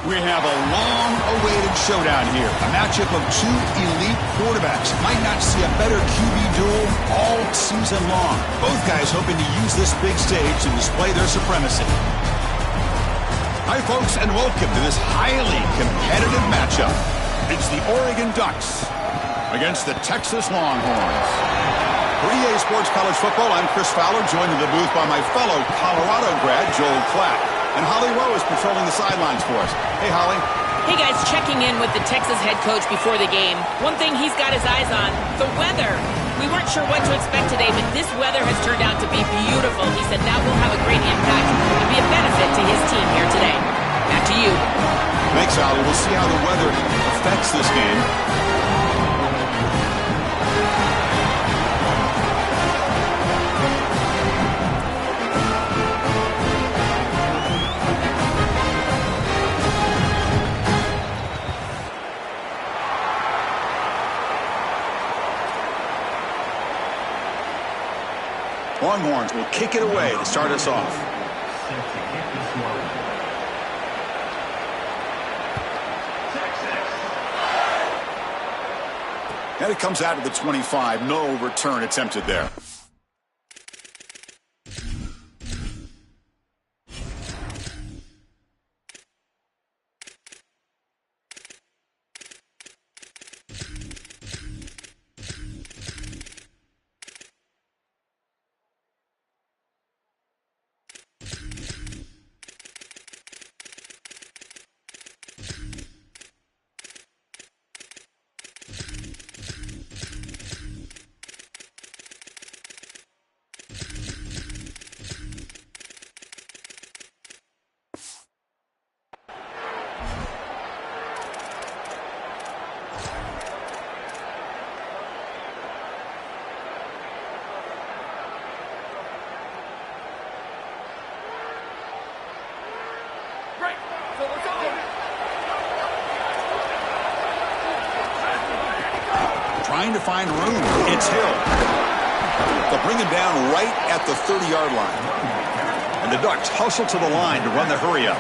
We have a long-awaited showdown here. A matchup of two elite quarterbacks. Might not see a better QB duel all season long. Both guys hoping to use this big stage to display their supremacy. Hi, folks, and welcome to this highly competitive matchup. It's the Oregon Ducks against the Texas Longhorns. For EA Sports College Football, I'm Chris Fowler, joined in the booth by my fellow Colorado grad, Joel Klatt. And Holly Rowe is patrolling the sidelines for us. Hey, Holly. Hey, guys, checking in with the Texas head coach before the game. One thing he's got his eyes on, the weather. We weren't sure what to expect today, but this weather has turned out to be beautiful. He said that will have a great impact and be a benefit to his team here today. Back to you. Thanks, Holly. We'll see how the weather affects this game. Longhorns will kick it away to start us off. And it comes out to the 25. No return attempted there. Trying to find room. It's Hill. They'll bring him down right at the 30-yard line. And the Ducks hustle to the line to run the hurry-up.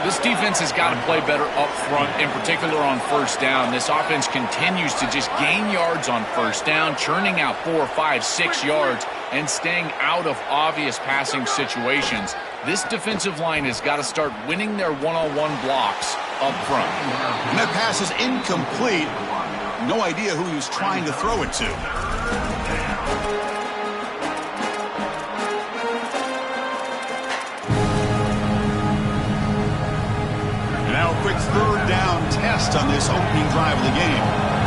This defense has got to play better up front, in particular on first down. This offense continues to just gain yards on first down, churning out 4, 5, 6 yards, and staying out of obvious passing situations. This defensive line has got to start winning their one-on-one blocks up front. And that pass is incomplete. No idea who he was trying to throw it to. And now a quick third down test on this opening drive of the game.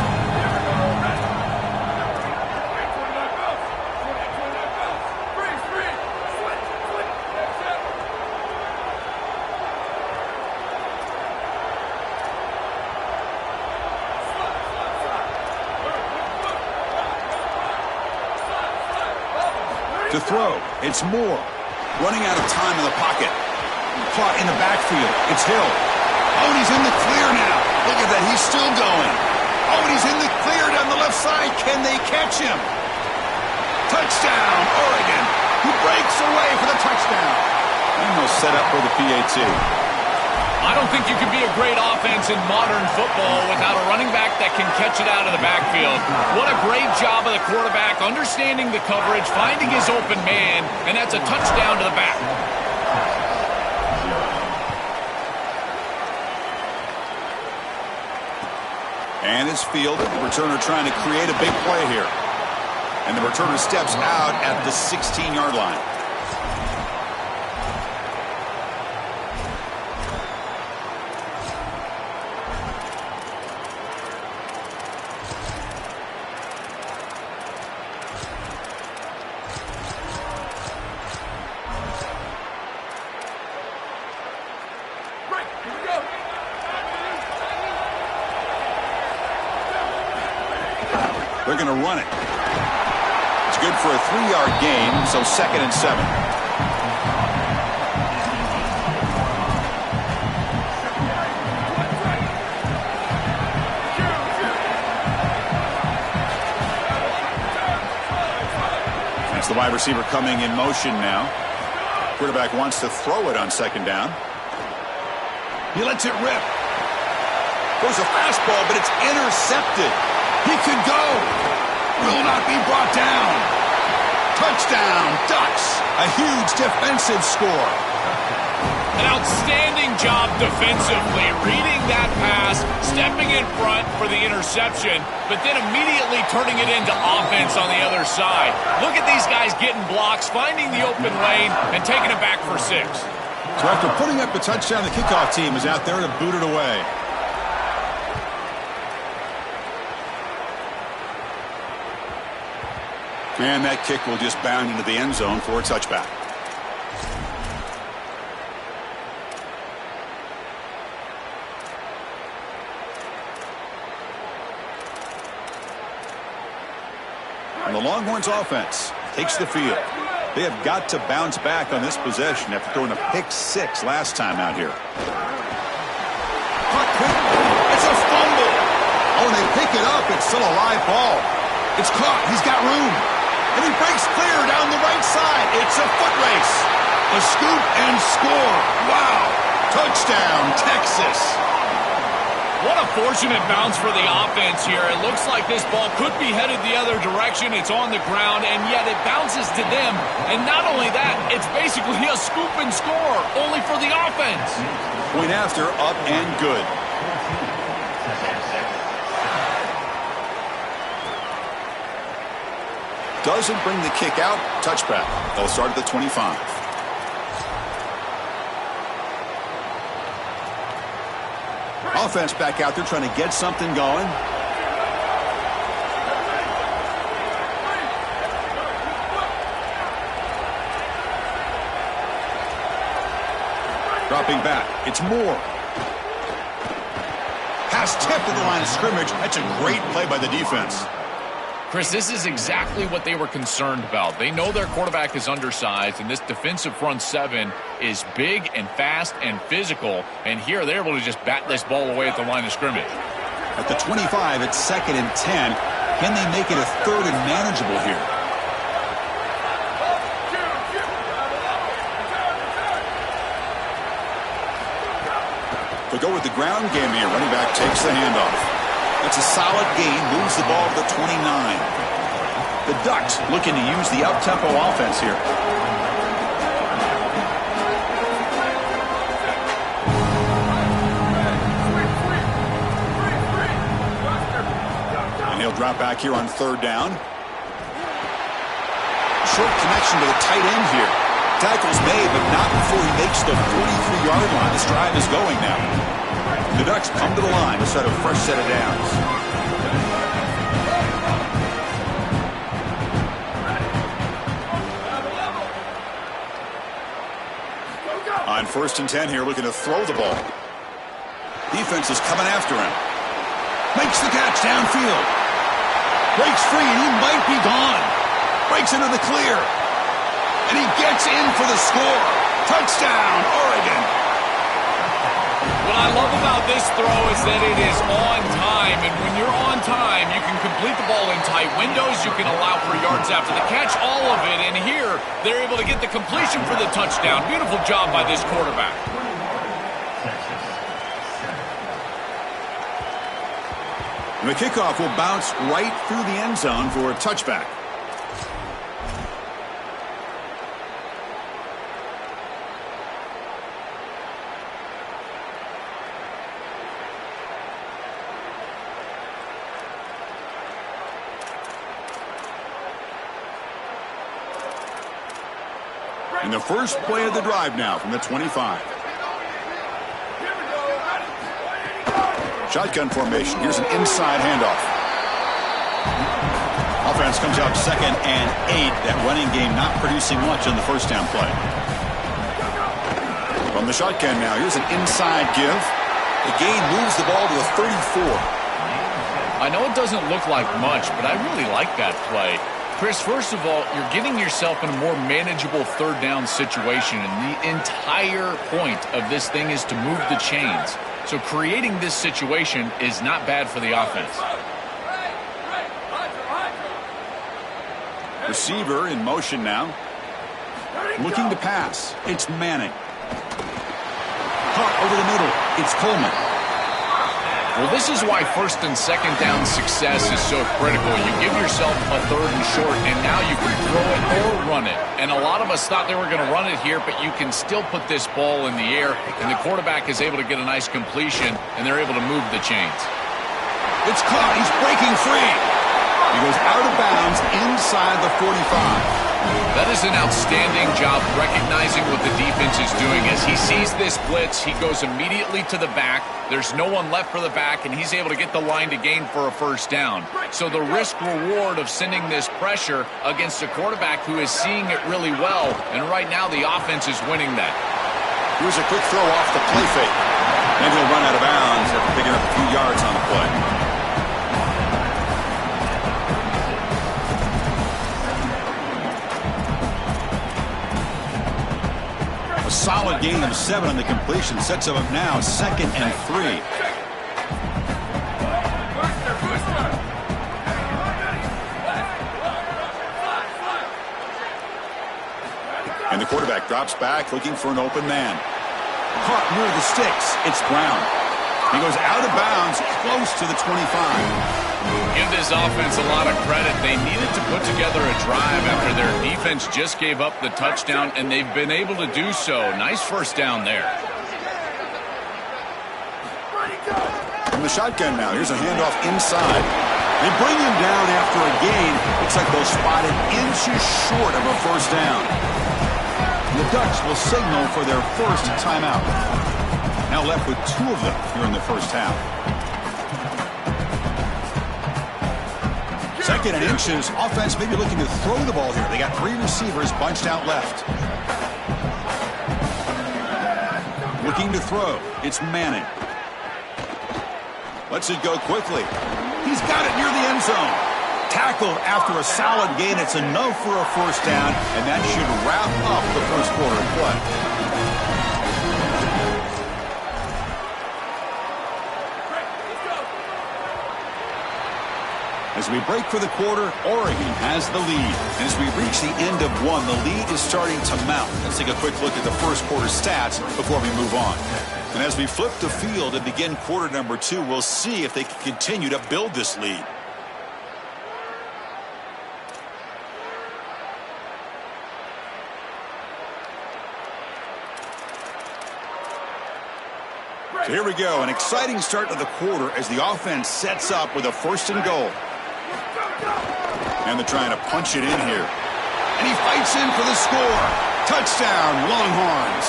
To throw, it's Moore. Running out of time in the pocket. Caught in the backfield. It's Hill. Oh, and he's in the clear now. Look at that, he's still going. Oh, and he's in the clear down the left side. Can they catch him? Touchdown, Oregon. He breaks away for the touchdown. And they'll set up for the PAT. I don't think you can be a great offense in modern football without a running back that can catch it out of the backfield. What a great job of the quarterback, understanding the coverage, finding his open man, and that's a touchdown to the back. And it's fielded. The returner trying to create a big play here. And the returner steps out at the 16-yard line. They're going to run it. It's good for a 3-yard gain, so 2nd and 7. That's the wide receiver coming in motion now. Quarterback wants to throw it on 2nd down. He lets it rip. Throws a fastball, but it's intercepted. He could go. Will not be brought down. Touchdown, Ducks. A huge defensive score. An outstanding job defensively, reading that pass, stepping in front for the interception, but then immediately turning it into offense on the other side. Look at these guys getting blocks, finding the open lane, and taking it back for 6. So after putting up the touchdown, the kickoff team is out there to boot it away. And that kick will just bound into the end zone for a touchback. And the Longhorns offense takes the field. They have got to bounce back on this possession after throwing a pick-6 last time out here. Caught quick. It's a fumble. Oh, and they pick it up. It's still a live ball. It's caught. He's got room. And he breaks clear down the right side. It's a foot race. A scoop and score. Wow. Touchdown, Texas. What a fortunate bounce for the offense here. It looks like this ball could be headed the other direction. It's on the ground, and yet it bounces to them. And not only that, it's basically a scoop and score, only for the offense. Point after, up and good. Doesn't bring the kick out. Touchback. They'll start at the 25. Offense back out there trying to get something going. Dropping back. It's Moore. Pass tipped at the line of scrimmage. That's a great play by the defense. Chris, this is exactly what they were concerned about. They know their quarterback is undersized, and this defensive front 7 is big and fast and physical. And here they're able to just bat this ball away at the line of scrimmage. At the 25, it's 2nd and 10. Can they make it a 3rd and manageable here? They go with the ground game here. Running back takes the handoff. It's a solid gain, moves the ball to the 29. The Ducks looking to use the up-tempo offense here. And he'll drop back here on 3rd down. Short connection to the tight end here. Tackle's made, but not before he makes the 43-yard line. This drive is going now. The Ducks come to the line to set a fresh set of downs. On 1st and 10 here, looking to throw the ball. Defense is coming after him. Makes the catch downfield. Breaks free, and he might be gone. Breaks into the clear. And he gets in for the score. Touchdown, Oregon. What I love about this throw is that it is on time, and when you're on time, you can complete the ball in tight windows, you can allow for yards after the catch, all of it, and here they're able to get the completion for the touchdown. Beautiful job by this quarterback. And the kickoff will bounce right through the end zone for a touchback. And the first play of the drive now from the 25. Shotgun formation. Here's an inside handoff. Offense comes out 2nd and 8. That running game not producing much on the first down play. From the shotgun now, here's an inside give. The gain moves the ball to the 34. I know it doesn't look like much, but I really like that play. Chris, first of all, you're getting yourself in a more manageable 3rd down situation, and the entire point of this thing is to move the chains. So creating this situation is not bad for the offense. Receiver in motion now. Looking to pass. It's Manning. Caught over the middle. It's Coleman. Well, this is why first and second down success is so critical. You give yourself a third and short, and now you can throw it or run it. And a lot of us thought they were going to run it here, but you can still put this ball in the air, and the quarterback is able to get a nice completion, and they're able to move the chains. It's caught. He's breaking free. He goes out of bounds inside the 45. That is an outstanding job recognizing what the defense is doing. As he sees this blitz, he goes immediately to the back. There's no one left for the back, and he's able to get the line to gain for a first down. So the risk-reward of sending this pressure against a quarterback who is seeing it really well, and right now the offense is winning that. Here's a quick throw off the play fake. Maybe he'll run out of bounds after picking up a few yards on the play. Solid gain of 7 on the completion. Sets him up now 2nd and 3. And the quarterback drops back looking for an open man. Caught near the sticks. It's Brown. He goes out of bounds close to the 25. Give this offense a lot of credit. They needed to put together a drive after their defense just gave up the touchdown, and they've been able to do so. Nice first down there. From the shotgun now, here's a handoff inside. They bring him down after a gain. Looks like they'll spot it inches short of a first down. The Ducks will signal for their first timeout. Now left with 2 of them here in the first half. 2nd and inches. Offense maybe looking to throw the ball here. They got 3 receivers bunched out left. Looking to throw. It's Manning. Lets it go quickly. He's got it near the end zone. Tackled after a solid gain. It's enough for a first down, and that should wrap up the first quarter of play. As we break for the quarter, Oregon has the lead. And as we reach the end of 1, the lead is starting to mount. Let's take a quick look at the first quarter stats before we move on. And as we flip the field and begin quarter number 2, we'll see if they can continue to build this lead. So here we go, an exciting start to the quarter as the offense sets up with a 1st and goal. And they're trying to punch it in here. And he fights in for the score. Touchdown, Longhorns.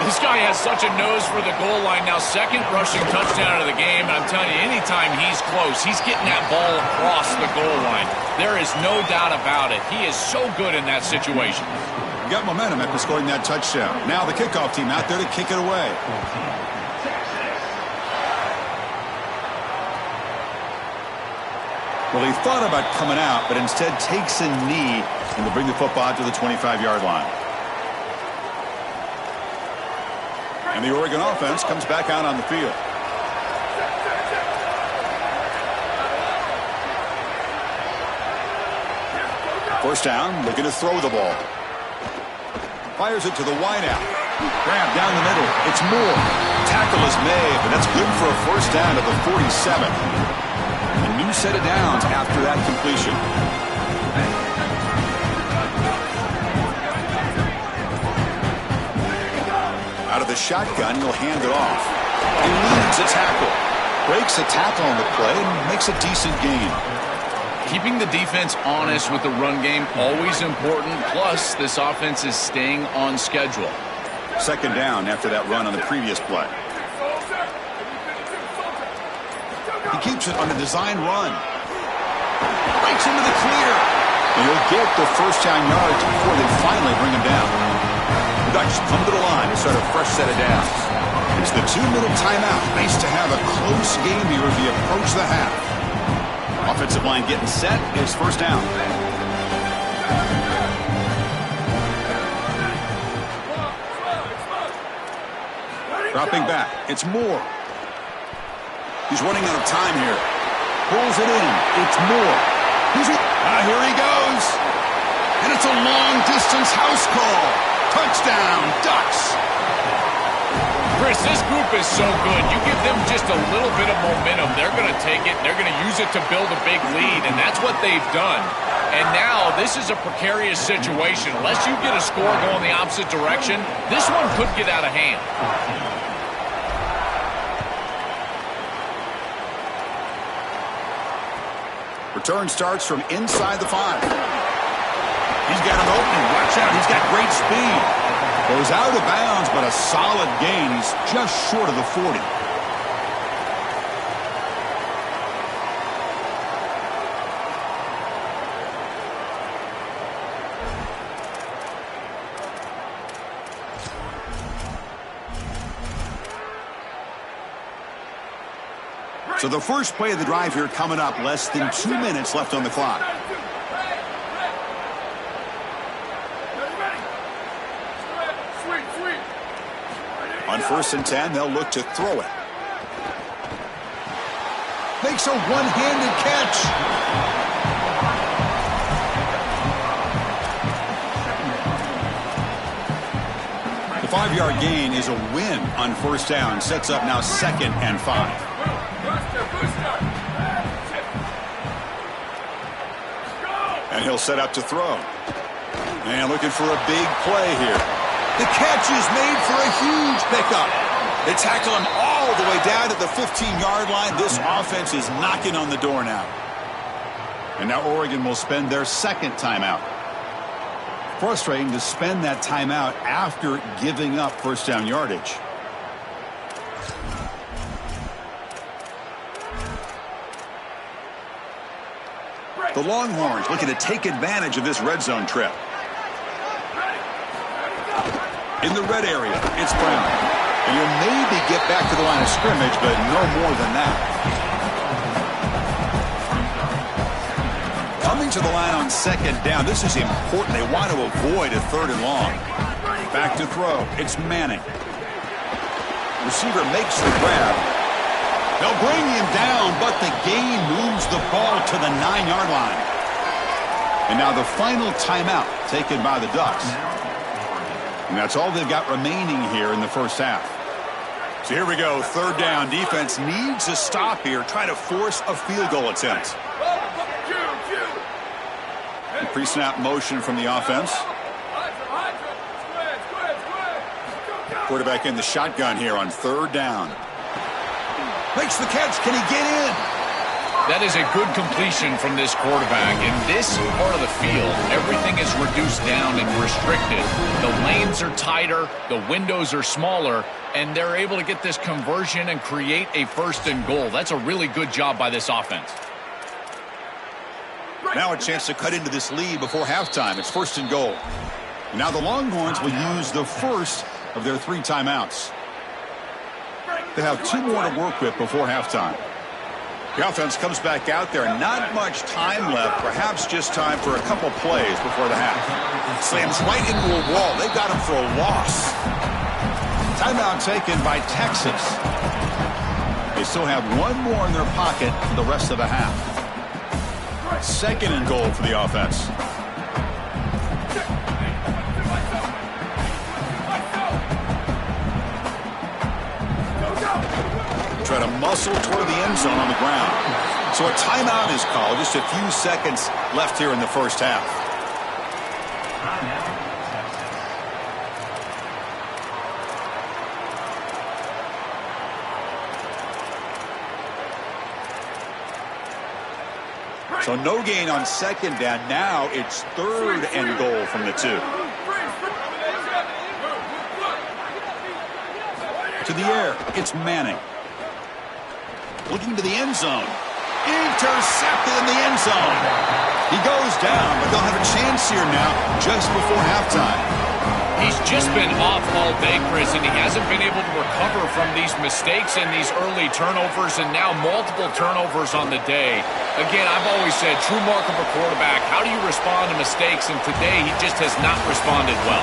This guy has such a nose for the goal line now. 2nd rushing touchdown of the game. And I'm telling you, anytime he's close, he's getting that ball across the goal line. There is no doubt about it. He is so good in that situation. Got momentum after scoring that touchdown. Now the kickoff team out there to kick it away. Well, he thought about coming out, but instead takes a knee and will bring the football to the 25-yard line. And the Oregon offense comes back out on the field. First down, looking to throw the ball. Fires it to the wideout. Grab down the middle. It's Moore. Tackle is made, but that's good for a first down at the 47. A new set of downs after that completion. Out of the shotgun, he'll hand it off. He leads a tackle. Breaks a tackle on the play and makes a decent gain. Keeping the defense honest with the run game, always important. Plus, this offense is staying on schedule. 2nd down after that run on the previous play. He keeps it on a design run. Breaks into the clear. And he'll get the first down yards before they finally bring him down. The Ducks come to the line to start a fresh set of downs. It's the 2-minute timeout. Nice to have a close game here as we approach the half. Offensive line getting set. It's first down. Dropping back. It's Moore. He's running out of time here. Pulls it in. It's Moore. Here he goes. And it's a long-distance house call. Touchdown, Ducks. Chris, this group is so good. You give them just a little bit of momentum, they're going to take it, and they're going to use it to build a big lead, and that's what they've done. And now this is a precarious situation. Unless you get a score going the opposite direction, this one could get out of hand. Return starts from inside the 5. He's got an opening. Watch out. He's got great speed. Goes out of bounds, but a solid gain. He's just short of the 40. So the first play of the drive here coming up. Less than 2 minutes left on the clock. On 1st and 10, they'll look to throw it. Makes a one-handed catch. The 5-yard gain is a win on 1st down. Sets up now 2nd and 5. And he'll set up to throw. And looking for a big play here. The catch is made for a huge pickup. They tackle him all the way down to the 15-yard line. This offense is knocking on the door now. And now Oregon will spend their 2nd timeout. Frustrating to spend that timeout after giving up 1st down yardage. The Longhorns looking to take advantage of this red zone trip. In the red area, it's Brown. And he'll maybe get back to the line of scrimmage, but no more than that. Coming to the line on 2nd down, this is important. They want to avoid a 3rd and long. Back to throw. It's Manning. Receiver makes the grab. They'll bring him down, but the gain moves the ball to the 9-yard line. And now the final timeout taken by the Ducks. And that's all they've got remaining here in the 1st half. So here we go, 3rd down. Defense needs a stop here, try to force a field goal attempt. Pre-snap motion from the offense. Quarterback in the shotgun here on 3rd down. Makes the catch. Can he get in? That is a good completion from this quarterback. In this part of the field, everything is reduced down and restricted. The lanes are tighter, the windows are smaller, and they're able to get this conversion and create a 1st and goal. That's a really good job by this offense. Now a chance to cut into this lead before halftime. It's 1st and goal. Now the Longhorns will use the first of their 3 timeouts. They have 2 more to work with before halftime. The offense comes back out there. Not much time left. Perhaps just time for a couple plays before the half. Slams right into a wall. They got him for a loss. Timeout taken by Texas. They still have 1 more in their pocket for the rest of the half. 2nd and goal for the offense. Try to muscle toward the end zone on the ground. So a timeout is called. Just a few seconds left here in the 1st half. So no gain on 2nd down. Now it's 3rd and goal from the 2. To the air, it's Manning. Looking to the end zone. Intercepted in the end zone. He goes down, but they'll have a chance here now just before halftime. He's just been off all day, Chris, and he hasn't been able to recover from these mistakes and these early turnovers, and now multiple turnovers on the day. Again, I've always said, true mark of a quarterback, how do you respond to mistakes? And today, he just has not responded well.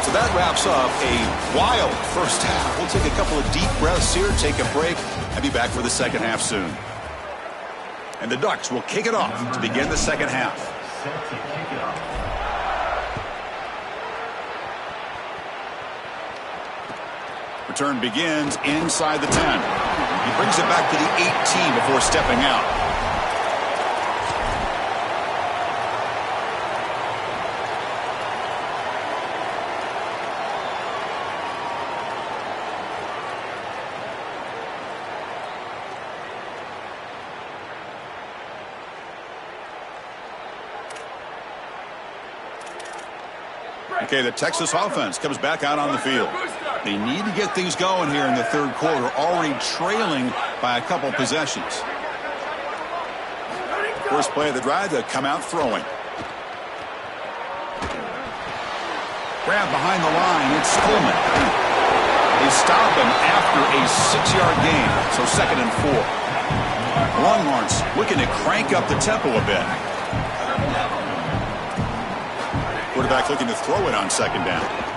So that wraps up a wild 1st half. We'll take a couple of deep breaths here, take a break, and be back for the 2nd half soon. And the Ducks will kick it off to begin the 2nd half. Return begins inside the 10. He brings it back to the 18 before stepping out. Okay, the Texas offense comes back out on the field. They need to get things going here in the third quarter, already trailing by a couple possessions. First play of the drive, they come out throwing. Grab behind the line, it's Coleman. They stop him after a 6-yard gain, so 2nd and 4. Longhorns looking to crank up the tempo a bit. Quarterback looking to throw it on 2nd down.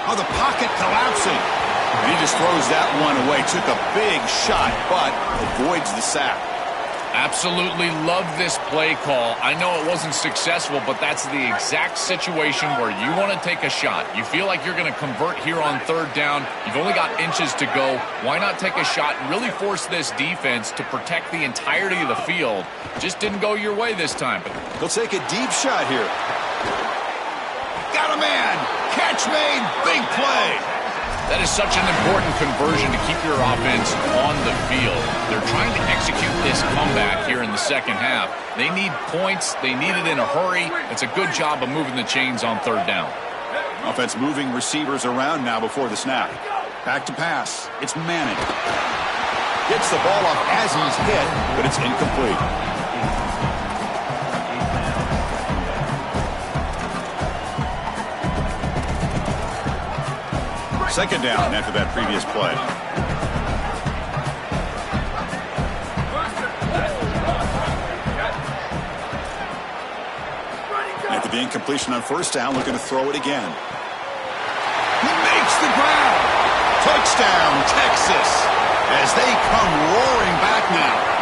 Oh, the pocket collapsing. And he just throws that one away. Took a big shot, but avoids the sack. Absolutely love this play call. I know it wasn't successful, but that's the exact situation where you want to take a shot. You feel like you're going to convert here on 3rd down. You've only got inches to go. Why not take a shot and really force this defense to protect the entirety of the field? Just didn't go your way this time. But they'll take a deep shot here. Got a man. Catch made. Big play. That is such an important conversion to keep your offense on the field. They're trying to execute this comeback here in the 2nd half. They need points. They need it in a hurry. It's a good job of moving the chains on 3rd down. Offense moving receivers around now before the snap. Back to pass. It's Manning. Gets the ball off as he's hit, but it's incomplete. Second down after that previous play. After the incompletion on 1st down, looking to throw it again. He makes the grab. Touchdown, Texas, as they come roaring back now.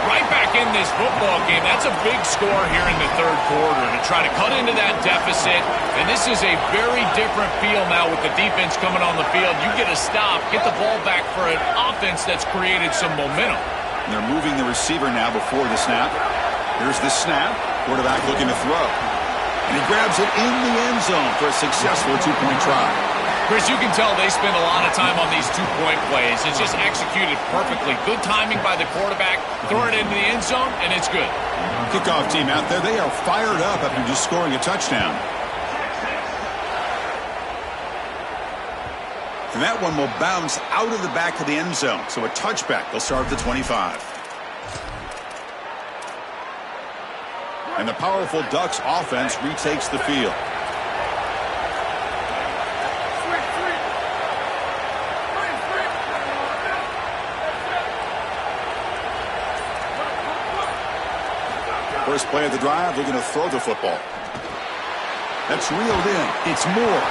Right back in this football game. That's a big score here in the 3rd quarter to try to cut into that deficit. And this is a very different feel now with the defense coming on the field. You get a stop, get the ball back for an offense that's created some momentum. And they're moving the receiver now before the snap. Here's the snap. Quarterback looking to throw. And he grabs it in the end zone for a successful 2-point try. Chris, you can tell they spend a lot of time on these 2-point plays. It's just executed perfectly. Good timing by the quarterback. Throw it into the end zone, and it's good. Kickoff team out there. They are fired up after just scoring a touchdown. And that one will bounce out of the back of the end zone. So a touchback. They'll start at the 25. And the powerful Ducks offense retakes the field. First play of the drive, looking to throw the football. That's reeled in. It's Moore.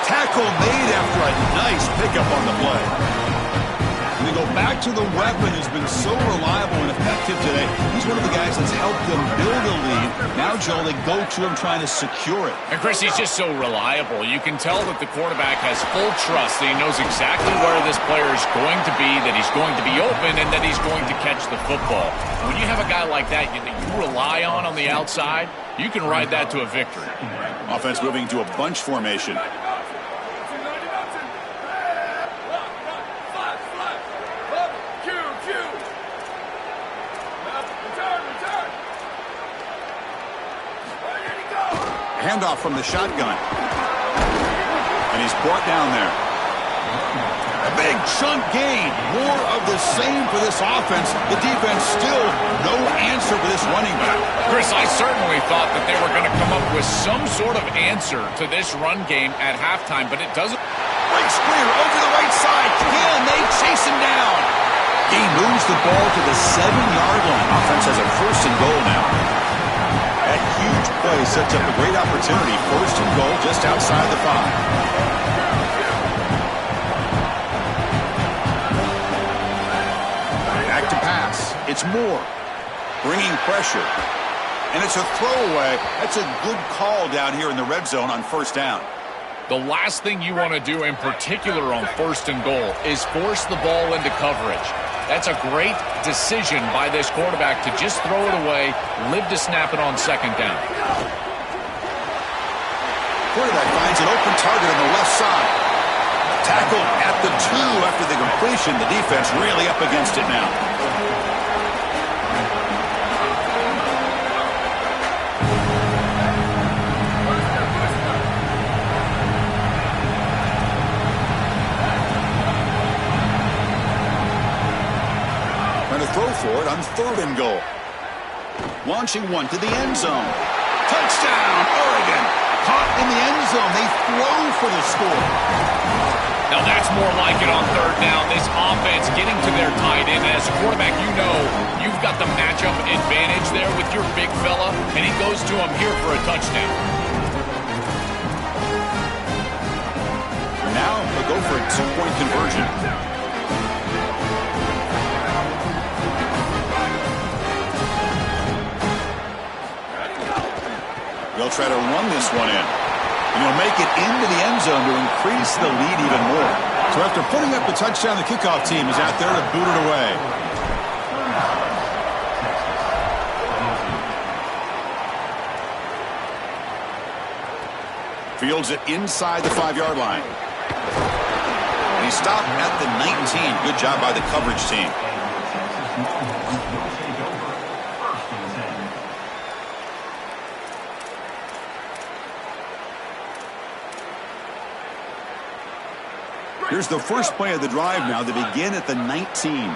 Tackle made after a nice pickup on the play. And they go back to the weapon who's been so reliable and effective today. He's one of the guys that's helped them build a lead. Now, Joel, they go to him trying to secure it. And, Chris, he's just so reliable. You can tell that the quarterback has full trust that he knows exactly where this player is going to be, that he's going to be open, and that he's going to catch the football. When you have a guy like that you rely on the outside, you can ride that to a victory. Offense moving to a bunch formation. Handoff from the shotgun. And he's brought down there. A big chunk gain. More of the same for this offense. The defense still no answer for this running back. Chris, I certainly thought that they were going to come up with some sort of answer to this run game at halftime, but it doesn't. Breaks clear over the right side. Can they chase him down? He moves the ball to the 7-yard line. Offense has a 1st and goal now. That huge play sets up a great opportunity. 1st and goal just outside the 5. Back to pass. It's Moore. Bringing pressure. And it's a throwaway. That's a good call down here in the red zone on 1st down. The last thing you want to do, in particular on 1st and goal, is force the ball into coverage. That's a great decision by this quarterback to just throw it away, live to snap it on 2nd down. Quarterback finds an open target on the left side. Tackled at the 2 after the completion. The defense really up against it now. Throw for it on 3rd and goal. Launching one to the end zone. Touchdown, Oregon. Caught in the end zone. They throw for the score. Now that's more like it on 3rd down. This offense getting to their tight end. As a quarterback, you know you've got the matchup advantage there with your big fella, and he goes to him here for a touchdown. Now they'll go for a 2-point conversion. They'll try to run this one in. And he'll make it into the end zone to increase the lead even more. So after putting up the touchdown, the kickoff team is out there to boot it away. Fields it inside the 5-yard line. And he stopped at the 19. Good job by the coverage team. Here's the first play of the drive now. They begin at the 19.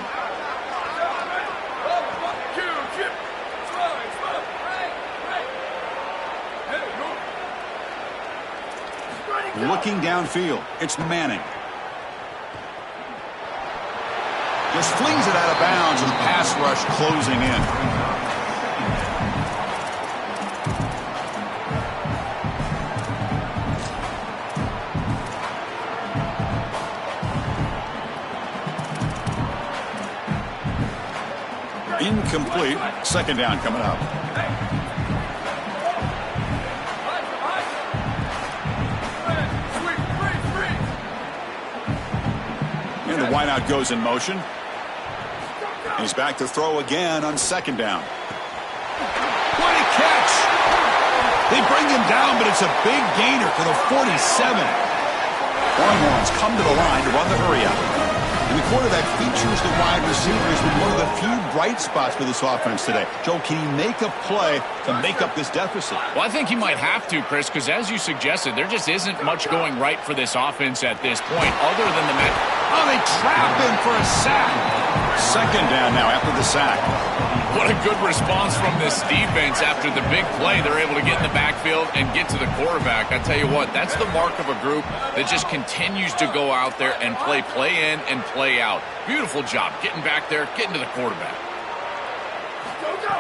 Looking downfield. It's Manning. Just flings it out of bounds, and the pass rush closing in. Incomplete. 2nd down coming up. And the wideout goes in motion. He's back to throw again on 2nd down. What a catch! They bring him down, but it's a big gainer to the 47. Longhorns come to the line to run the hurry out. And the quarterback features the wide receiver has been one of the few bright spots for this offense today. Joe, can he make a play to make up this deficit? Well, I think he might have to, Chris, because as you suggested, there just isn't much going right for this offense at this point other than the match. Oh, they trap him for a sack. 2nd down now after the sack. What a good response from this defense after the big play. They're able to get in the backfield and get to the quarterback. I tell you what, that's the mark of a group that just continues to go out there and play in and play out. Beautiful job getting back there, getting to the quarterback.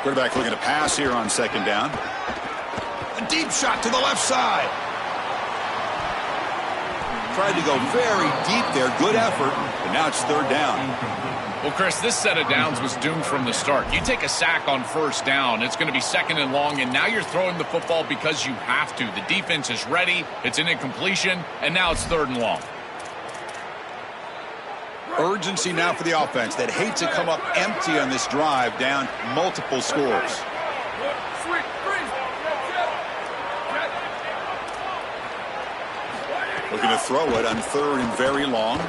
Quarterback looking to pass here on 2nd down. A deep shot to the left side. Tried to go very deep there. Good effort. But now it's 3rd down. Well, Chris, this set of downs was doomed from the start. You take a sack on 1st down, it's going to be 2nd and long, and now you're throwing the football because you have to. The defense is ready. It's an incompletion, and now it's 3rd and long. Urgency now for the offense that hate to come up empty on this drive, down multiple scores. Looking to throw it on 3rd and very long.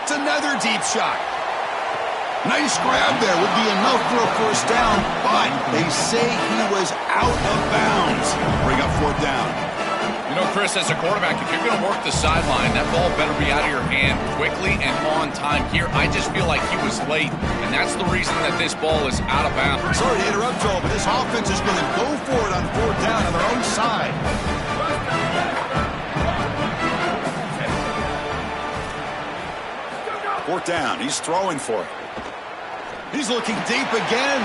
It's another deep shot. Nice grab there. Would be enough for a 1st down, but they say he was out of bounds. Bring up 4th down. You know, Chris, as a quarterback, if you're going to work the sideline, that ball better be out of your hand quickly and on time. Here, I just feel like he was late, and that's the reason that this ball is out of bounds. Sorry to interrupt, Joel, but this offense is going to go for it on 4th down on their own side. 4th down. He's throwing for it. He's looking deep again.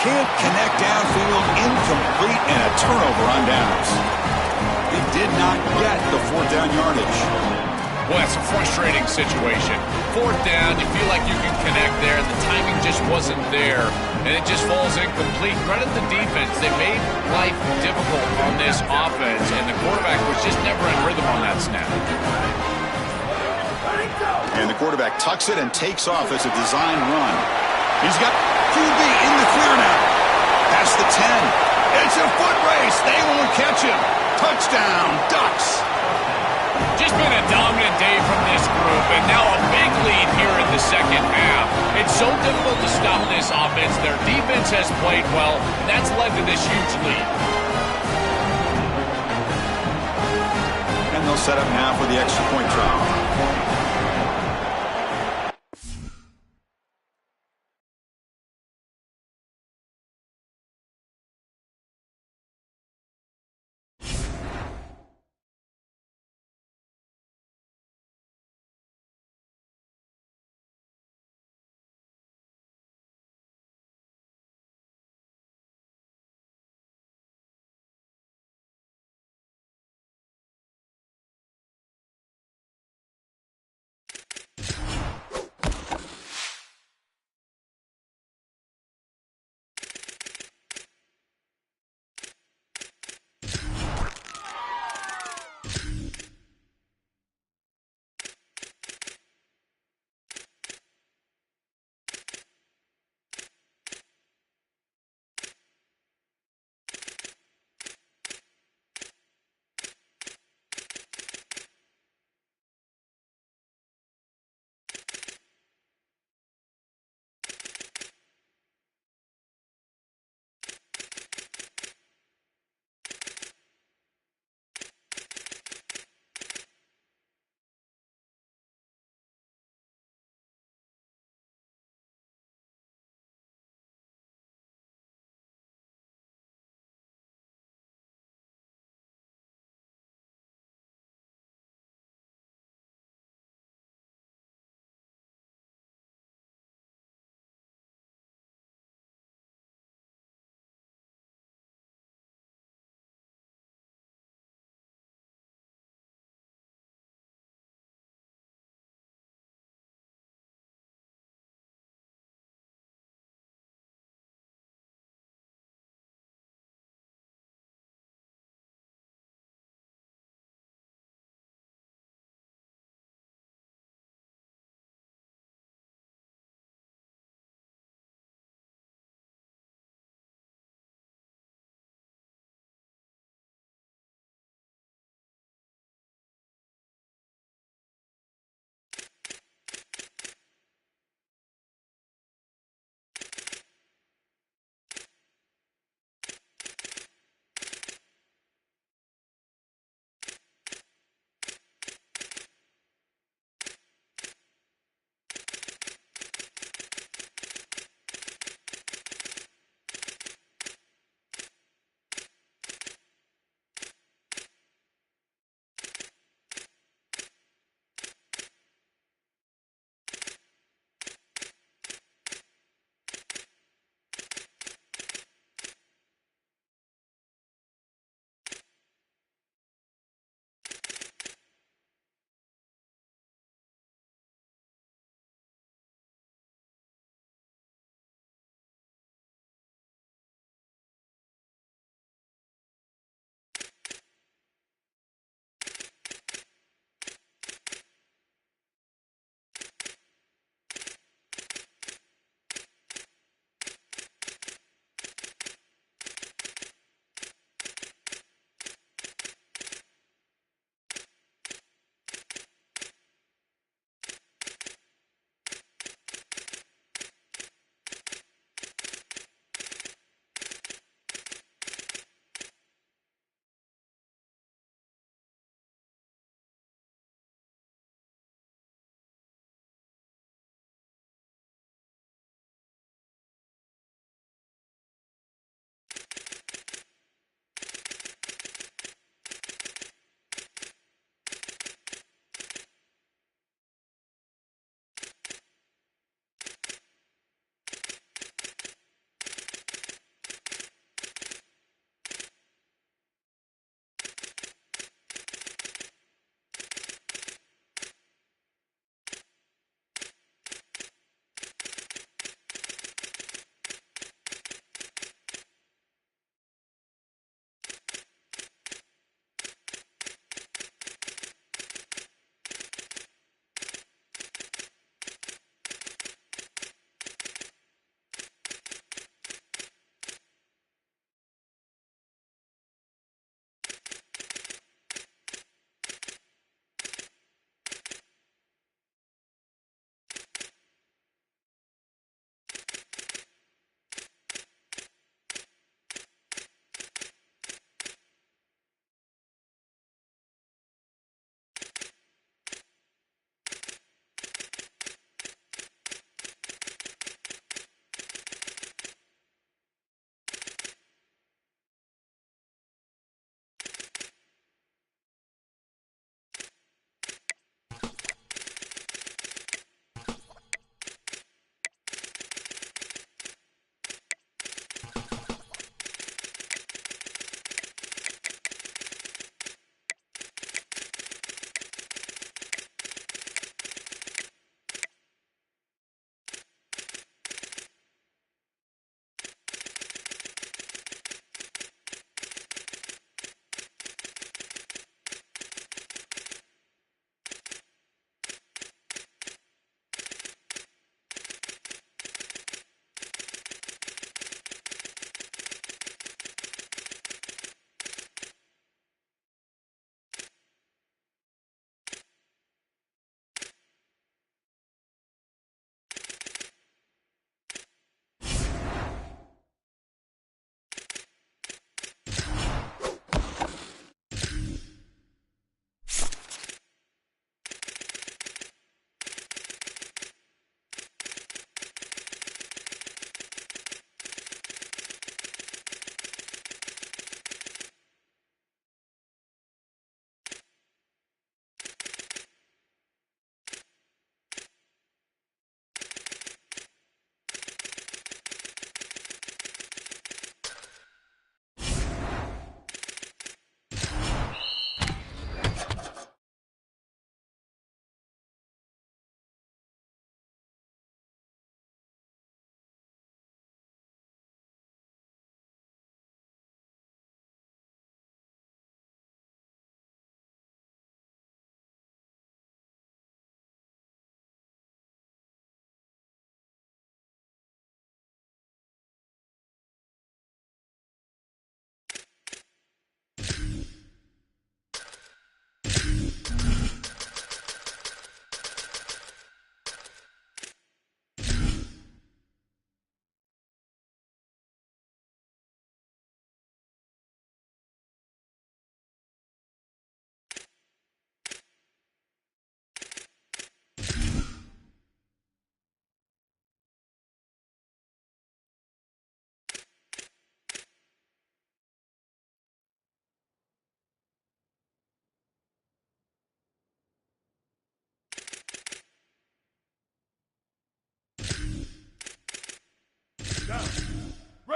Can't connect downfield. Incomplete and a turnover on downs. He did not get the 4th down yardage. Well, that's a frustrating situation. 4th down, you feel like you can connect there. The timing just wasn't there, and it just falls incomplete. Credit the defense. They made life difficult on this offense, and the quarterback was just never in rhythm on that snap. And the quarterback tucks it and takes off as a design run. He's got QB in the clear now. Past the 10. It's a foot race. They won't catch him. Touchdown, Ducks. Just been a dominant day from this group, and now a big lead here in the second half. It's so difficult to stop this offense. Their defense has played well. That's led to this huge lead. And they'll set up now for the extra point try.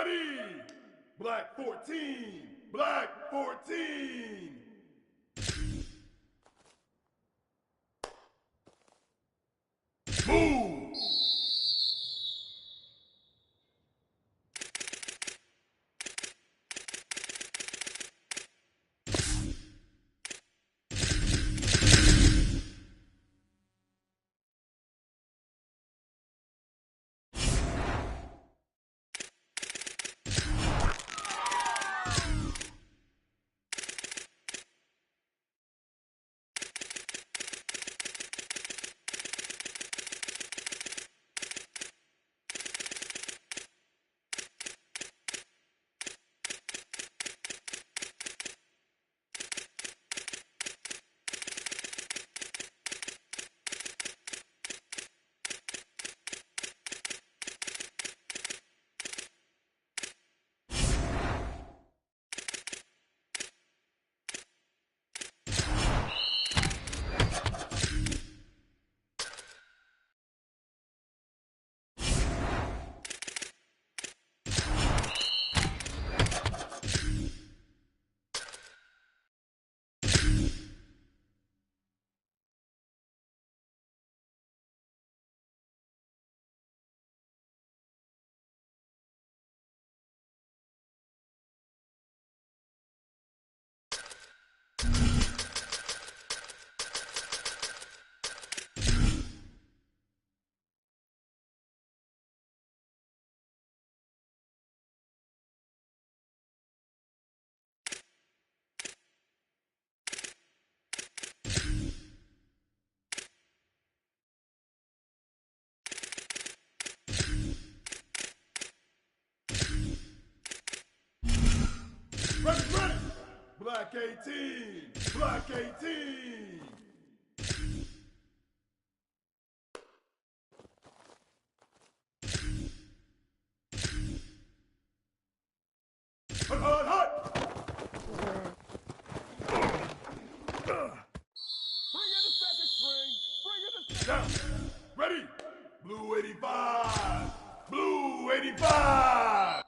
Ready! Black 14! Black 14! Move! Ready, ready! Black 18! Black 18! Hut, hut, hut! Bring in the second string! Bring in the second string! Down! Ready! Blue 85! Blue 85!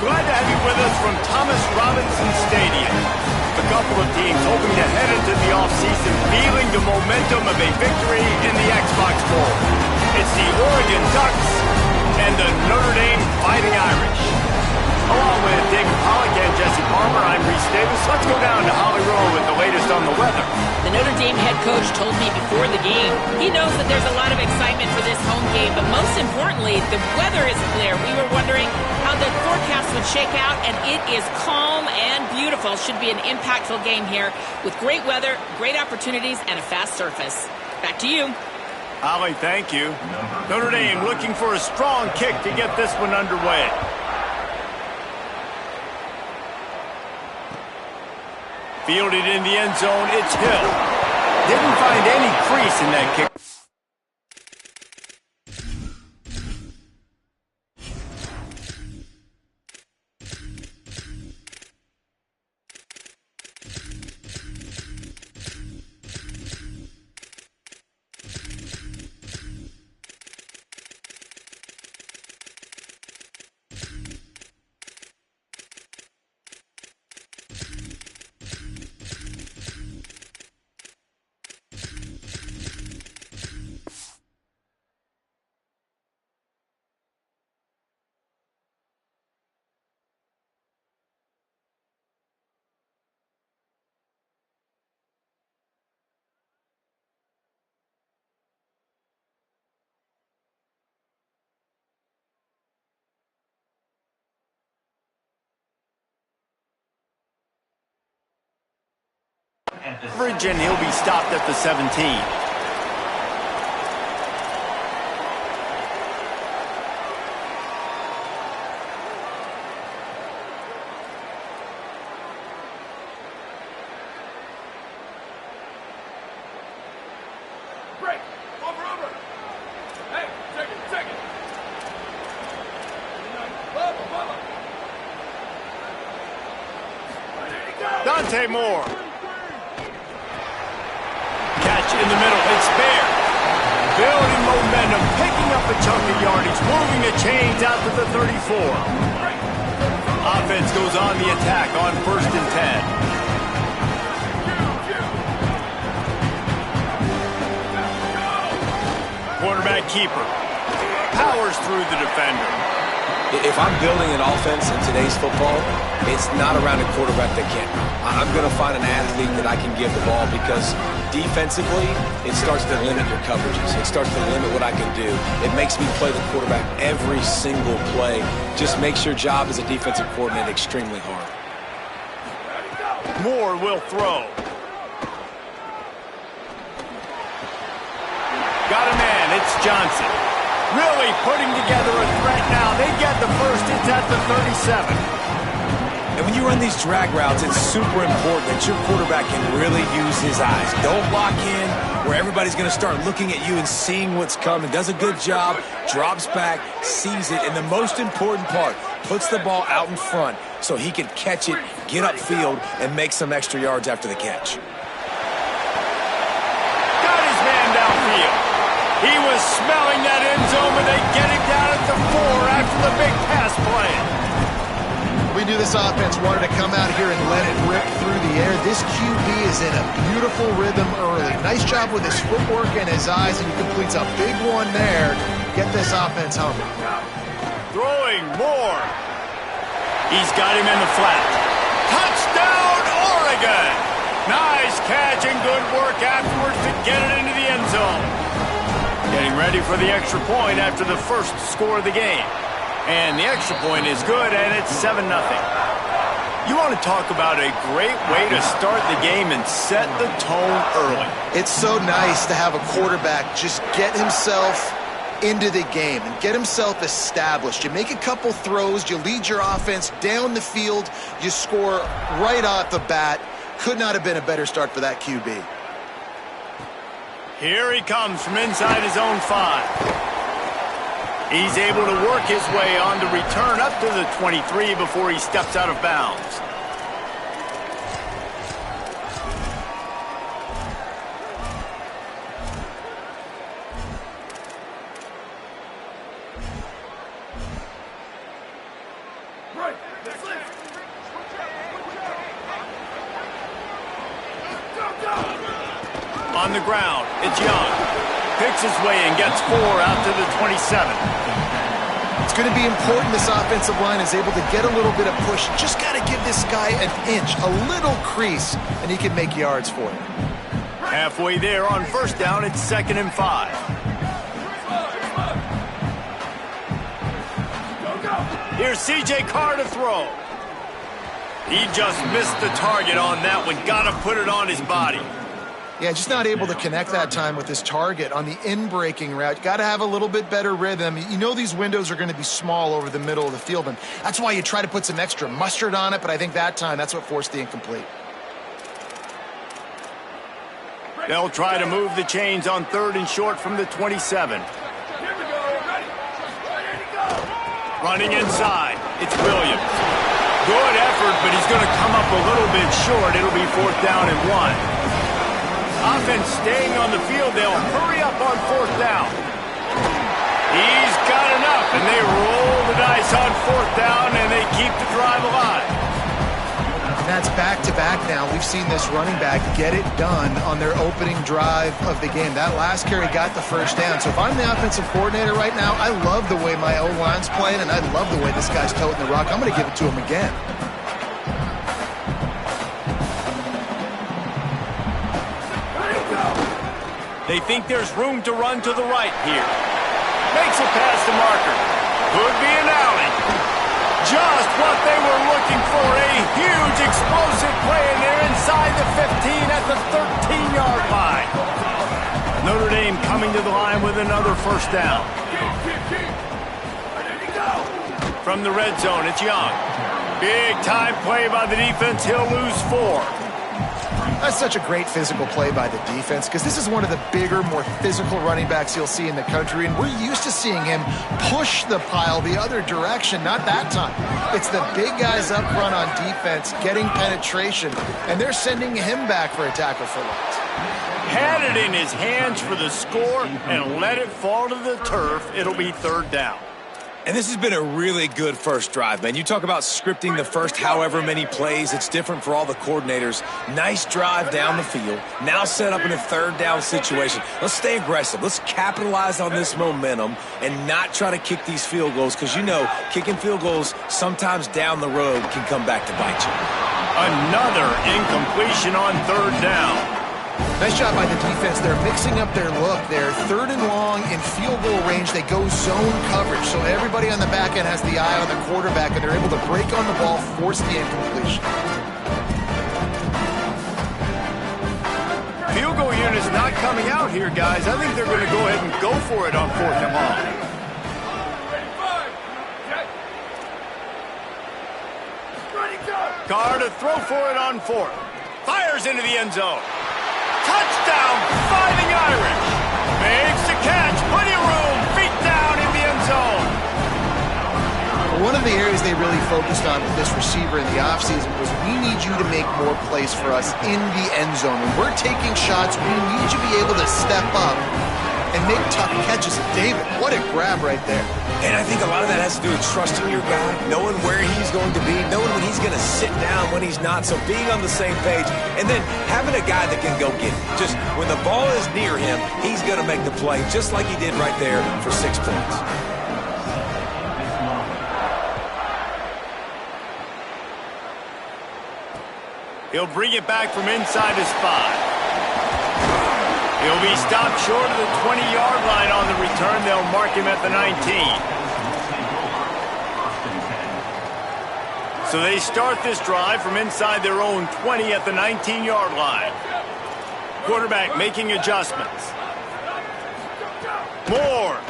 Glad to have you with us from Thomas Robinson Stadium. A couple of teams hoping to head into the offseason feeling the momentum of a victory in the Xbox Bowl. It's the Oregon Ducks and the Notre Dame Fighting Irish. Along with David Pollack and Jesse Palmer, I'm Reese Davis. Let's go down to Holly Rowe with the latest on the weather. The Notre Dame head coach told me before the game, he knows that there's a lot of excitement for this home game, but most importantly, the weather is clear. We were wondering how the forecast would shake out, and it is calm and beautiful. Should be an impactful game here with great weather, great opportunities, and a fast surface. Back to you. Holly, thank you. Notre Dame looking for a strong kick to get this one underway. Fielded in the end zone, it's Hill. Didn't find any crease in that kick. Average, and he'll be stopped at the 17. Dante Moore. Catch in the middle. It's fair. Building momentum, picking up a chunk of yardage, moving the chains out to the 34. Offense goes on the attack on 1st and 10. Quarterback keeper. Powers through the defender. If I'm building an offense in today's football, it's not around a quarterback that can't. I'm going to find an athlete that I can give the ball because defensively, it starts to limit your coverages. It starts to limit what I can do. It makes me play the quarterback every single play. Just makes your job as a defensive coordinator extremely hard. Moore will throw. Got a man. It's Johnson. Really putting together a threat now. They get the first. It's at the 37. And when you run these drag routes, it's super important that your quarterback can really use his eyes. Don't lock in where everybody's going to start looking at you and seeing what's coming. Does a good job, drops back, sees it, and the most important part, puts the ball out in front so he can catch it, get upfield, and make some extra yards after the catch. Got his man downfield. He was smelling that end zone, but they get him down at the 4 after the big pass play. We knew this offense wanted to come out here and let it rip through the air. This QB is in a beautiful rhythm early. Nice job with his footwork and his eyes, and he completes a big one there. Get this offense humming. Throwing more. He's got him in the flat. Touchdown, Oregon! Nice catch and good work afterwards to get it into the end zone. Getting ready for the extra point after the first score of the game. And the extra point is good, and it's 7-0. You want to talk about a great way to start the game and set the tone early. It's so nice to have a quarterback just get himself into the game and get himself established. You make a couple throws, you lead your offense down the field, you score right off the bat. Could not have been a better start for that QB. Here he comes from inside his own 5. He's able to work his way on the return up to the 23 before he steps out of bounds. Right. That's it. Go. On the ground, it's Young. Picks his way and gets 4 out to the 27. It's going to be important this offensive line is able to get a little bit of push. Just got to give this guy an inch, a little crease, and he can make yards for it. Halfway there on first down, it's 2nd and 5. Here's C.J. Carr to throw. He just missed the target on that one. Got to put it on his body. Yeah, just not able to connect that time with his target on the in-breaking route. Got to have a little bit better rhythm. You know these windows are going to be small over the middle of the field, and that's why you try to put some extra mustard on it, but I think that time that's what forced the incomplete. They'll try to move the chains on 3rd and short from the 27. Running inside, it's Williams. Good effort, but he's going to come up a little bit short. It'll be 4th down and 1. Offense staying on the field. They'll hurry up on 4th down. He's got enough, and they roll the dice on 4th down, and they keep the drive alive. And that's back-to-back now. We've seen this running back get it done on their opening drive of the game. That last carry got the 1st down. So if I'm the offensive coordinator right now, I love the way my O-line's playing, and I love the way this guy's toting the rock. I'm going to give it to him again. They think there's room to run to the right here. Makes a pass to Marker. Could be an alley. Just what they were looking for. A huge explosive play, and they're inside the 15 at the 13-yard line. Notre Dame coming to the line with another 1st down. From the red zone, it's Young. Big time play by the defense. He'll lose 4. That's such a great physical play by the defense because this is one of the bigger, more physical running backs you'll see in the country, and we're used to seeing him push the pile the other direction. Not that time. It's the big guys up front on defense getting penetration, and they're sending him back for a tackle for loss. Had it in his hands for the score and let it fall to the turf. It'll be 3rd down. And this has been a really good first drive, man. You talk about scripting the first however many plays. It's different for all the coordinators. Nice drive down the field. Now set up in a 3rd down situation. Let's stay aggressive. Let's capitalize on this momentum and not try to kick these field goals because, you know, kicking field goals sometimes down the road can come back to bite you. Another incompletion on 3rd down. Nice job by the defense. They're mixing up their look. They're 3rd and long in field goal range. They go zone coverage. So everybody on the back end has the eye on the quarterback, and they're able to break on the ball, force the incompletion. Field goal unit's not coming out here, guys. I think they're going to go ahead and go for it on 4th and long. Carr to throw for it on 4th. Fires into the end zone. Touchdown, Fighting Irish. Makes the catch, plenty of room, feet down in the end zone. One of the areas they really focused on with this receiver in the offseason was we need you to make more plays for us in the end zone. When we're taking shots, we need you to be able to step up and make tough catches. David, what a grab right there. And I think a lot of that has to do with trusting your guy, knowing where he's going to be, knowing when he's going to sit down, when he's not. So being on the same page, and then having a guy that can go get it. Just when the ball is near him, he's going to make the play, just like he did right there for 6 points. He'll bring it back from inside his 5. He'll be stopped short of the 20-yard line on the return. They'll mark him at the 19. So they start this drive from inside their own 20 at the 19-yard line. Quarterback making adjustments. Moore.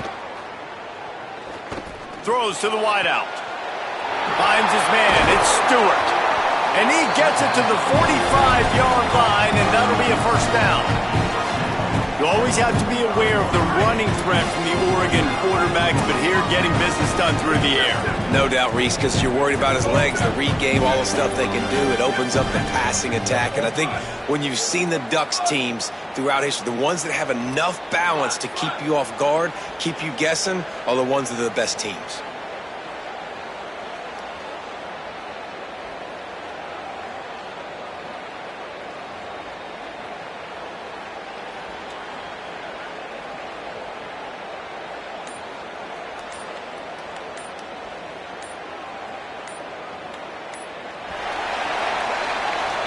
Throws to the wideout. Finds his man. It's Stewart. And he gets it to the 45-yard line, and that'll be a 1st down. You always have to be aware of the running threat from the Oregon quarterbacks, but here getting business done through the air. No doubt, Reese, because you're worried about his legs, the read game, all the stuff they can do. It opens up the passing attack. And I think when you've seen the Ducks teams throughout history, the ones that have enough balance to keep you off guard, keep you guessing, are the ones that are the best teams.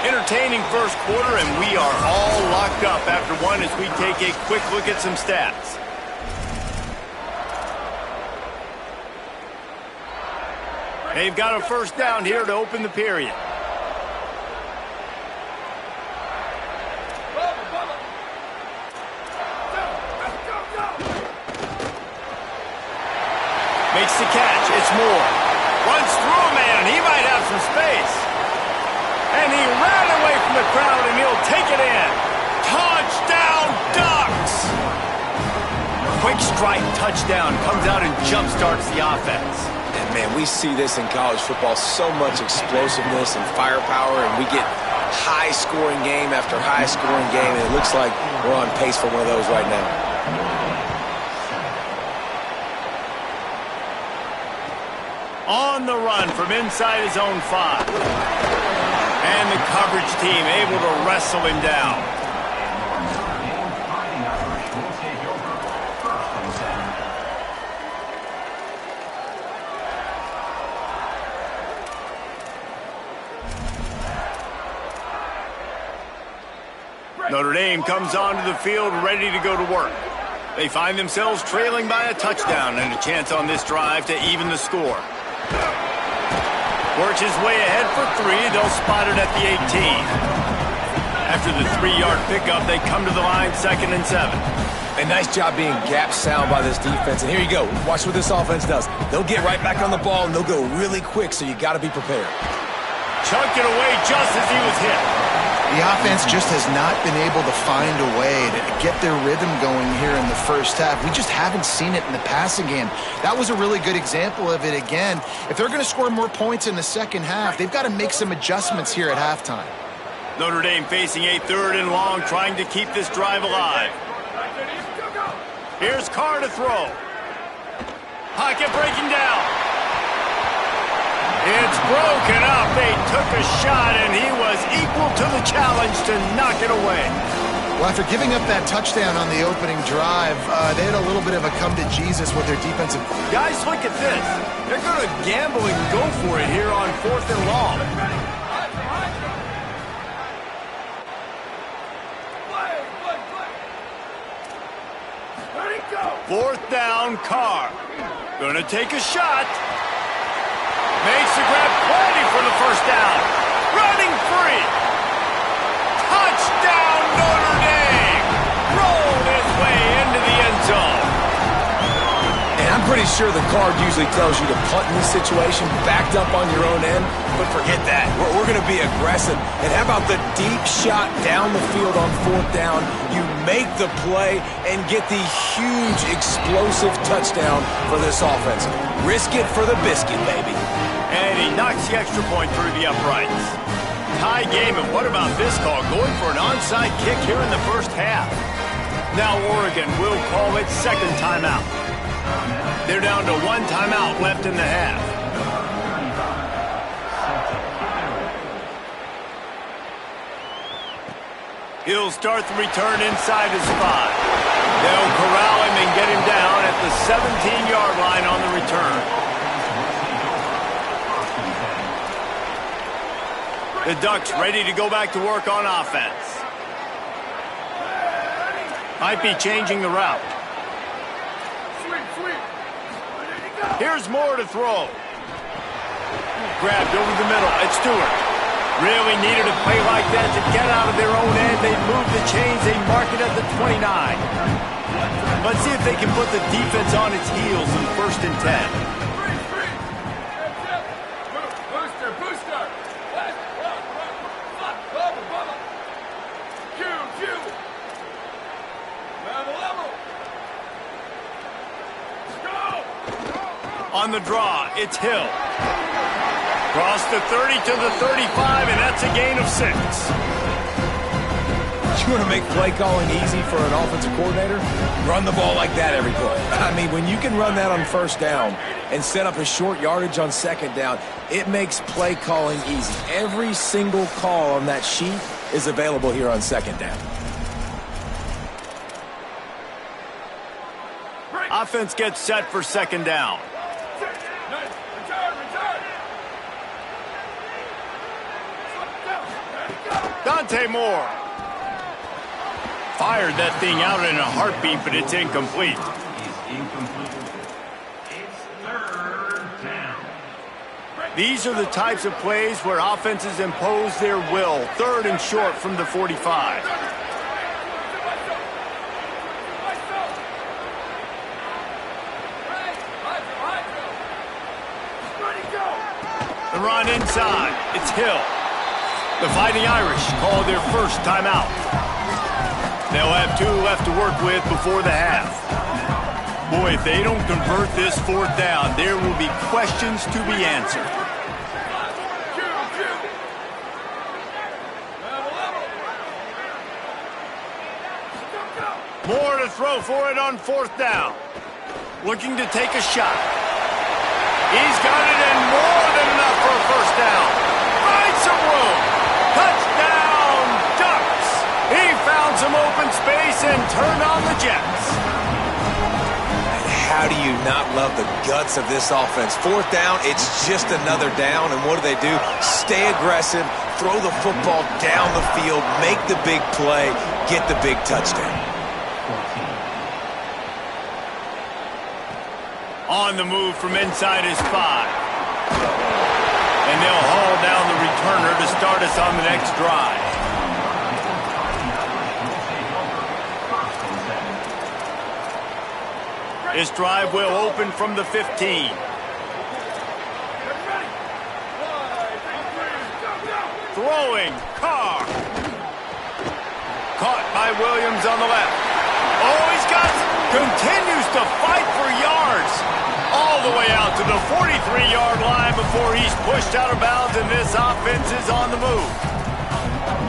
Entertaining first quarter, and we are all locked up after one as we take a quick look at some stats. They've got a first down here to open the period. Makes the catch. It's Moore. Runs through a man. He might have some space. And he ran away from the crowd, and he'll take it in. Touchdown, Ducks! Quick strike touchdown. Comes out and jumpstarts the offense. And, man, we see this in college football, so much explosiveness and firepower, and we get high-scoring game after high-scoring game, and it looks like we're on pace for one of those right now. On the run from inside his own 5. And the coverage team able to wrestle him down. Notre Dame comes onto the field ready to go to work. They find themselves trailing by a touchdown and a chance on this drive to even the score. Works his way ahead for 3. They'll spot it at the 18. After the 3-yard pickup, they come to the line 2nd and 7. A nice job being gap sound by this defense. And here you go. Watch what this offense does. They'll get right back on the ball, and they'll go really quick, so you got to be prepared. Chunked it away just as he was hit. The offense just has not been able to find a way to get their rhythm going here in the first half. We just haven't seen it in the passing game. That was a really good example of it again. If they're going to score more points in the second half, they've got to make some adjustments here at halftime. Notre Dame facing a 3rd and long, trying to keep this drive alive. Here's Carr to throw. Pocket breaking down. It's broken up. They took a shot, and he was equal to the challenge to knock it away. Well, after giving up that touchdown on the opening drive, they had a little bit of a come-to-Jesus with their defensive. Guys, look at this. They're going to gamble and go for it here on 4th and long. Fourth down, Carr. Going to take a shot. Makes the grab, plenty for the first down. Running free. Touchdown, Notre Dame. Rolled his way into the end zone. And I'm pretty sure the card usually tells you to punt in this situation, backed up on your own end, but forget that. We're going to be aggressive. And how about the deep shot down the field on 4th down? You make the play and get the huge explosive touchdown for this offense. Risk it for the biscuit, baby. And he knocks the extra point through the uprights. Tie game, and what about this call? Going for an onside kick here in the first half. Now Oregon will call its 2nd timeout. They're down to 1 timeout left in the half. He'll start the return inside his 5. They'll corral him and get him down at the 17-yard line on the return. The Ducks ready to go back to work on offense. Might be changing the route. Here's Moore to throw. Grabbed over the middle. It's Stewart. Really needed a play like that to get out of their own end. They move the chains. They mark it at the 29. Let's see if they can put the defense on its heels in 1st and 10. On the draw, it's Hill. Cross the 30 to the 35, and that's a gain of 6. You want to make play calling easy for an offensive coordinator? Run the ball like that every play. I mean, when you can run that on 1st down and set up a short yardage on 2nd down, it makes play calling easy. Every single call on that sheet is available here on 2nd down. Offense gets set for 2nd down. Dante Moore. Fired that thing out in a heartbeat, but it's incomplete. These are the types of plays where offenses impose their will. 3rd and short from the 45. The run inside. It's Hill. The Fighting Irish call their first timeout. They'll have 2 left to work with before the half. Boy, if they don't convert this 4th down, there will be questions to be answered. Moore to throw for it on 4th down. Looking to take a shot. He's got it in more than enough for a first down. Finds some room. Touchdown, Ducks. He found some open space and turned on the Jets. And how do you not love the guts of this offense? 4th down, it's just another down, and what do? Stay aggressive, throw the football down the field, make the big play, get the big touchdown. On the move from inside his 5. And they'll haul down the returner to start us on the next drive. This drive will open from the 15. Throwing, Carr. Caught by Williams on the left. Oh, he's got it. Continues to fight for yards. All the way out to the 43-yard line before he's pushed out of bounds, and this offense is on the move.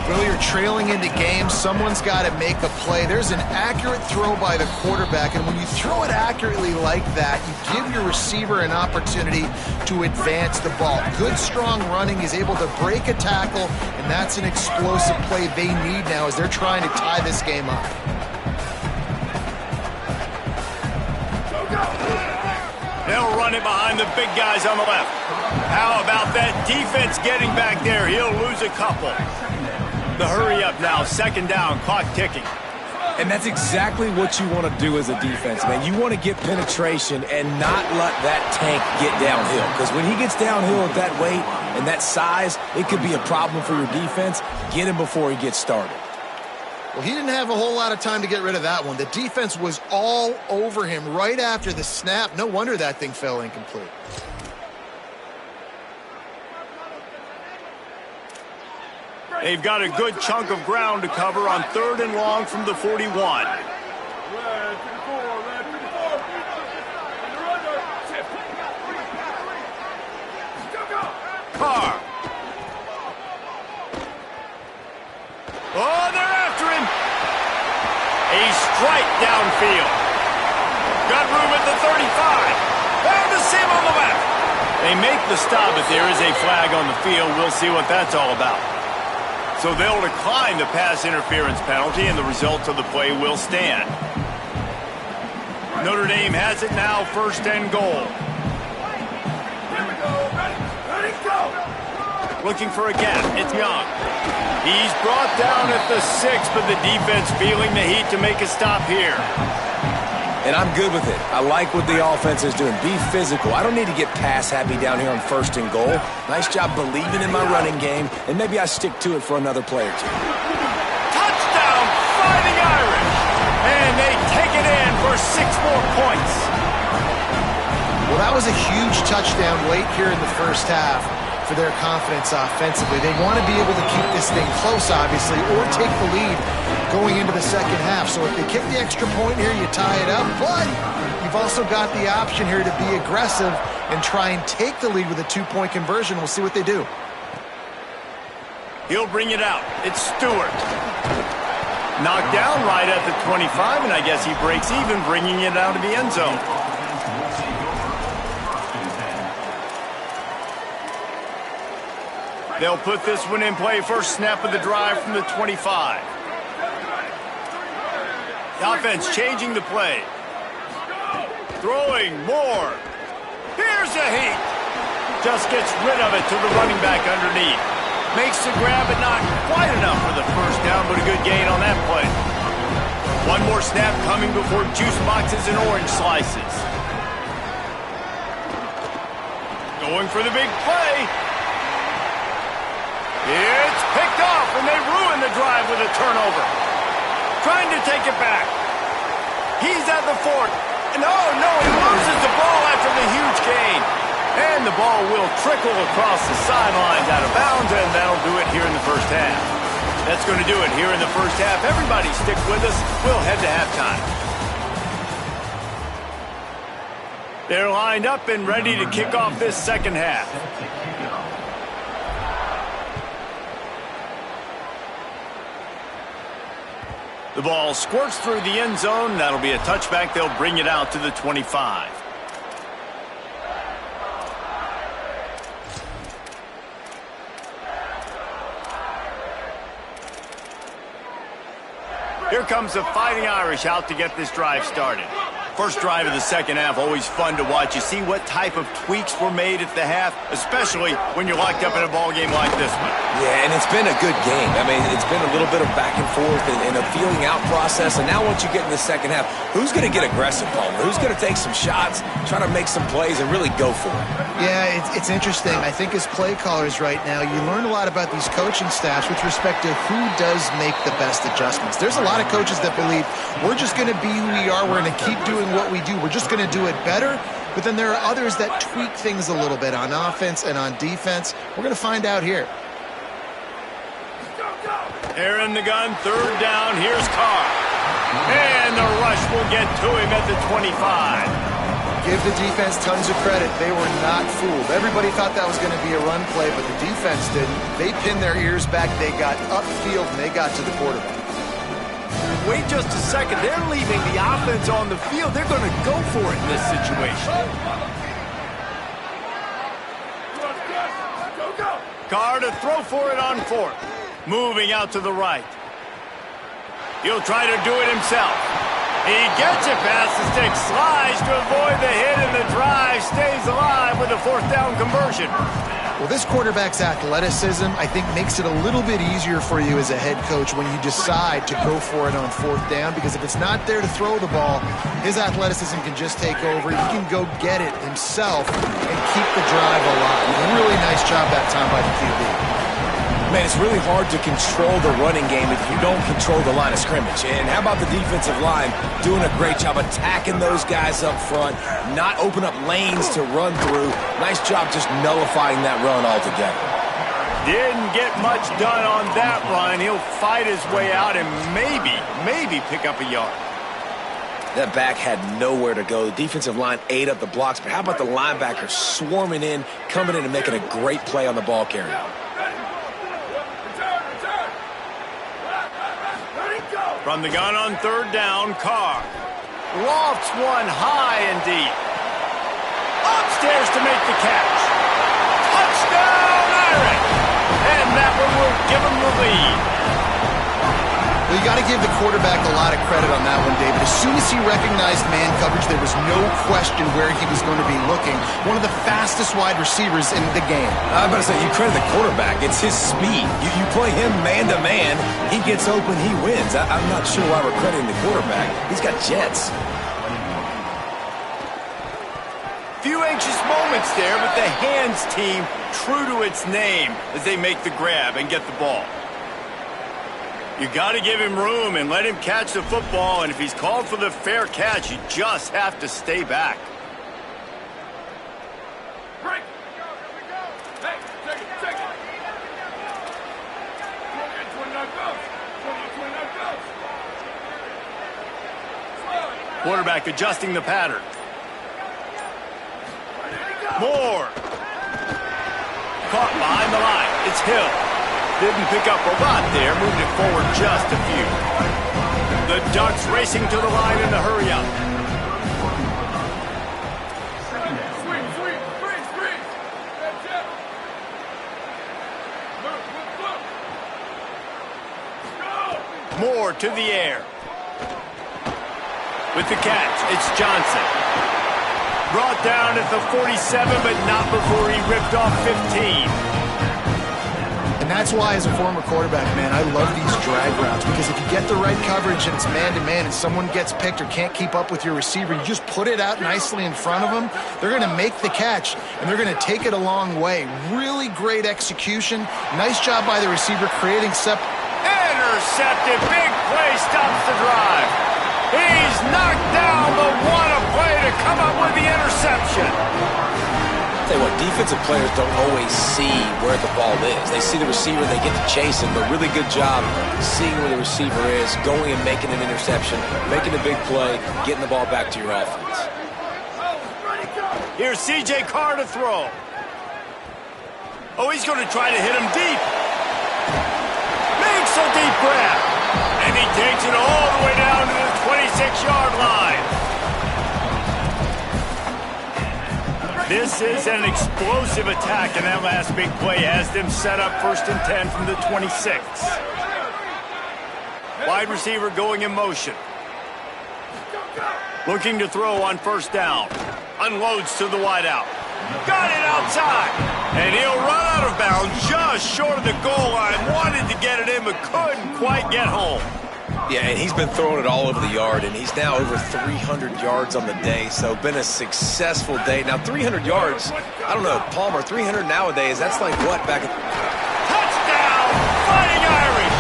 Well, you're trailing into games. Someone's got to make a play. There's an accurate throw by the quarterback, and when you throw it accurately like that, you give your receiver an opportunity to advance the ball. Good, strong running. He's able to break a tackle, and that's an explosive play they need now as they're trying to tie this game up. They'll run it behind the big guys on the left. How about that defense getting back there? He'll lose a couple. The hurry up now, 2nd down, clock ticking. And that's exactly what you want to do as a defense, man. You want to get penetration and not let that tank get downhill. Because when he gets downhill at that weight and that size, it could be a problem for your defense. Get him before he gets started. Well, he didn't have a whole lot of time to get rid of that one. The defense was all over him right after the snap. No wonder that thing fell incomplete. They've got a good chunk of ground to cover on 3rd and long from the 41. Carr. Oh, they're after him. A strike downfield. Got room at the 35. Found a sim on the left. They make the stop, but there is a flag on the field. We'll see what that's all about. So they'll decline the pass interference penalty, and the results of the play will stand. Notre Dame has it now, 1st and goal. Ready, go! Looking for a gap. It's Young. He's brought down at the 6, but the defense feeling the heat to make a stop here. And I'm good with it. I like what the offense is doing. Be physical. I don't need to get pass happy down here on 1st and goal. Nice job believing in my running game, and maybe I stick to it for another play or 2. Touchdown, Fighting Irish! And they take it in for 6 more points. Well, that was a huge touchdown late here in the 1st half for their confidence offensively. They want to be able to keep this thing close, obviously, or take the lead going into the 2nd half. So if they kick the extra point here, you tie it up. But you've also got the option here to be aggressive and try and take the lead with a 2-point conversion. We'll see what they do. He'll bring it out. It's Stewart. Knocked down right at the 25, and I guess he breaks even, bringing it out of the end zone. They'll put this one in play. First snap of the drive from the 25. The offense changing the play. Throwing more. Here's a heat. Just gets rid of it to the running back underneath. Makes the grab, but not quite enough for the first down, but a good gain on that play. One more snap coming before juice boxes and orange slices. Going for the big play. It's picked off, and they ruin the drive with a turnover. Trying to take it back. He's at the 40. And oh, no, he loses the ball after the huge gain. And the ball will trickle across the sidelines out of bounds, and that'll do it here in the first half. That's going to do it here in the first half. Everybody stick with us. We'll head to halftime. They're lined up and ready to kick off this second half. The ball squirts through the end zone. That'll be a touchback. They'll bring it out to the 25. Here comes the Fighting Irish out to get this drive started. First drive of the second half, always fun to watch. You see what type of tweaks were made at the half, especially when you're locked up in a ball game like this one. Yeah, and it's been a good game. I mean, it's been a little bit of back and forth and a feeling out process. And now once you get in the second half, who's going to get aggressive, Palmer? Who's going to take some shots, try to make some plays, and really go for it? Yeah, it's interesting. I think as play callers right now, you learn a lot about these coaching staffs with respect to who does make the best adjustments. There's a lot of coaches that believe we're just going to be who we are. We're going to keep doing what we do. We're just going to do it better. But then there are others that tweak things a little bit on offense and on defense. We're going to find out here. Air in the gun, third down. Here's Carr. And the rush will get to him at the 25. Give the defense tons of credit. They were not fooled. Everybody thought that was going to be a run play, but the defense didn't. They pinned their ears back. They got upfield, and they got to the quarterback. Wait just a second. They're leaving the offense on the field. They're going to go for it in this situation. Carr to throw for it on fourth. Moving out to the right. He'll try to do it himself. He gets it past the stick. Slides to avoid the hit, and the drive stays alive with a fourth down conversion. Well, this quarterback's athleticism, I think, makes it a little bit easier for you as a head coach when you decide to go for it on fourth down, because if it's not there to throw the ball, his athleticism can just take over. He can go get it himself and keep the drive alive. Really nice job that time by the QB. Man, it's really hard to control the running game if you don't control the line of scrimmage. And how about the defensive line doing a great job attacking those guys up front, not open up lanes to run through. Nice job just nullifying that run altogether. Didn't get much done on that run. He'll fight his way out and maybe pick up a yard. That back had nowhere to go. The defensive line ate up the blocks, but how about the linebackers swarming in, coming in and making a great play on the ball carrier? From the gun on third down, Carr lofts one high and deep. Upstairs to make the catch. Touchdown, Irish! And that one will give him the lead. Well, you got to give the quarterback a lot of credit on that one, David. As soon as he recognized man coverage, there was no question where he was going to be looking. One of the fastest wide receivers in the game. I'm about to say, you credit the quarterback. It's his speed. You play him man-to-man, he gets open, he wins. I'm not sure why we're crediting the quarterback. He's got jets. Few anxious moments there, but the hands team true to its name as they make the grab and get the ball. You got to give him room and let him catch the football, and if he's called for the fair catch, you just have to stay back. Break! Hey, take it! 29 goes! Quarterback adjusting the pattern. Moore. Caught behind the line. It's Hill. Didn't pick up a lot there. Moved it forward just a few. The Ducks racing to the line in the hurry up. Sweep! Freeze! That's it! Go! Moore to the air. With the catch, it's Johnson. Brought down at the 47, but not before he ripped off 15. And that's why, as a former quarterback, man, I love these drag routes, because if you get the right coverage and it's man-to-man and someone gets picked or can't keep up with your receiver, you just put it out nicely in front of them, they're going to make the catch, and they're going to take it a long way. Really great execution. Nice job by the receiver creating Intercepted. Big play stops the drive. He's knocked down the one play to come up with the interception. Tell you what, defensive players don't always see where the ball is. They see the receiver, they get to chase him, but really good job seeing where the receiver is, going and making an interception, making a big play, getting the ball back to your offense. Here's C.J. Carr to throw. Oh, he's going to try to hit him deep. Makes a deep grab. And he takes it all the way down to the 26-yard line. This is an explosive attack, and that last big play has them set up 1st and 10 from the 26. Wide receiver going in motion. Looking to throw on 1st down. Unloads to the wideout. Got it outside. And he'll run out of bounds just short of the goal line. Wanted to get it in, but couldn't quite get home. Yeah, and he's been throwing it all over the yard, and he's now over 300 yards on the day, so been a successful day. Now, 300 yards, I don't know, Palmer, 300 nowadays, that's like what back at... Touchdown, Fighting Irish!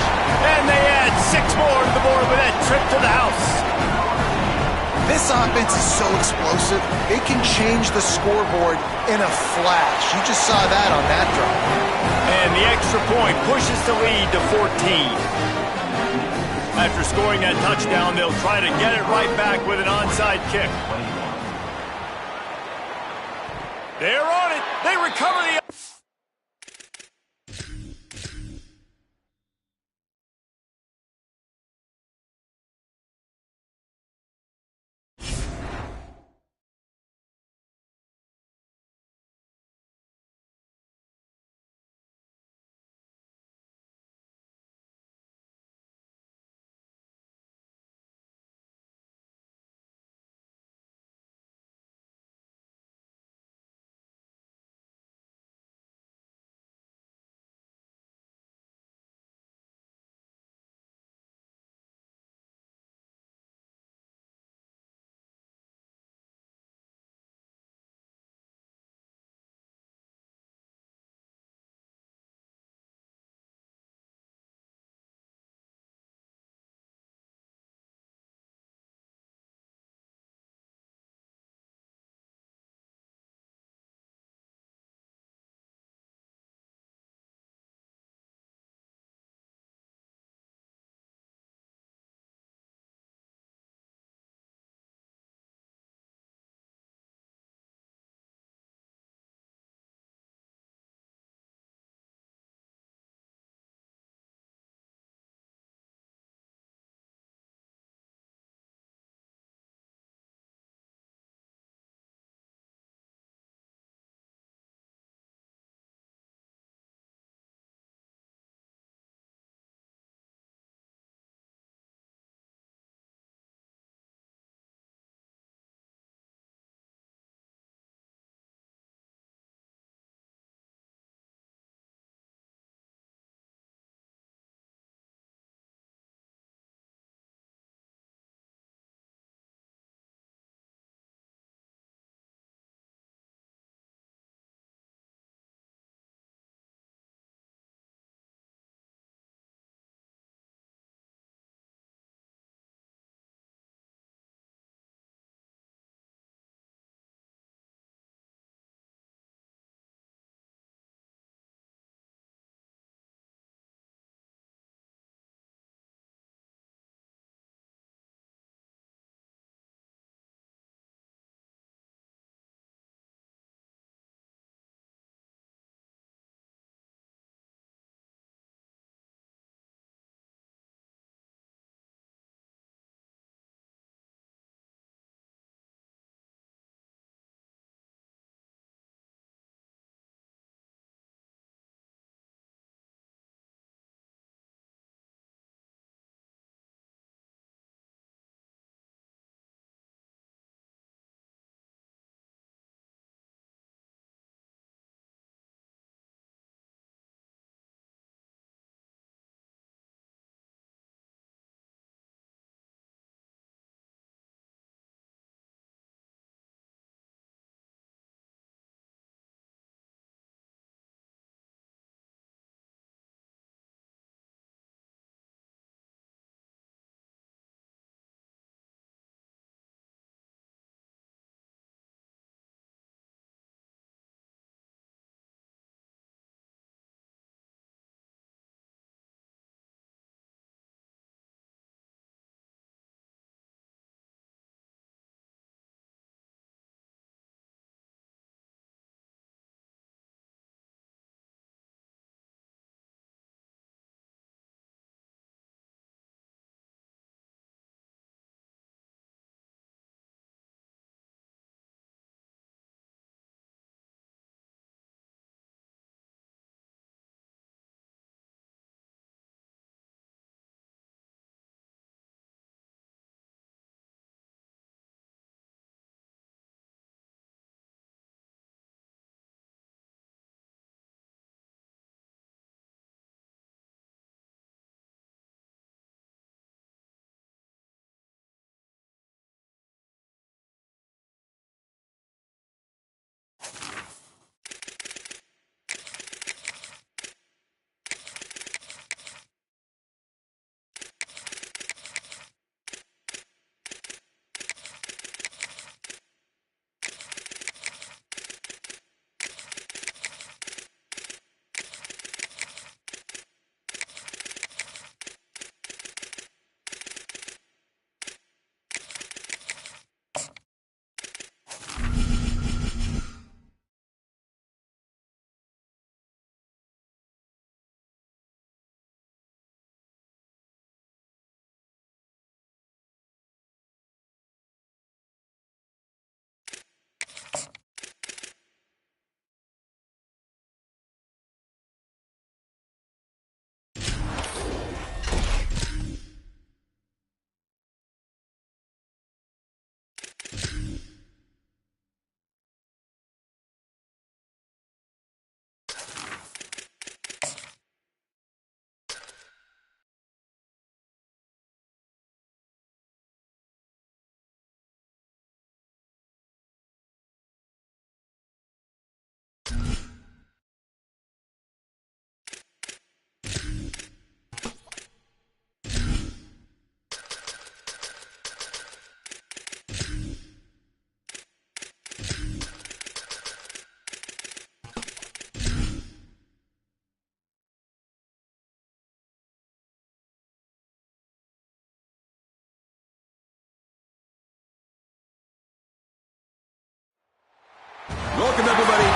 And they add 6 more to the board with that trip to the house. This offense is so explosive, it can change the scoreboard in a flash. You just saw that on that drive. And the extra point pushes the lead to 14. After scoring that touchdown, they'll try to get it right back with an onside kick. They're on it. They recover the...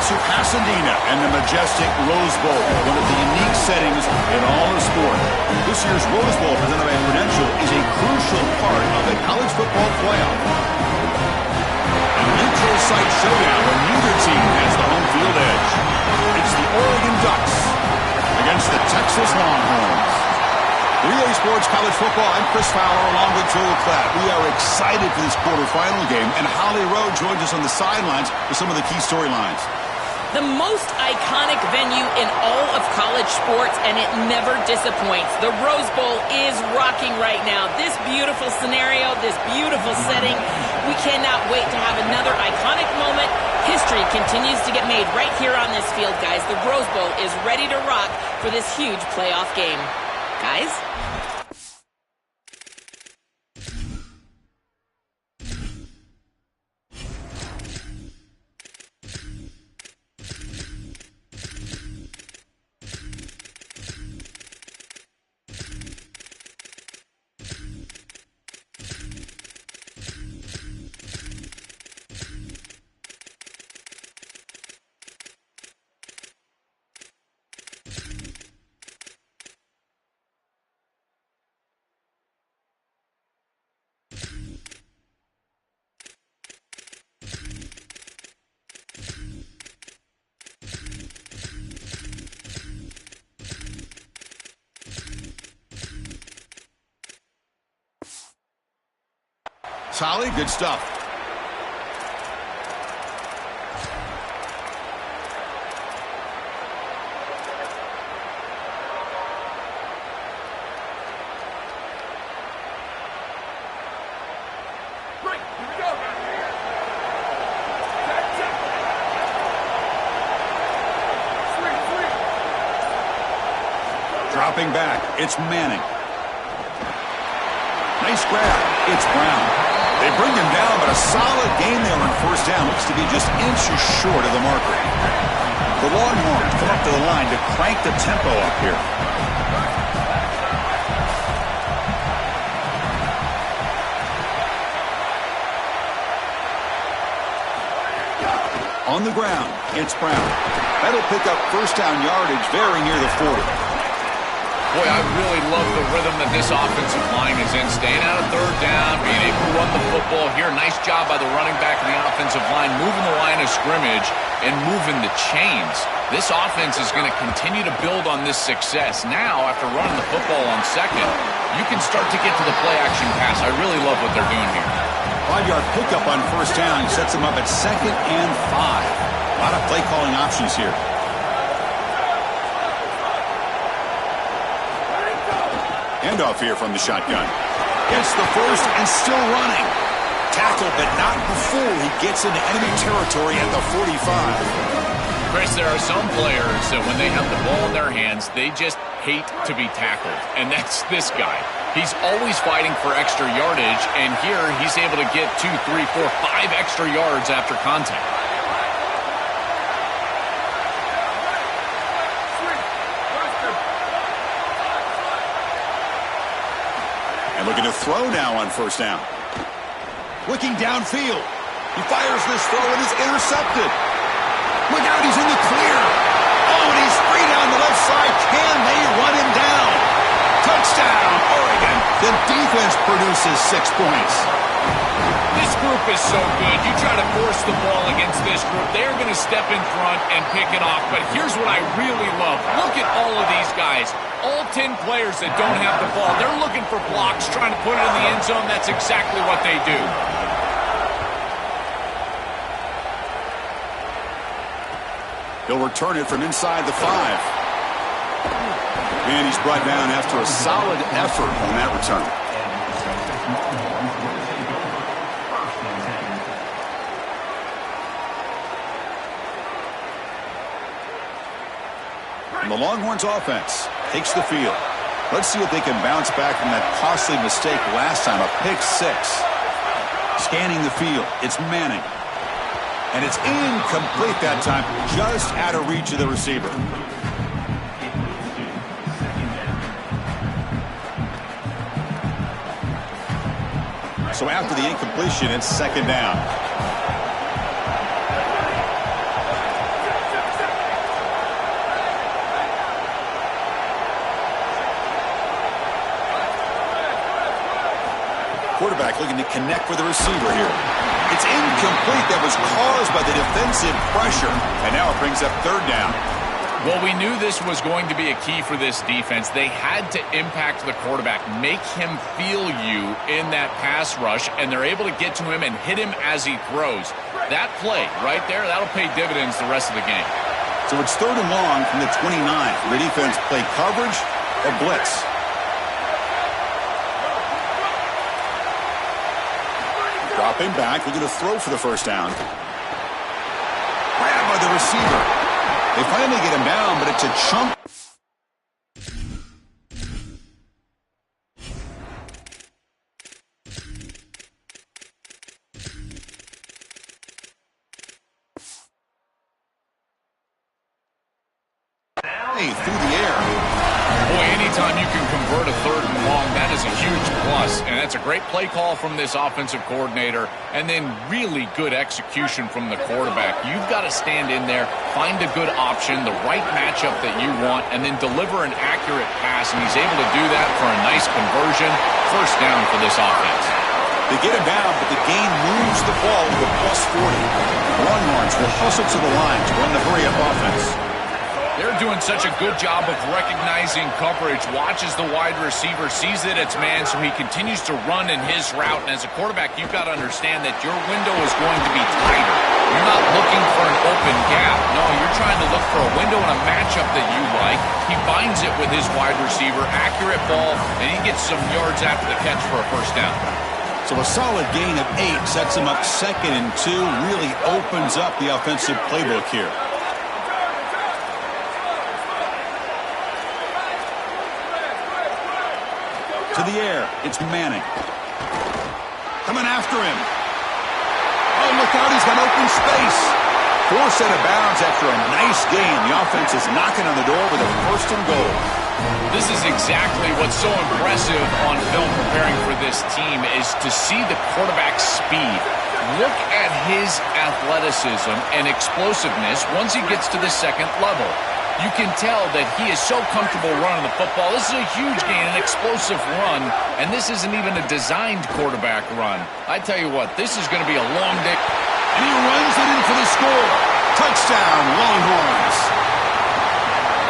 to Pasadena and the majestic Rose Bowl, one of the unique settings in all of sport. This year's Rose Bowl, presented by Prudential, is a crucial part of the college football playoff. A neutral site showdown where neither team has the home field edge. It's the Oregon Ducks against the Texas Longhorns. Relay Sports College Football, I'm Chris Fowler along with Joel Klatt. We are excited for this quarterfinal game, and Holly Rowe joins us on the sidelines with some of the key storylines. The most iconic venue in all of college sports, and it never disappoints. The Rose Bowl is rocking right now. This beautiful scenario, this beautiful setting, we cannot wait to have another iconic moment. History continues to get made right here on this field, guys. The Rose Bowl is ready to rock for this huge playoff game. Guys? Holly, good stuff. Right, here we go. Dropping back, it's Manning. Nice grab, it's Brown. They bring him down, but a solid gain there on first down. Looks to be just inches short of the marker. The Longhorns come up to the line to crank the tempo up here. On the ground, it's Brown. That'll pick up first down yardage very near the 40. Boy, I really love the rhythm that this offensive line is in. Staying out of third down, being able to run the football here. Nice job by the running back and the offensive line, moving the line of scrimmage and moving the chains. This offense is going to continue to build on this success. Now, after running the football on second, you can start to get to the play-action pass. I really love what they're doing here. 5-yard pickup on first down sets them up at 2nd and 5. A lot of play-calling options here. Handoff here from the shotgun. Gets the first and still running. Tackled, but not before he gets into enemy territory at the 45. Chris, there are some players that when they have the ball in their hands, they just hate to be tackled. And that's this guy. He's always fighting for extra yardage, and here he's able to get 2, 3, 4, 5 extra yards after contact. And looking to throw now on first down. Looking downfield. He fires this throw and is intercepted. Look out, he's in the clear. Oh, and he's free down the left side. Can they run him down? Touchdown, Oregon. The defense produces 6 points. This group is so good. You try to force the ball against this group, they're going to step in front and pick it off. But here's what I really love. Look at all of these guys. All 10 players that don't have the ball, they're looking for blocks, trying to put it in the end zone. That's exactly what they do. He'll return it from inside the 5. And he's brought down after a solid effort on that return. And the Longhorns offense takes the field. Let's see if they can bounce back from that costly mistake last time, a pick 6. Scanning the field, it's Manning. And it's incomplete that time, just out of reach of the receiver. So after the incompletion, it's 2nd down. quarterback looking to connect with the receiver here. It's incomplete. That was caused by the defensive pressure. And now it brings up third down. Well, we knew this was going to be a key for this defense. They had to impact the quarterback, make him feel you in that pass rush, and they're able to get to him and hit him as he throws. That play right there, that'll pay dividends the rest of the game. So it's third and long from the 29. The defense play coverage or blitz. Dropping back, looking to throw for the first down. Grabbed by the receiver. They finally get him down, but it's a chunk. Hey, through the air. Boy, anytime you can convert a third and long, that is a huge plus. And that's a great play call from this offensive coordinator. And then really good execution from the quarterback. You've got to stand in there, find a good option, the right matchup that you want, and then deliver an accurate pass. And he's able to do that for a nice conversion. First down for this offense. They get him down, but the gain moves the ball to a +40. Longhorns will hustle to the line to run the hurry-up offense. They're doing such a good job of recognizing coverage, watches the wide receiver, sees that it's man, so he continues to run in his route. And as a quarterback, you've got to understand that your window is going to be tighter. You're not looking for an open gap. No, you're trying to look for a window and a matchup that you like. He finds it with his wide receiver, accurate ball, and he gets some yards after the catch for a first down. So a solid gain of 8 sets him up 2nd and 2, really opens up the offensive playbook here. To the air, it's Manning. Coming after him. Oh, look out, he's got open space. Forced out of bounds after a nice gain. The offense is knocking on the door with a first and goal. This is exactly what's so impressive on film preparing for this team is to see the quarterback's speed. Look at his athleticism and explosiveness once he gets to the second level. You can tell that he is so comfortable running the football. This is a huge gain, an explosive run, and this isn't even a designed quarterback run. I tell you what, this is going to be a long day. And he runs it in for the score. Touchdown, Longhorns.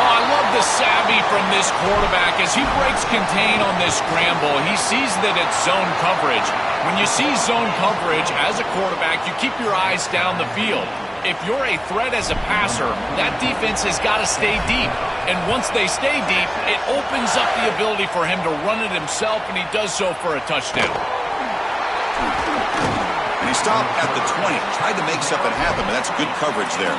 Oh, I love the savvy from this quarterback as he breaks contain on this scramble. He sees that it's zone coverage. When you see zone coverage as a quarterback, you keep your eyes down the field. If you're a threat as a passer, that defense has got to stay deep. And once they stay deep, it opens up the ability for him to run it himself, and he does so for a touchdown. And he stopped at the 20. Tried to make something happen, but that's good coverage there.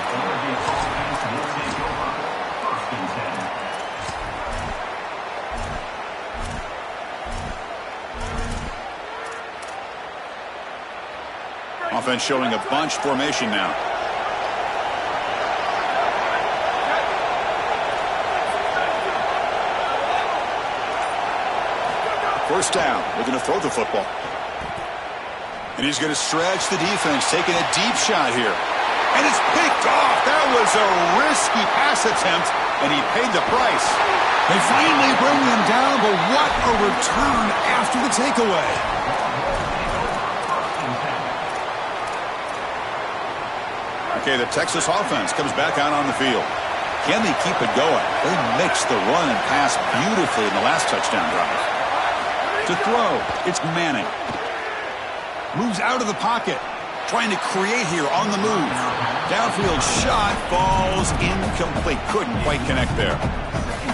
Offense showing a bunch formation now. First down, looking to throw the football. And he's going to stretch the defense, taking a deep shot here. And it's picked off. That was a risky pass attempt, and he paid the price. They finally bring him down, but what a return after the takeaway. Okay, the Texas offense comes back out on the field. Can they keep it going? They mixed the run and pass beautifully in the last touchdown drive. To throw, it's Manning. Moves out of the pocket. Trying to create here on the move. Downfield shot falls incomplete. Couldn't quite connect there.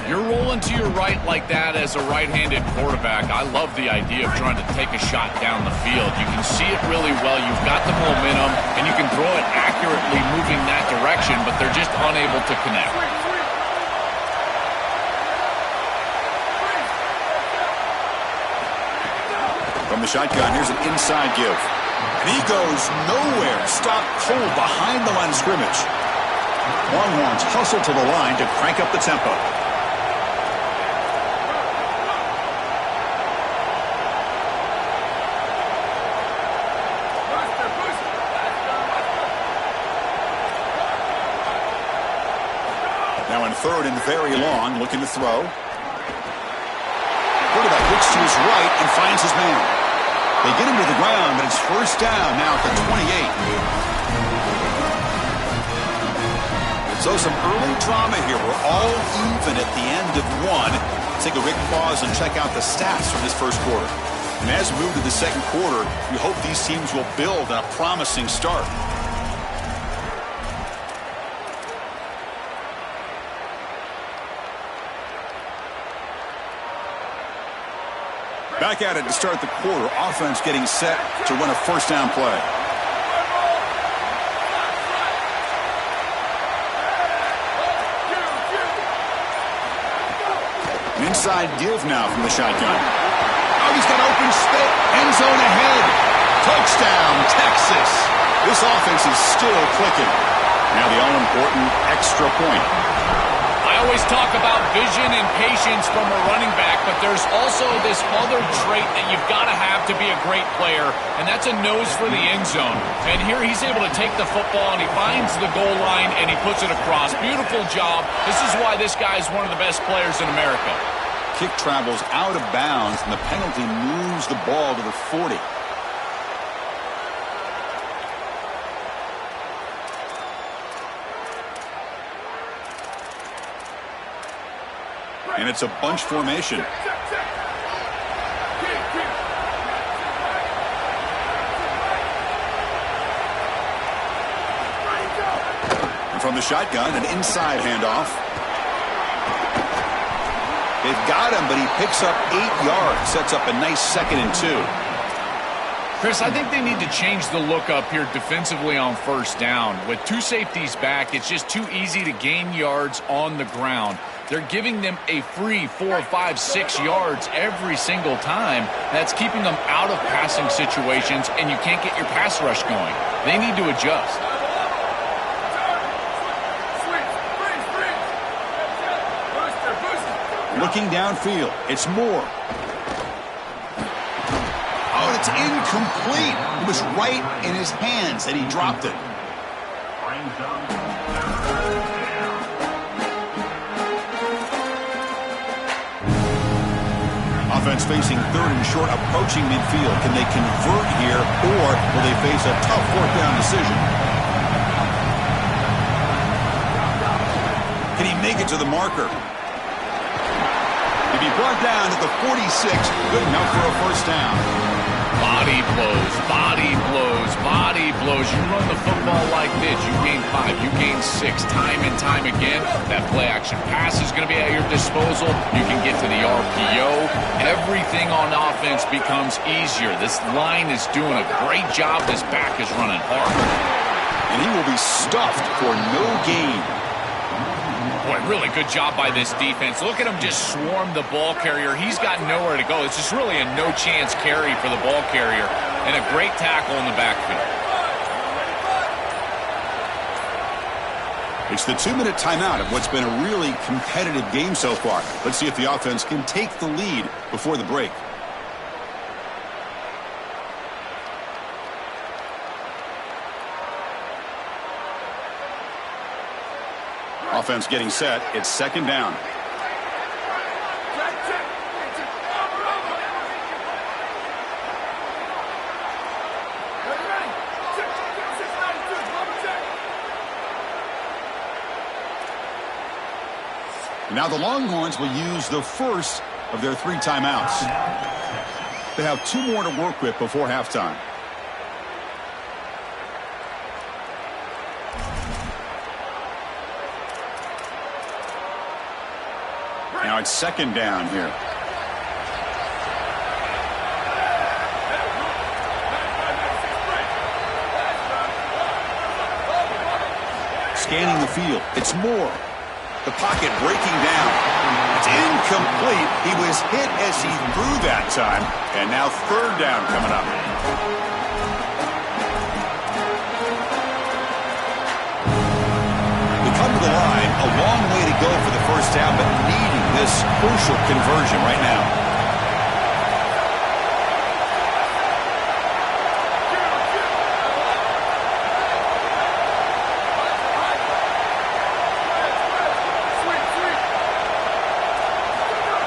You're rolling to your right like that as a right-handed quarterback. I love the idea of trying to take a shot down the field. You can see it really well. You've got the momentum, and you can throw it accurately moving that direction, but they're just unable to connect. From the shotgun, here's an inside give. And he goes nowhere. Stopped cold behind the line of scrimmage. Longhorns hustle to the line to crank up the tempo. Now in third and very long, looking to throw. Quarterback looks to his right and finds his man. They get him to the ground, but it's first down now at the 28. So some early drama here. We're all even at the end of one. Take a quick pause and check out the stats from this first quarter. And as we move to the second quarter, we hope these teams will build on a promising start. Back at it to start the quarter. Offense getting set to run a first down play. An inside give now from the shotgun. Oh, he's got open space. End zone ahead. Touchdown, Texas. This offense is still clicking. Now the all-important extra point. I always talk about vision and patience from a running back, but there's also this other trait that you've got to have to be a great player, and that's a nose for the end zone. And here he's able to take the football, and he finds the goal line, and he puts it across. Beautiful job. This is why this guy is one of the best players in America. Kick travels out of bounds, and the penalty moves the ball to the 40. And it's a bunch formation. And from the shotgun, an inside handoff. They've got him, but he picks up 8 yards, sets up a nice 2nd and 2. Chris, I think they need to change the look up here defensively on first down. With 2 safeties back, it's just too easy to gain yards on the ground. They're giving them a free 4, 5, 6 yards every single time. That's keeping them out of passing situations, and you can't get your pass rush going. They need to adjust. Looking downfield, it's Moore. Oh, it's incomplete. It was right in his hands, and he dropped it. Offense facing 3rd and short, approaching midfield. Can they convert here, or will they face a tough 4th down decision? Can he make it to the marker? He'll be brought down at the 46. Good enough for a first down. Body blows, body blows, body blows. You run the football like this, you gain 5, you gain 6, time and time again. That play action pass is going to be at your disposal. You can get to the RPO. Everything on offense becomes easier. This line is doing a great job. This back is running hard. And he will be stuffed for no gain. Boy, really good job by this defense. Look at him just swarm the ball carrier. He's got nowhere to go. It's just really a no-chance carry for the ball carrier, and a great tackle in the backfield. It's the 2-minute timeout of what's been a really competitive game so far. Let's see if the offense can take the lead before the break. Offense getting set. It's 2nd down. Now the Longhorns will use the first of their 3 timeouts. They have 2 more to work with before halftime. Now it's 2nd down here. Scanning the field. It's Moore. The pocket breaking down. It's incomplete. He was hit as he threw that time. And now 3rd down coming up. They come to the line. A long way to go for the first down, but needing this crucial conversion right now.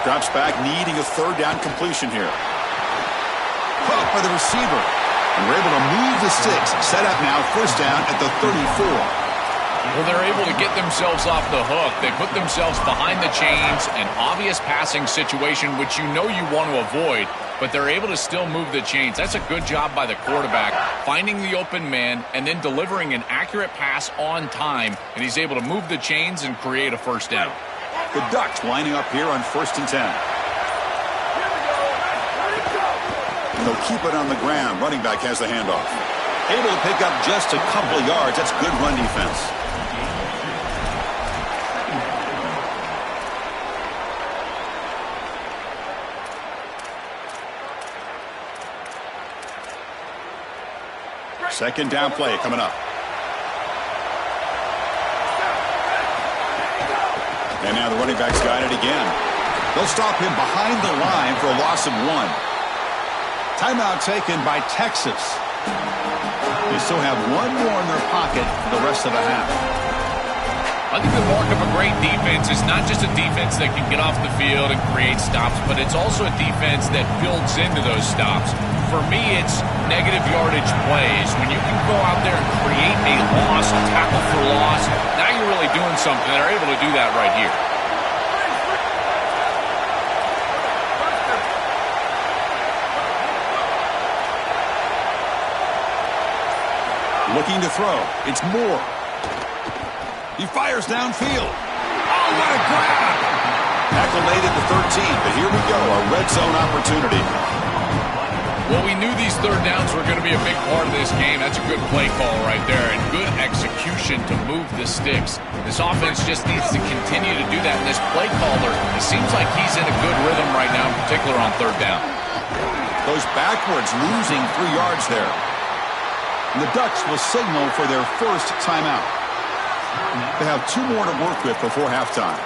Drops back, needing a 3rd down completion here. Hook caught by the receiver. And we're able to move the sticks. Set up now, first down at the 34. Well, they're able to get themselves off the hook. They put themselves behind the chains, an obvious passing situation, which you know you want to avoid, but they're able to still move the chains. That's a good job by the quarterback, finding the open man and then delivering an accurate pass on time, and he's able to move the chains and create a first down. The Ducks lining up here on 1st and 10. And they'll keep it on the ground. Running back has the handoff. Able to pick up just a couple of yards. That's good run defense. Second down play coming up. And now the running back's got it again. They'll stop him behind the line for a loss of 1. Timeout taken by Texas. They still have one more in their pocket for the rest of the half. I think the mark of a great defense is not just a defense that can get off the field and create stops, but it's also a defense that builds into those stops. For me, it's negative yardage plays. When you can go out there and create a loss, a tackle for loss, now you're really doing something. They're able to do that right here. Looking to throw. It's Moore. He fires downfield. Oh, what a grab! Tackle made at the 13, but here we go, a red zone opportunity. Well, we knew these third downs were going to be a big part of this game. That's a good play call right there and good execution to move the sticks. This offense just needs to continue to do that. And this play caller, it seems like he's in a good rhythm right now, in particular on third down. Goes backwards, losing 3 yards there. And the Ducks will signal for their first timeout. They have 2 more to work with before halftime.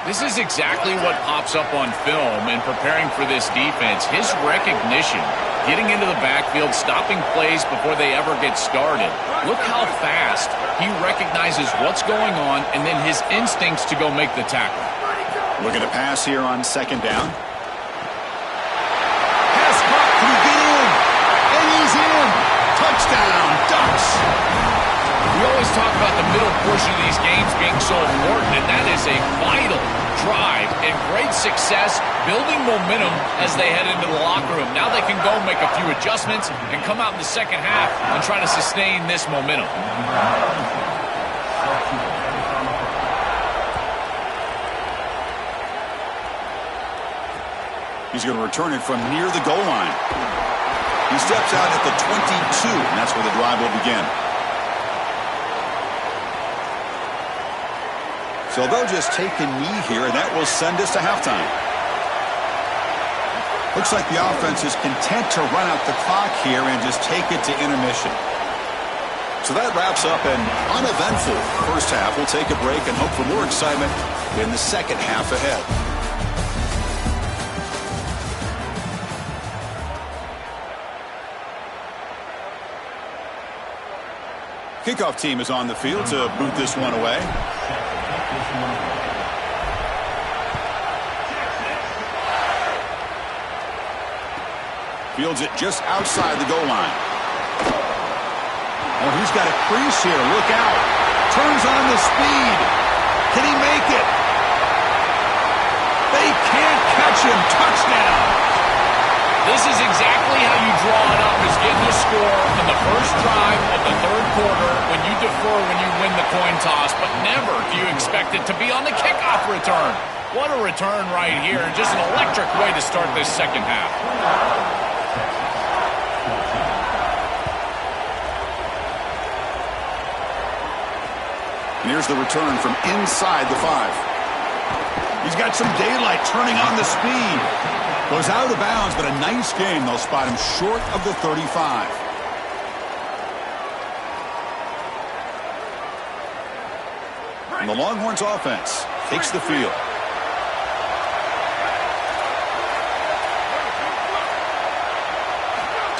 This is exactly what pops up on film in preparing for this defense. His recognition, getting into the backfield, stopping plays before they ever get started. Look how fast he recognizes what's going on and then his instincts to go make the tackle. Looking to pass here on second down. Pass caught. Can he get in? And he's in. Touchdown, Ducks. We always talk about the middle portion of these games being so important, and that is a vital drive and great success, building momentum as they head into the locker room. Now they can go make a few adjustments and come out in the second half and try to sustain this momentum. He's going to return it from near the goal line. He steps out at the 22, and that's where the drive will begin. So they'll just take a knee here, and that will send us to halftime. Looks like the offense is content to run out the clock here and just take it to intermission. So that wraps up an uneventful first half. We'll take a break and hope for more excitement in the second half ahead. Kickoff team is on the field to boot this one away. Fields it just outside the goal line. Oh, he's got a crease here. Look out. Turns on the speed. Can he make it? They can't catch him. Touchdown. This is exactly how you draw it up, is getting a score on the first drive of the third quarter when you defer when you win the coin toss, but never do you expect it to be on the kickoff return. What a return right here, and just an electric way to start this second half. And here's the return from inside the 5. He's got some daylight turning on the speed. Goes out of bounds, but a nice game. They'll spot him short of the 35. And the Longhorns offense takes the field.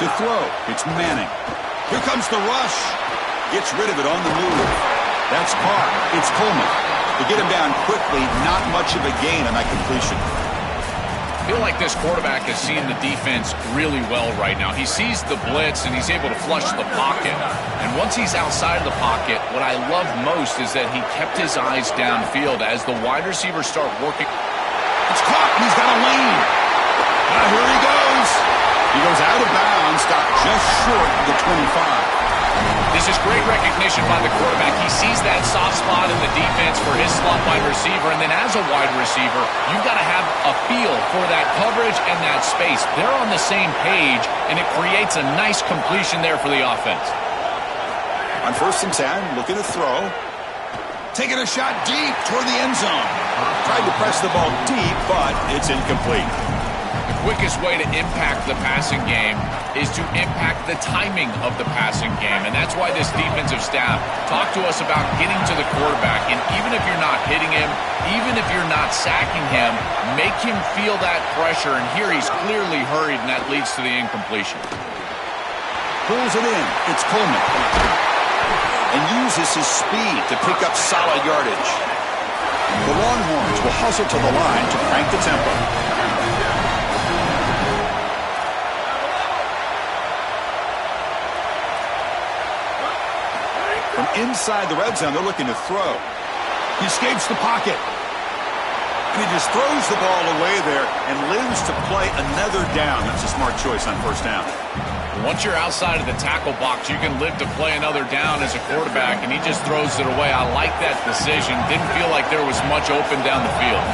To throw, it's Manning. Here comes the rush. Gets rid of it on the move. That's Carr. It's Coleman. They get him down quickly. Not much of a gain on that completion. feel like this quarterback is seeing the defense really well right now. He sees the blitz, and he's able to flush the pocket. And once he's outside of the pocket, what I love most is that he kept his eyes downfield as the wide receivers start working. It's caught, and he's got a lane. Now here he goes. He goes out of bounds, stopped just short of the 25. This is great recognition by the quarterback. He sees that soft spot in the defense for his slot wide receiver, and then as a wide receiver, you've got to have a feel for that coverage and that space. They're on the same page, and it creates a nice completion there for the offense. On 1st and 10, looking to throw. Taking a shot deep toward the end zone. Tried to press the ball deep, but it's incomplete. The quickest way to impact the passing game is to impact the timing of the passing game, and that's why this defensive staff talk to us about getting to the quarterback, and even if you're not hitting him, even if you're not sacking him, make him feel that pressure, and here he's clearly hurried, and that leads to the incompletion. Pulls it in. It's Coleman. And uses his speed to pick up solid yardage. The Longhorns will hustle to the line to crank the tempo. From inside the red zone, they're looking to throw. He escapes the pocket. And he just throws the ball away there and lives to play another down. That's a smart choice on 1st down. Once you're outside of the tackle box, you can live to play another down as a quarterback, and he just throws it away. I like that decision. Didn't feel like there was much open down the field.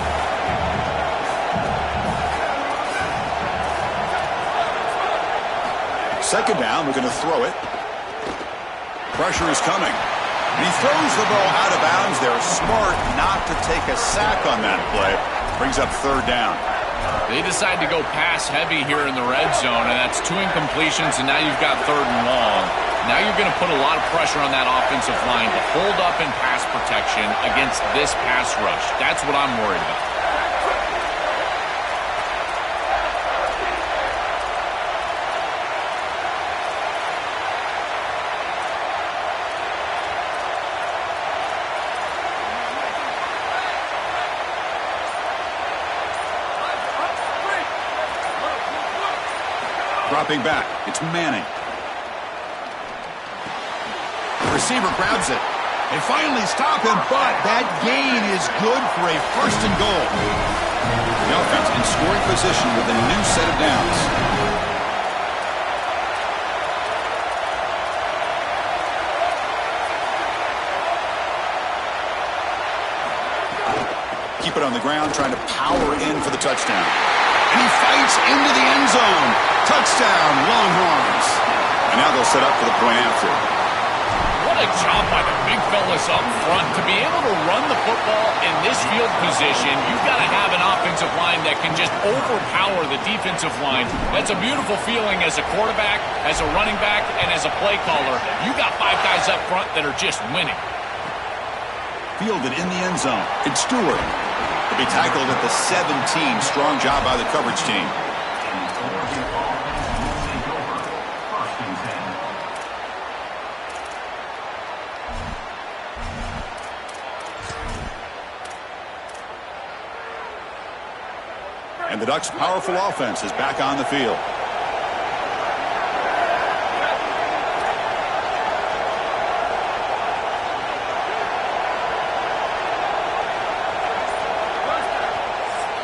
Second down, we're going to throw it. Pressure is coming. He throws the ball out of bounds there. Smart not to take a sack on that play. Brings up 3rd down. They decide to go pass heavy here in the red zone, and that's 2 incompletions, and now you've got 3rd and long. Now you're going to put a lot of pressure on that offensive line to hold up in pass protection against this pass rush. That's what I'm worried about. Dropping back, it's Manning. The receiver grabs it. They finally stop him, but that gain is good for a 1st and goal. The offense in scoring position with a new set of downs. Keep it on the ground, trying to power in for the touchdown. And he fights into the end zone. Touchdown, Longhorns. And now they'll set up for the point after. What a job by the big fellas up front. To be able to run the football in this field position, you've got to have an offensive line that can just overpower the defensive line. That's a beautiful feeling as a quarterback, as a running back, and as a play caller. You got 5 guys up front that are just winning. Fielded in the end zone. It's Stewart. To be tackled at the 17. Strong job by the coverage team. And the Ducks' powerful offense is back on the field.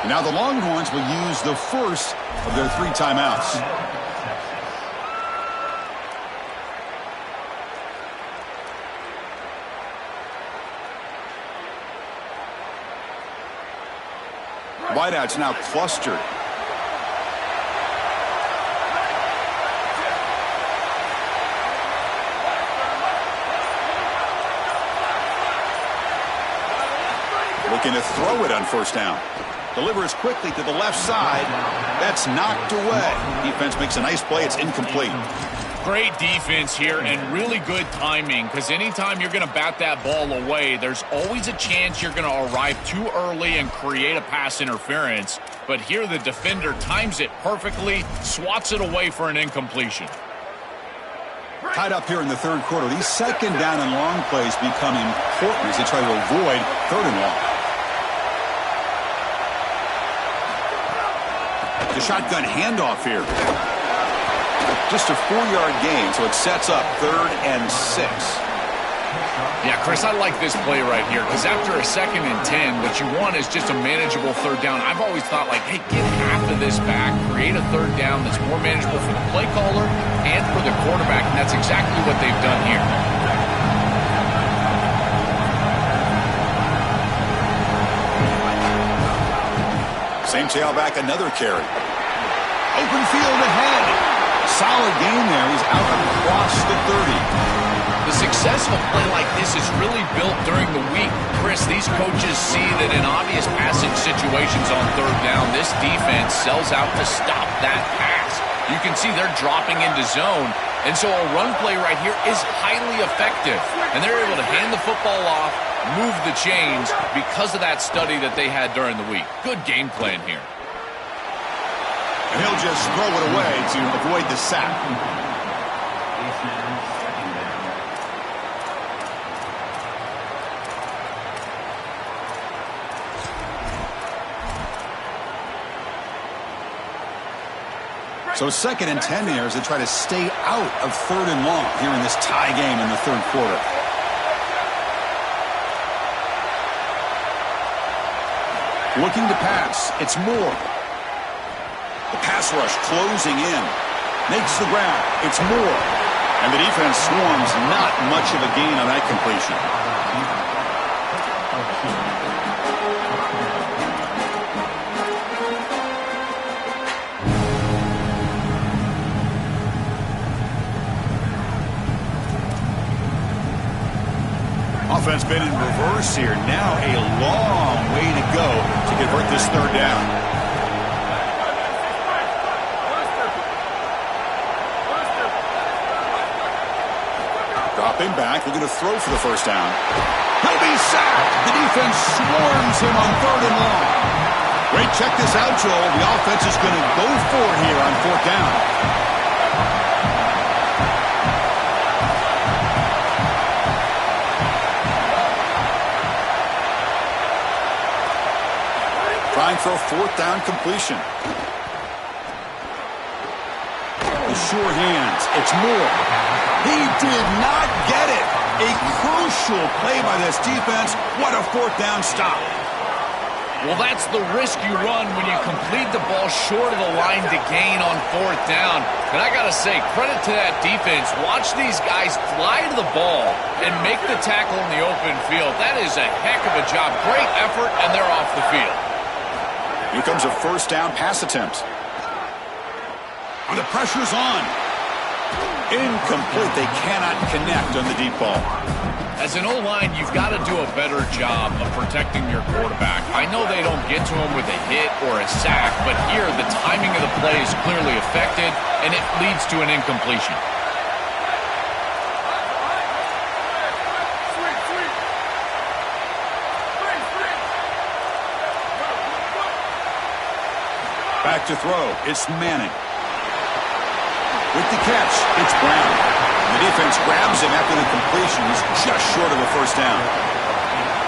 Now the Longhorns will use the first of their 3 timeouts. Wideouts now clustered. Looking to throw it on 1st down. Delivers quickly to the left side. That's knocked away. Defense makes a nice play. It's incomplete. Great defense here and really good timing, because anytime you're going to bat that ball away, there's always a chance you're going to arrive too early and create a pass interference. But here the defender times it perfectly, swats it away for an incompletion. Tied up here in the 3rd quarter. These 2nd down and long plays become important as they try to avoid 3rd and long. The shotgun handoff here. Just a 4-yard gain, so it sets up 3rd and 6. Yeah, Chris, I like this play right here because after a 2nd and 10, what you want is just a manageable 3rd down. I've always thought, like, hey, get half of this back, create a 3rd down that's more manageable for the play caller and for the quarterback, and that's exactly what they've done here. Same tailback, another carry. Open field ahead. Solid gain there. He's out across the 30. The success of a play like this is really built during the week. Chris, these coaches see that in obvious passing situations on 3rd down, this defense sells out to stop that pass. You can see they're dropping into zone, and so a run play right here is highly effective. And they're able to hand the football off, move the chains because of that study that they had during the week. Good game plan here. And he'll just throw it away to avoid the sack. So 2nd and 10 here as they try to stay out of 3rd and long here in this tie game in the 3rd quarter. Looking to pass. It's Moore. The pass rush closing in. Makes the ground. It's Moore. And the defense swarms. Not much of a gain on that completion. Offense been in reverse here. Now a long way to go to convert this 3rd down. Dropping back, looking to throw for the 1st down. He'll be sacked. The defense swarms him on 3rd and long. Great, check this out, Joel. The offense is going to go for it here on 4th down. Trying for a 4th down completion. The sure hands. It's Moore. He did not get it. A crucial play by this defense. What a 4th down stop. Well, that's the risk you run when you complete the ball short of the line to gain on 4th down. And I got to say, credit to that defense. Watch these guys fly to the ball and make the tackle in the open field. That is a heck of a job. Great effort, and they're off the field. Here comes a 1st down pass attempt. And the pressure's on. Incomplete. They cannot connect on the deep ball. As an O-line, you've got to do a better job of protecting your quarterback. I know they don't get to him with a hit or a sack, but here the timing of the play is clearly affected, and it leads to an incompletion. Back to throw. It's Manning. With the catch, it's Brown. The defense grabs him after the completion. He's just short of a 1st down.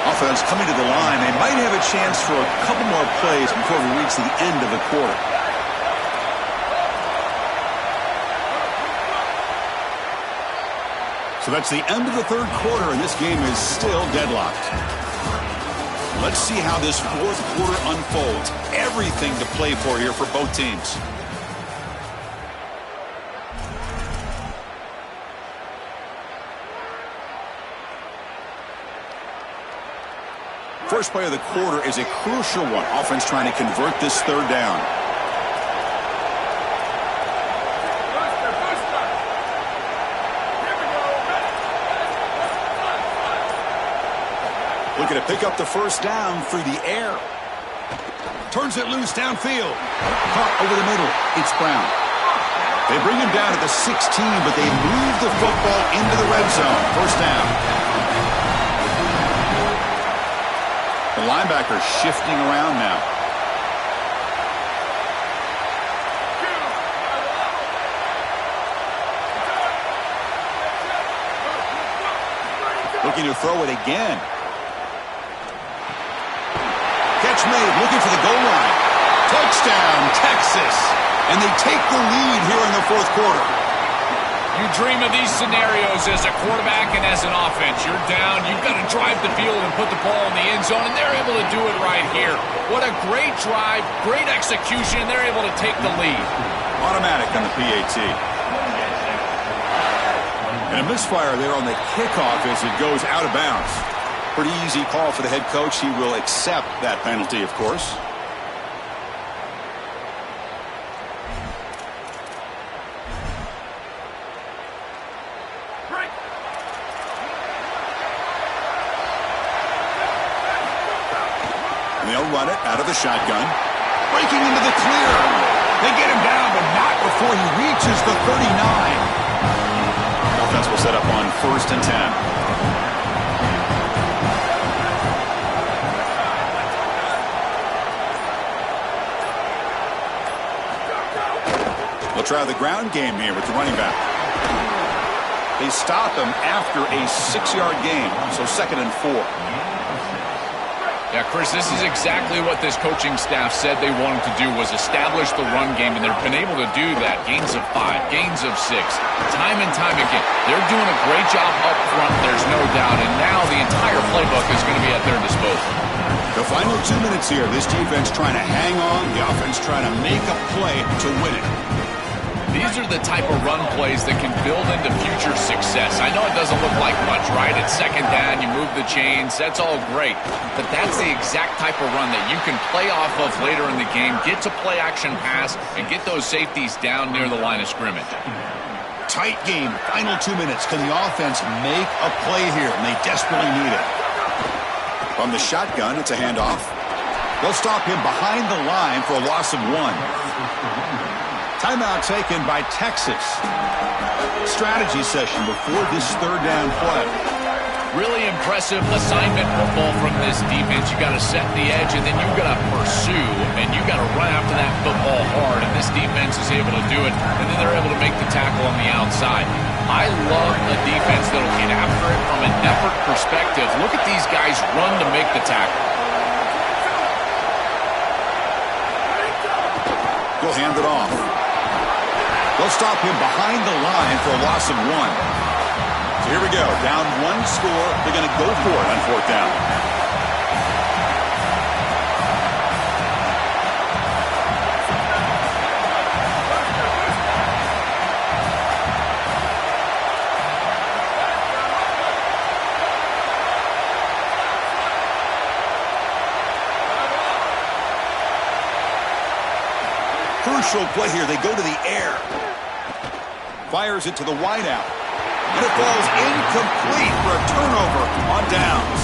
Offense coming to the line. They might have a chance for a couple more plays before we reach the end of the quarter. So that's the end of the 3rd quarter, and this game is still deadlocked. Let's see how this 4th quarter unfolds. Everything to play for here for both teams. First play of the quarter is a crucial one. Offense trying to convert this 3rd down. Looking to pick up the 1st down through the air. Turns it loose downfield. Caught over the middle. It's Brown. They bring him down at the 16, but they move the football into the red zone. 1st down. The linebacker shifting around now. Looking to throw it again. Catch made, looking for the goal line. Touchdown, Texas. And they take the lead here in the fourth quarter. You dream of these scenarios as a quarterback and as an offense. You're down, you've got to drive the field and put the ball in the end zone, and they're able to do it right here. What a great drive, great execution, and they're able to take the lead. Automatic on the PAT. And a misfire there on the kickoff as it goes out of bounds. Pretty easy call for the head coach. He will accept that penalty, of course. They'll run it out of the shotgun. Breaking into the clear. They get him down, but not before he reaches the 39. Offense will set up on 1st and 10. They'll try the ground game here with the running back. They stop him after a 6-yard gain, so 2nd and 4. Yeah, Chris, this is exactly what this coaching staff said they wanted to do, was establish the run game, and they've been able to do that. Gains of 5, gains of 6, time and time again. They're doing a great job up front, there's no doubt, and now the entire playbook is going to be at their disposal. The final 2 minutes here, this defense trying to hang on, the offense trying to make a play to win it. These are the type of run plays that can build into future success. I know it doesn't look like much, right? It's 2nd down, you move the chains, that's all great. But that's the exact type of run that you can play off of later in the game, get to play action pass, and get those safeties down near the line of scrimmage. Tight game, final 2 minutes. Can the offense make a play here? And they desperately need it. From the shotgun, it's a handoff. They'll stop him behind the line for a loss of 1. Timeout taken by Texas. Strategy session before this 3rd down play. Really impressive assignment football from this defense. You got to set the edge, and then you got to pursue, and you got to run after that football hard. And this defense is able to do it, and then they're able to make the tackle on the outside. I love a defense that'll get after it from an effort perspective. Look at these guys run to make the tackle. He'll hand it off. They'll stop him behind the line for a loss of 1. So here we go. Down 1 score. They're going to go for it on 4th down. Crucial play here. They go to the air. Fires it to the wideout. And it falls incomplete for a turnover on downs.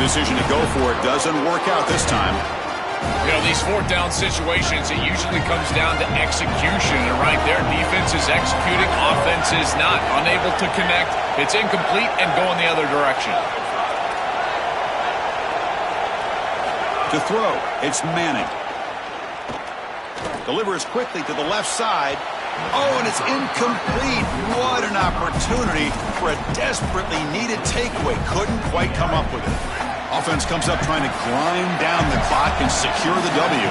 Decision to go for it doesn't work out this time. You know, these 4th down situations, it usually comes down to execution. And right there, defense is executing, offense is not. Unable to connect. It's incomplete and going the other direction. To throw, it's Manning. Delivers quickly to the left side. Oh, and it's incomplete. What an opportunity for a desperately needed takeaway. Couldn't quite come up with it. Offense comes up trying to grind down the clock and secure the W.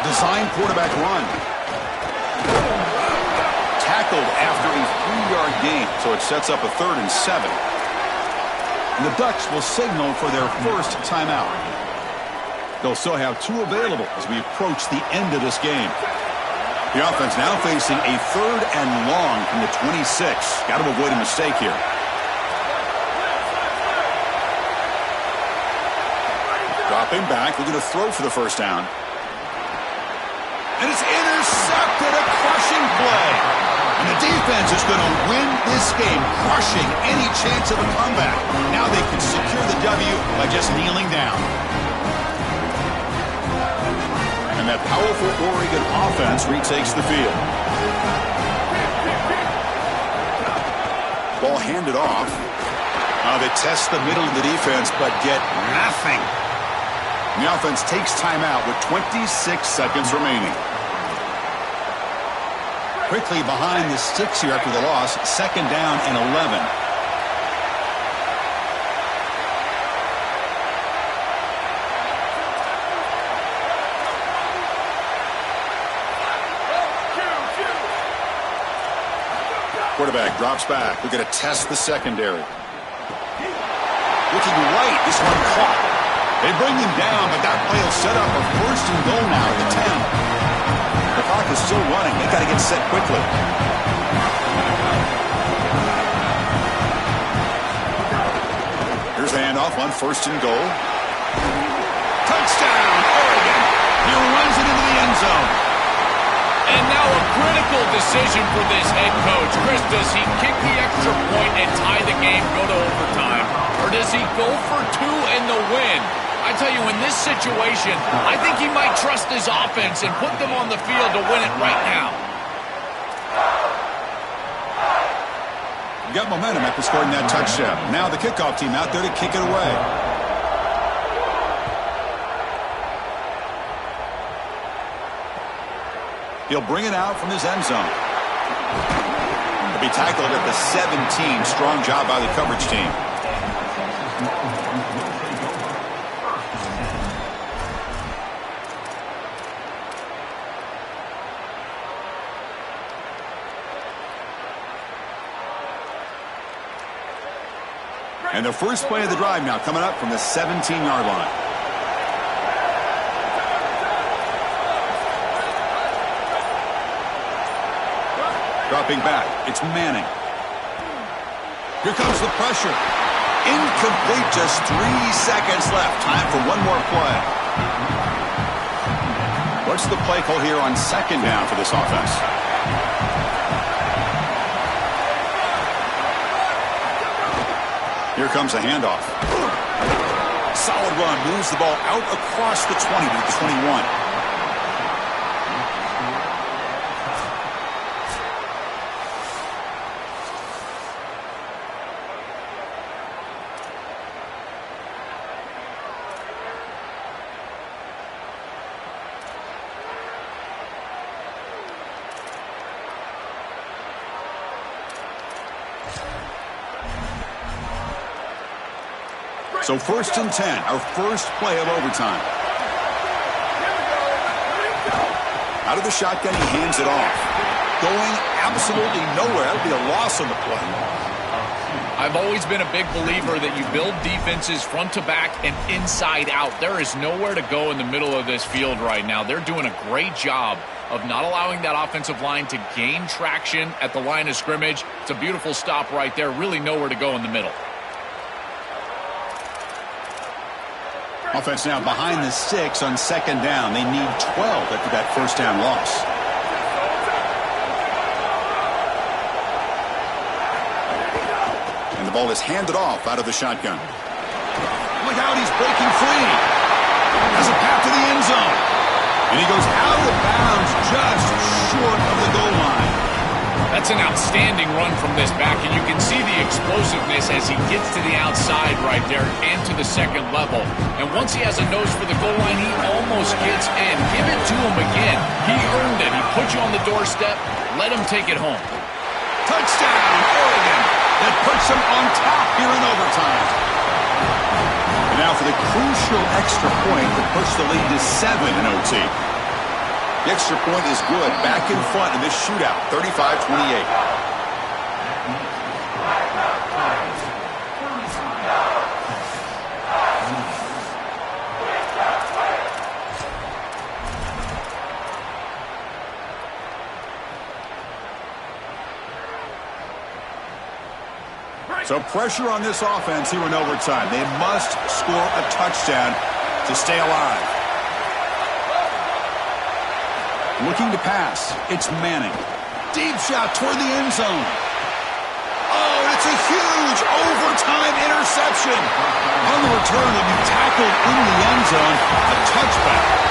Design quarterback run. Tackled after a 3-yard gain, so it sets up a 3rd and 7. And the Ducks will signal for their first timeout. They'll still have 2 available as we approach the end of this game. The offense now facing a 3rd and long from the 26. Got to avoid a mistake here. Dropping back, looking to throw for the 1st down. And it's intercepted, a crushing play. And the defense is going to win this game, crushing any chance of a comeback. Now they can secure the W by just kneeling down. And that powerful Oregon offense retakes the field. Ball handed off. They test the middle of the defense, but get nothing. And the offense takes timeout with 26 seconds remaining. quickly behind the sticks here after the loss. 2nd down and 11. Quarterback drops back. We're going to test the secondary. Looking right, this one caught. They bring him down, but that play will set up a 1st and goal now at the 10. The clock is still running. They've got to get set quickly. Here's the handoff on 1st and goal. Touchdown, Oregon. He runs it into the end zone. And now a critical decision for this head coach. Chris, does he kick the extra point and tie the game, go to overtime? Or does he go for 2 and the win? I tell you, in this situation, I think he might trust his offense and put them on the field to win it right now. You got momentum after scoring that touchdown. Now the kickoff team out there to kick it away. He'll bring it out from his end zone. He'll be tackled at the 17. Strong job by the coverage team. And the first play of the drive now coming up from the 17-yard line. Dropping back, it's Manning. Here comes the pressure. Incomplete, just 3 seconds left. Time for one more play. What's the play call here on 2nd down for this offense? Here comes a handoff. Solid run, moves the ball out across the 20 to the 21. So 1st and 10, our first play of overtime. Out of the shotgun, he hands it off. Going absolutely nowhere. That would be a loss on the play. I've always been a big believer that you build defenses front to back and inside out. There is nowhere to go in the middle of this field right now. They're doing a great job of not allowing that offensive line to gain traction at the line of scrimmage. It's a beautiful stop right there. Really nowhere to go in the middle. Offense now behind the 6 on 2nd down. They need 12 after that 1st down loss. And the ball is handed off out of the shotgun. Look out, he's breaking free. Has a path to the end zone. And he goes out of bounds just short of the goal line. That's an outstanding run from this back, and you can see the explosiveness as he gets to the outside right there and to the 2nd level. And once he has a nose for the goal line, he almost gets in. Give it to him again. He earned it. He put you on the doorstep. Let him take it home. Touchdown, Oregon. That puts them on top here in overtime. And now for the crucial extra point to push the lead to 7 in OT. The extra point is good. Back in front in this shootout, 35-28. So pressure on this offense here in overtime. They must score a touchdown to stay alive. Looking to pass. It's Manning. Deep shot toward the end zone. Oh, and it's a huge overtime interception. On the return, he'll be tackled in the end zone. A touchback.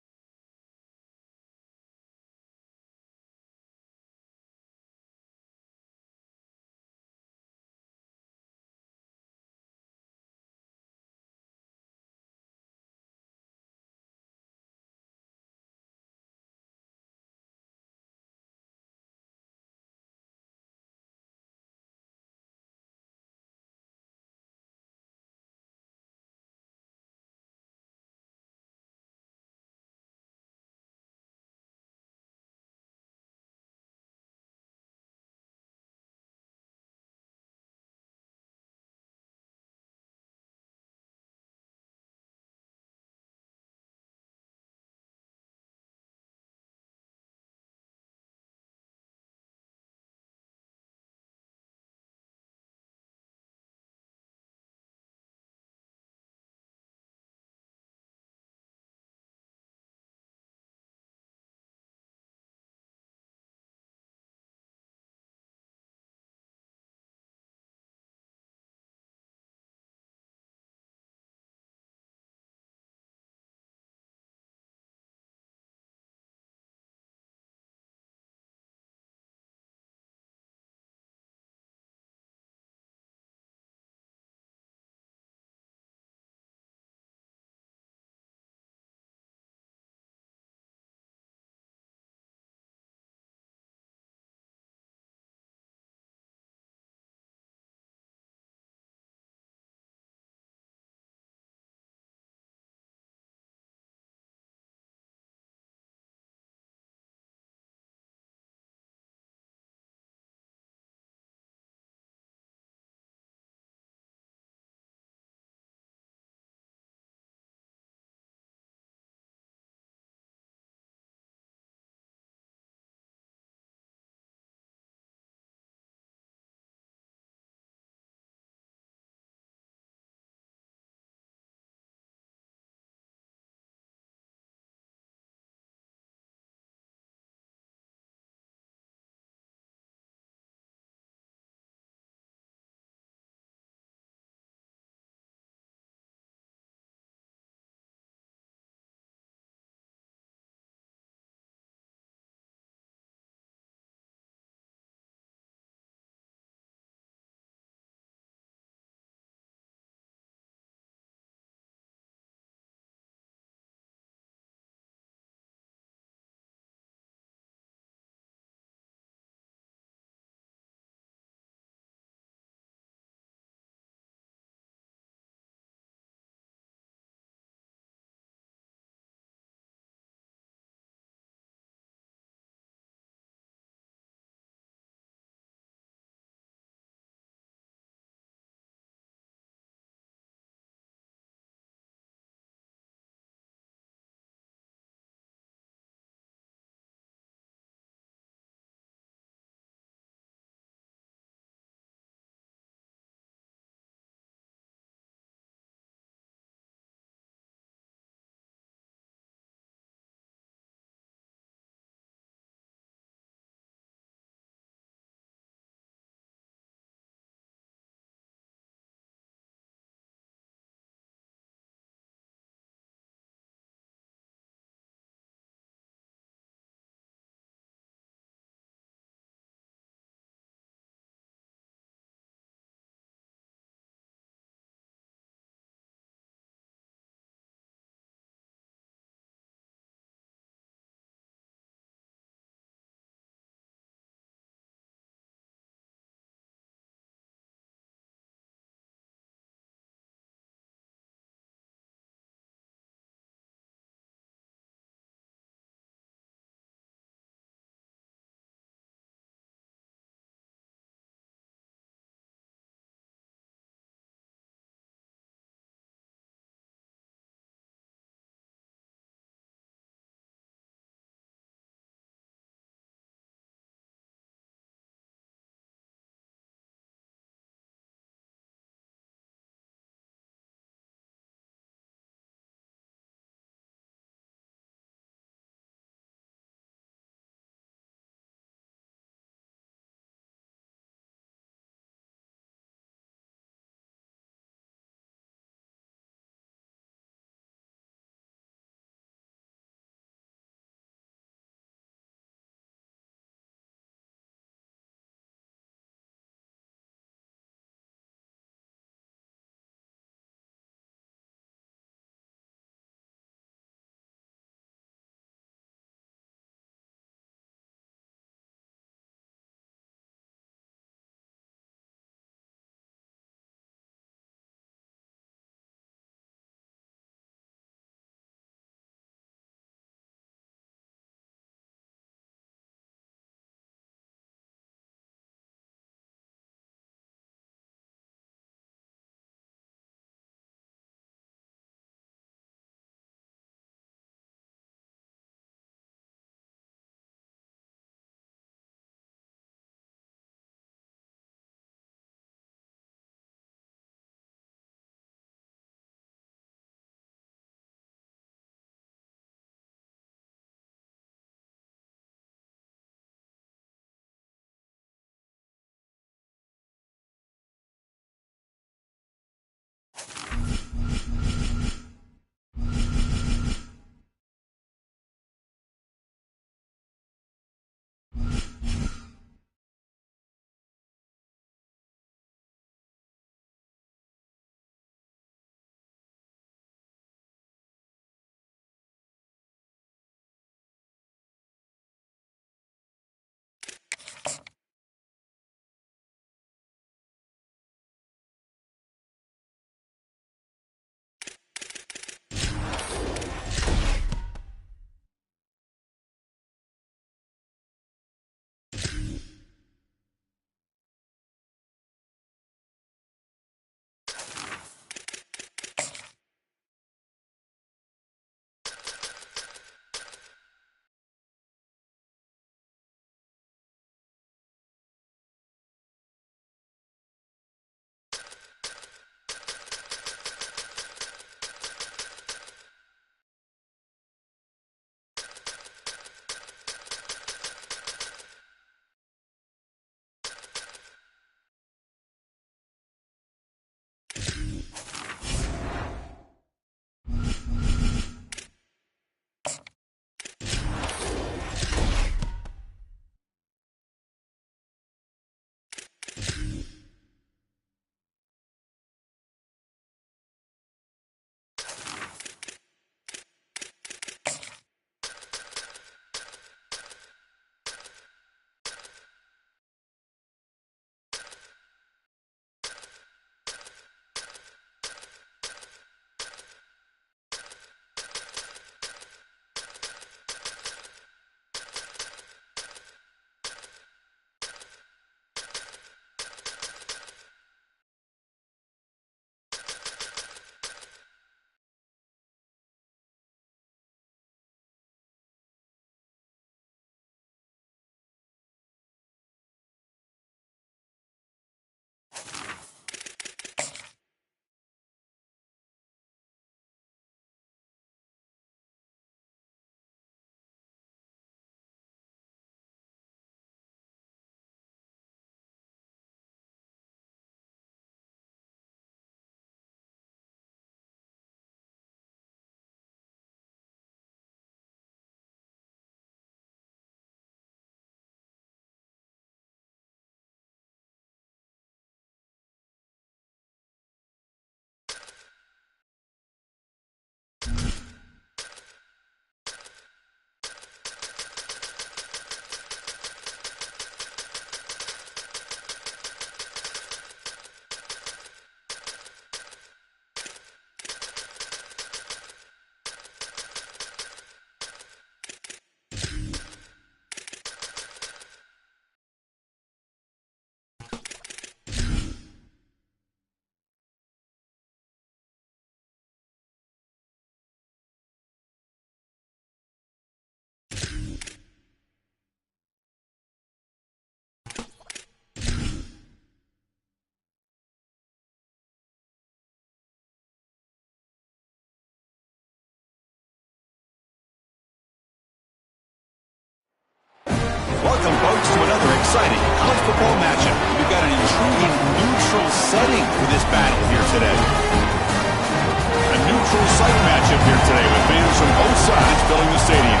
welcome folks to another exciting college football matchup. We've got an intriguing neutral setting for this battle here today. A neutral site matchup here today with fans from both sides filling the stadium.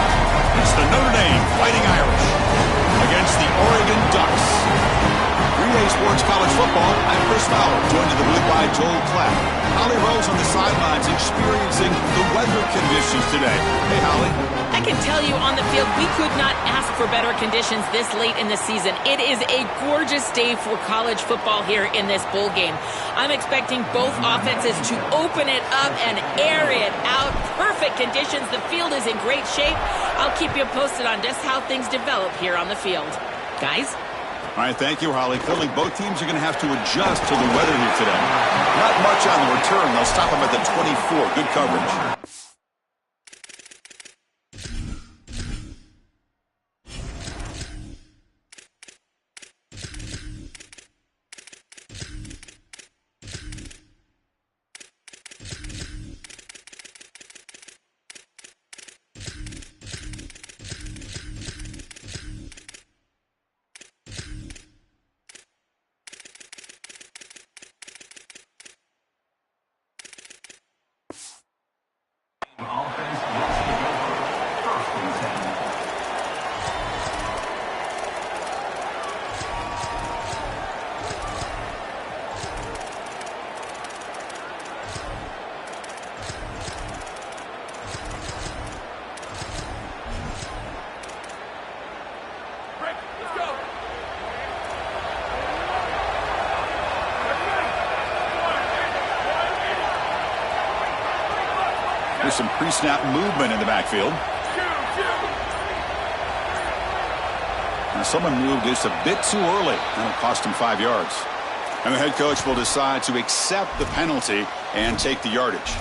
It's the Notre Dame Fighting Irish against the Oregon Ducks. 3-Day Sports College Football, I'm Chris Fowler, joined in the booth by Joel Klatt. Holly Rose on the sidelines experiencing the weather conditions today. Hey, Holly. I can tell you on the field, we could not ask for better conditions this late in the season. It is a gorgeous day for college football here in this bowl game. I'm expecting both offenses to open it up and air it out. Perfect conditions. The field is in great shape. I'll keep you posted on just how things develop here on the field. Guys? All right, thank you, Holly. Clearly, both teams are going to have to adjust to the weather here today. Not much on the return. They'll stop them at the 24. Good coverage. There's some pre-snap movement in the backfield. And someone moved just a bit too early. That'll cost him 5 yards. And the head coach will decide to accept the penalty and take the yardage.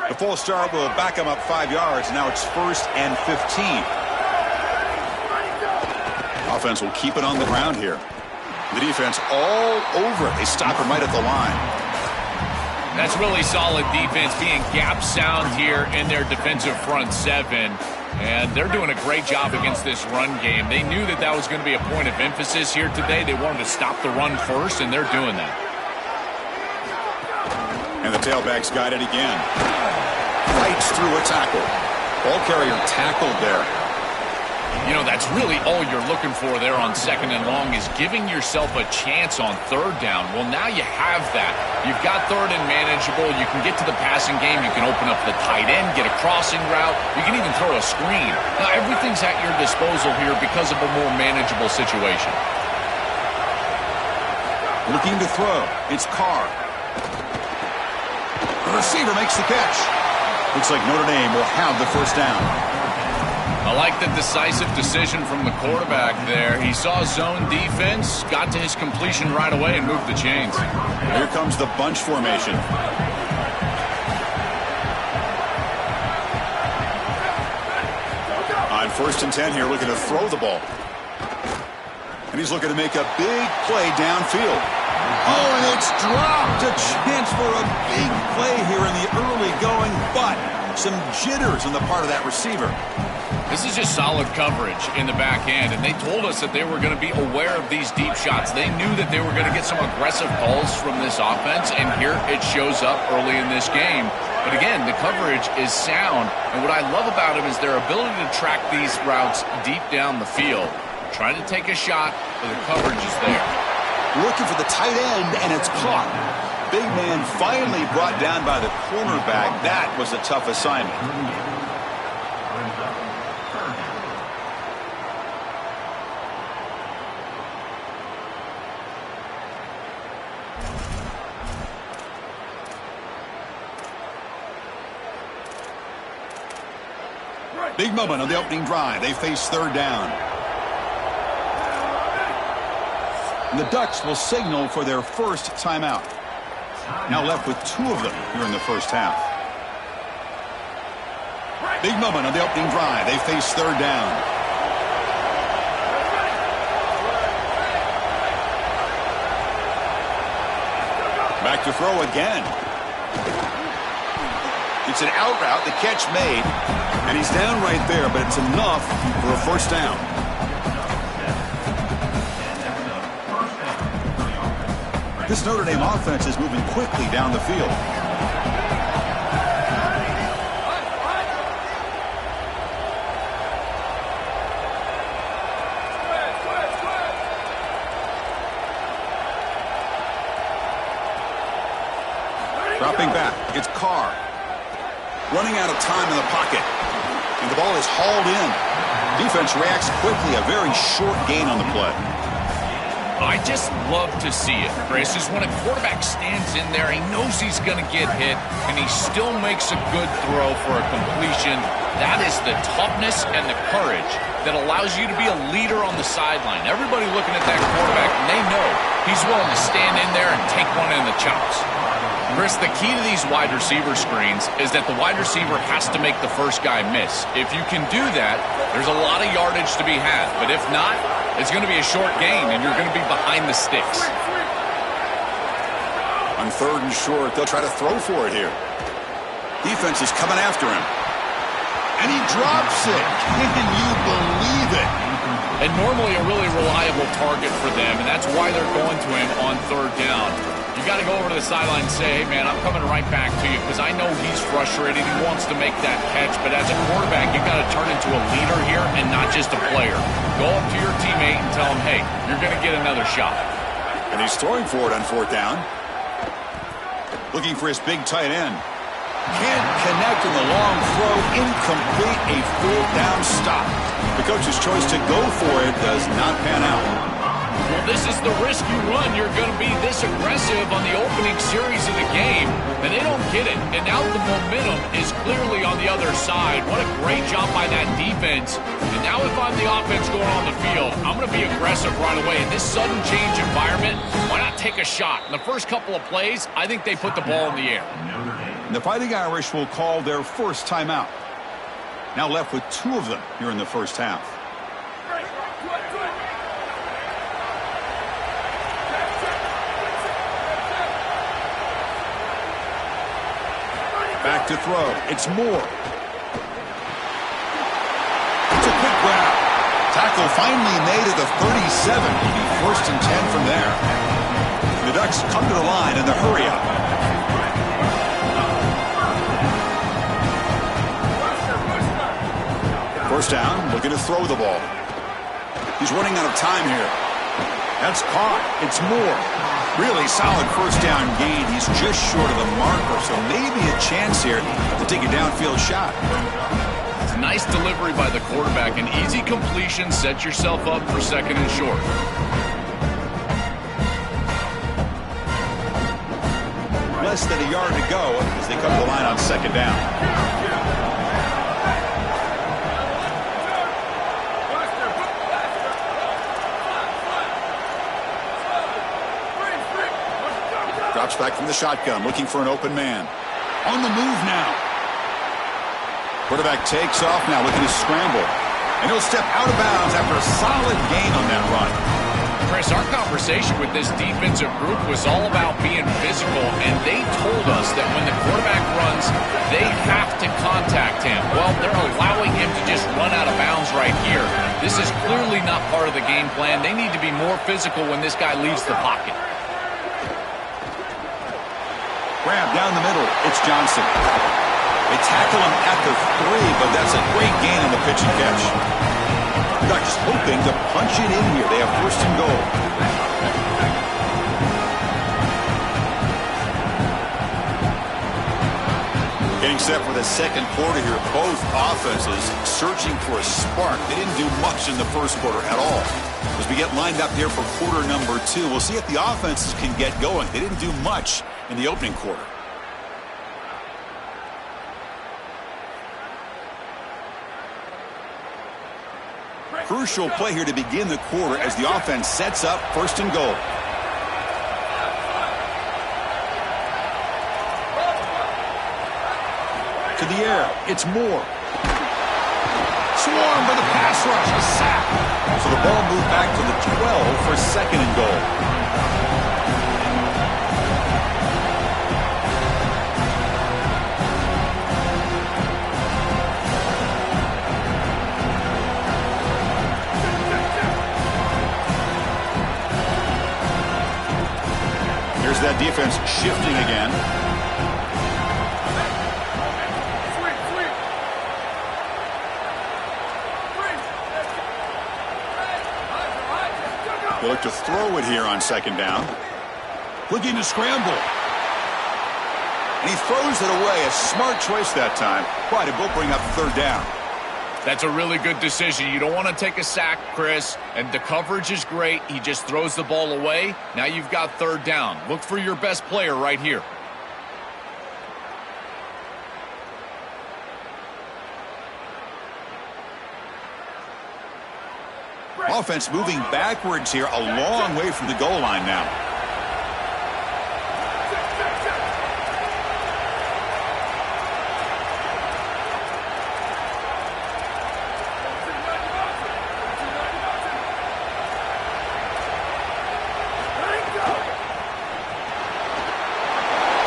The full start will back him up 5 yards. Now it's 1st and 15. Offense will keep it on the ground here. The defense all over it. They stop him right at the line. That's really solid defense, being gap sound here in their defensive front seven. And they're doing a great job against this run game. They knew that that was going to be a point of emphasis here today. They wanted to stop the run first, and they're doing that. And the tailback's got it again. Fights through a tackle. Ball carrier tackled there. You know, that's really all you're looking for there on 2nd and long is giving yourself a chance on 3rd down. Well, now you have that. You've got 3rd and manageable. You can get to the passing game. You can open up the tight end, get a crossing route. You can even throw a screen. Now, everything's at your disposal here because of a more manageable situation. Looking to throw. It's Carr. The receiver makes the catch. Looks like Notre Dame will have the 1st down. I like the decisive decision from the quarterback there. He saw zone defense, got to his completion right away, and moved the chains. Here comes the bunch formation. On 1st and 10 here, looking to throw the ball. And he's looking to make a big play downfield. Oh, and it's dropped. A chance for a big play here in the early going, but some jitters on the part of that receiver. This is just solid coverage in the back end, and they told us that they were going to be aware of these deep shots. They knew that they were going to get some aggressive calls from this offense, and here it shows up early in this game. But again, the coverage is sound, and what I love about them is their ability to track these routes deep down the field. Trying to take a shot, but the coverage is there. Looking for the tight end, and it's caught. Big man finally brought down by the cornerback. That was a tough assignment. Big moment on the opening drive. They face 3rd down. And the Ducks will signal for their 1st timeout. Now left with 2 of them here in the 1st half. Big moment on the opening drive. They face 3rd down. Back to throw again. It's an out route, the catch made. And he's down right there, but it's enough for a first down. This Notre Dame offense is moving quickly down the field. Dropping back, it's Carr. Running out of time in the pocket. And the ball is hauled in. Defense reacts quickly, a very short gain on the play. I just love to see it, Chris, is when a quarterback stands in there, he knows he's going to get hit, and he still makes a good throw for a completion. That is the toughness and the courage that allows you to be a leader on the sideline. Everybody looking at that quarterback, and they know he's willing to stand in there and take one in the chops. Chris, the key to these wide receiver screens is that the wide receiver has to make the first guy miss. If you can do that, there's a lot of yardage to be had. But if not, it's going to be a short gain, and you're going to be behind the sticks. On 3rd and short, they'll try to throw for it here. Defense is coming after him. And he drops it. Can you believe it? And normally a really reliable target for them, and that's why they're going to him on 3rd down. You got to go over to the sideline and say, hey, man, I'm coming right back to you because I know he's frustrated. He wants to make that catch. But as a quarterback, you got to turn into a leader here and not just a player. Go up to your teammate and tell him, hey, you're going to get another shot. And he's throwing for it on 4th down. Looking for his big tight end. Can't connect in the long throw. Incomplete, a 4th down stop. The coach's choice to go for it does not pan out. Well, this is the risk you run. You're going to be this aggressive on the opening series of the game, and they don't get it. And now the momentum is clearly on the other side. What a great job by that defense. And now if I'm the offense going on the field, I'm going to be aggressive right away. In this sudden change environment, why not take a shot? In the first couple of plays, I think they put the ball in the air. The Fighting Irish will call their first timeout. Now left with 2 of them here in the first half. Back to throw. It's Moore. It's a quick grab. Tackle finally made at the 37. It'll be 1st and 10 from there. The Ducks come to the line in the hurry up. First down, looking to throw the ball. He's running out of time here. That's caught. It's Moore. Really solid first down gain. He's just short of the marker, so maybe a chance here to take a downfield shot. It's a nice delivery by the quarterback. An easy completion. Set yourself up for 2nd and short. Less than a yard to go as they come to the line on 2nd down. Drops back from the shotgun, looking for an open man. On the move now. Quarterback takes off now, looking to scramble. And he'll step out of bounds after a solid gain on that run. Chris, our conversation with this defensive group was all about being physical, and they told us that when the quarterback runs, they have to contact him. Well, they're allowing him to just run out of bounds right here. This is clearly not part of the game plan. They need to be more physical when this guy leaves the pocket. Grab down the middle. It's Johnson. They tackle him at the 3, but that's a great gain on the pitch and catch. Ducks hoping to punch it in here. They have 1st and goal. Getting set for the 2nd quarter here. Both offenses searching for a spark. They didn't do much in the 1st quarter at all. As we get lined up here for quarter number 2, we'll see if the offenses can get going. They didn't do much in the opening quarter. Crucial play here to begin the quarter as the offense sets up 1st and goal. To the air, it's Moore. Swarmed by the pass rush, a sack. So the ball moved back to the 12 for 2nd and goal. that defense shifting again. They look to throw it here on second down. Looking to scramble. And he throws it away. A smart choice that time. But it will bring up third down. That's a really good decision. You don't want to take a sack, Chris, and the coverage is great. He just throws the ball away. Now you've got third down. Look for your best player right here. Offense moving backwards here, a long way from the goal line now.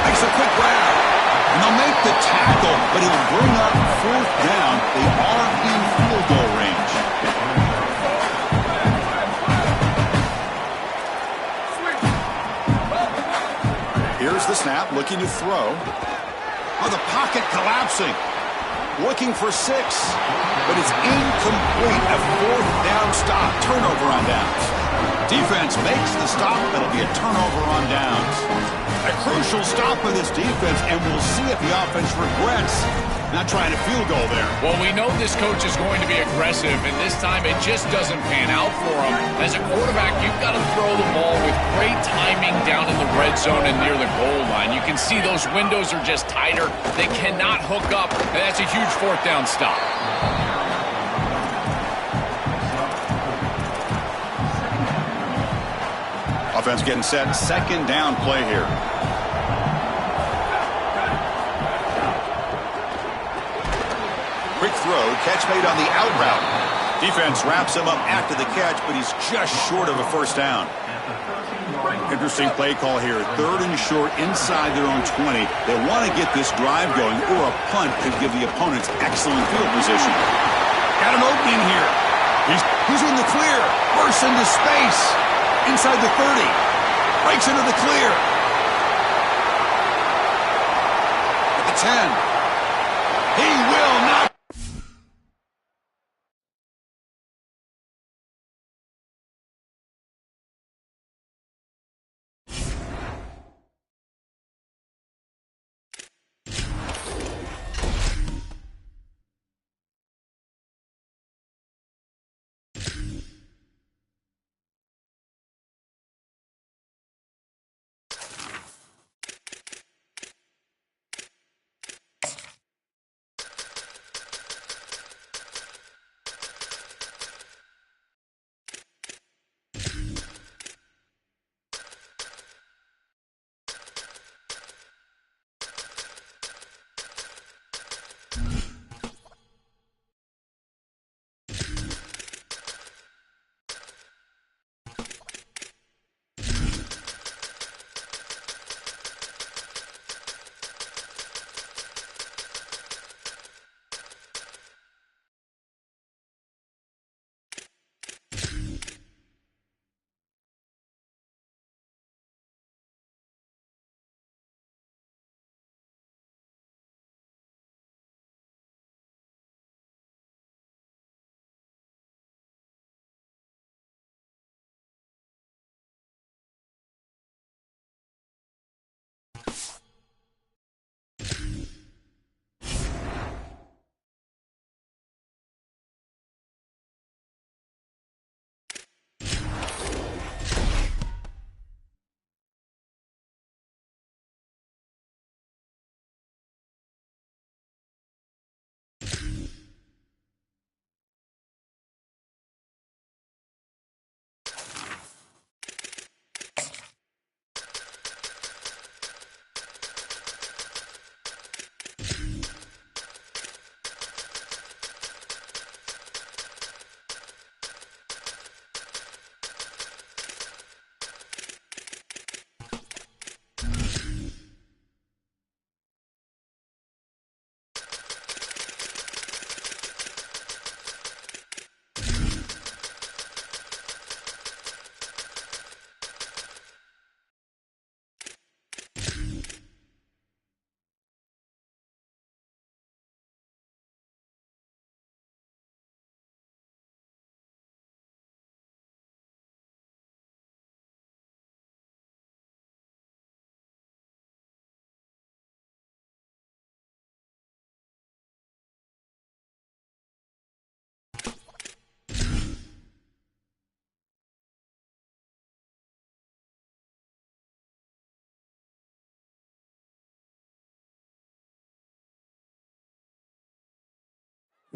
Makes a quick grab, and they'll make the tackle, but it'll bring up fourth down. They are in field goal range. Here's the snap, looking to throw. Oh, the pocket collapsing. Looking for 6, but it's incomplete. A fourth down stop. Turnover on downs. Defense makes the stop. It'll be a turnover on downs. A crucial stop for this defense, and we'll see if the offense regrets not trying a field goal there. Well, we know this coach is going to be aggressive, and this time it just doesn't pan out for him. As a quarterback, you've got to throw the ball with great timing down in the red zone and near the goal line. You can see those windows are just tighter. They cannot hook up, and that's a huge fourth down stop. Offense getting set. Second down play here. Quick throw, catch made on the out route. Defense wraps him up after the catch, but he's just short of a first down. Interesting play call here. Third and short inside their own 20. They want to get this drive going, or a punt could give the opponents excellent field position. Got an opening here. He's in the clear. Bursts into space. Inside the 30. Breaks into the clear. At the 10. He will not.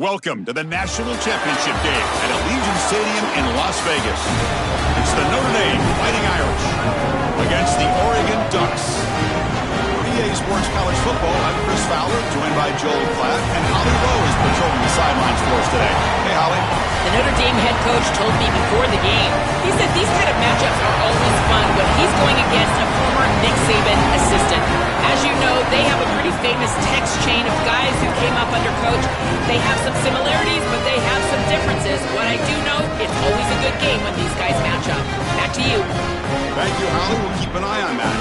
Welcome to the National Championship game at Allegiant Stadium in Las Vegas. It's the Notre Dame Fighting Irish against the Oregon Ducks. For EA Sports College Football, I'm Chris Fowler, joined by Joel Klatt, and Holly Rowe is patrolling the sidelines for us today. Hey, Holly. The Notre Dame head coach told me before the game, he said these kind of matchups are always fun when he's going against a former Nick Saban assistant. As you know, they have a pretty famous text chain of guys who came up under coach. They have some similarities, but they have some differences. What I do know, it's always a good game when these guys match up. Back to you. Thank you, Holly. We'll keep an eye on that.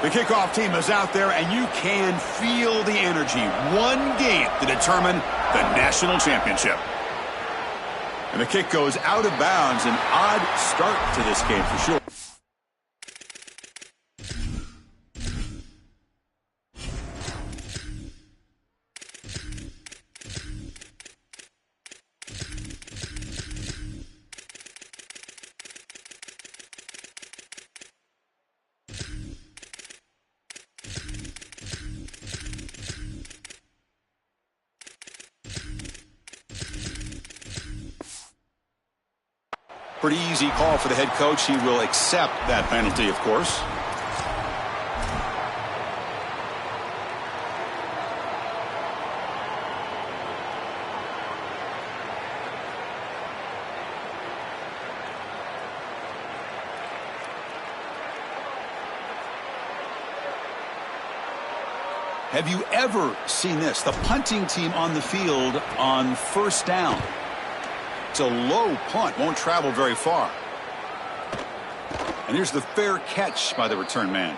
The kickoff team is out there, and you can feel the energy. One game to determine the national championship. And the kick goes out of bounds. An odd start to this game for sure. Pretty easy call for the head coach. He will accept that penalty, of course. Have you ever seen this? The punting team on the field on first down. It's a low punt, won't travel very far. And here's the fair catch by the return man.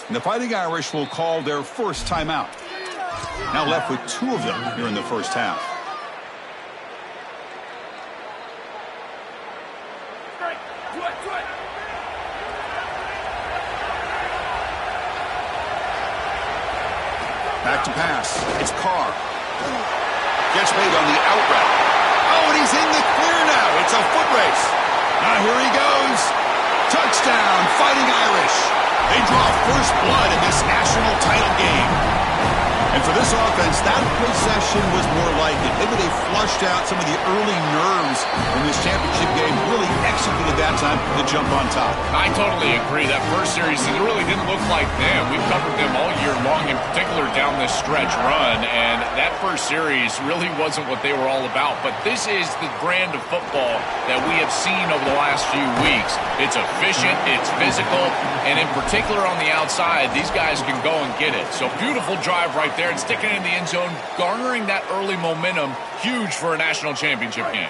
The Fighting Irish will call their first timeout. Now left with 2 of them here in the first half. Back to pass. It's Carr. Gets made on the out route. Oh, and he's in the clear now. It's a foot race. Now here he goes. Touchdown, Fighting Irish. They draw first blood in this national title game. And for this offense, that possession was more like it. Maybe they flushed out some of the early nerves in this championship game, really executed that time to jump on top. I totally agree. That first series, it really didn't look like them. We've covered them all year long, in particular down this stretch run, and that first series really wasn't what they were all about. But this is the brand of football that we have seen over the last few weeks. It's efficient, it's physical, and in particular on the outside, these guys can go and get it. So beautiful drive right there and sticking in the end zone, garnering that early momentum, huge for a national championship game.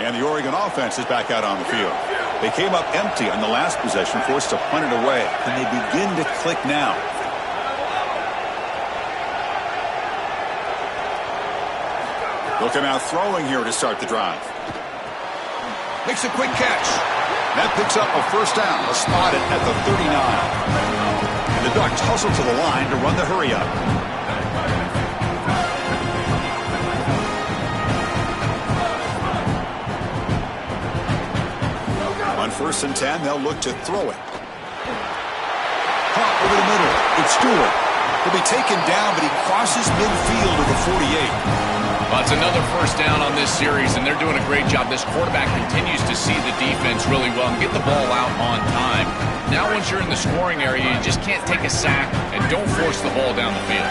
And the Oregon offense is back out on the field. They came up empty on the last possession, forced to punt it away. And they begin to click now. They'll come out throwing here to start the drive. Makes a quick catch. That picks up a first down. A spot it at the 39. And the Ducks hustle to the line to run the hurry up. On 1st and 10, they'll look to throw it. Caught over the middle. It's Stewart. He'll be taken down, but he crosses midfield to the 48. Well, it's another first down on this series, and they're doing a great job. This quarterback continues to see the defense really well and get the ball out on time. Now once you're in the scoring area, you just can't take a sack and don't force the ball down the field.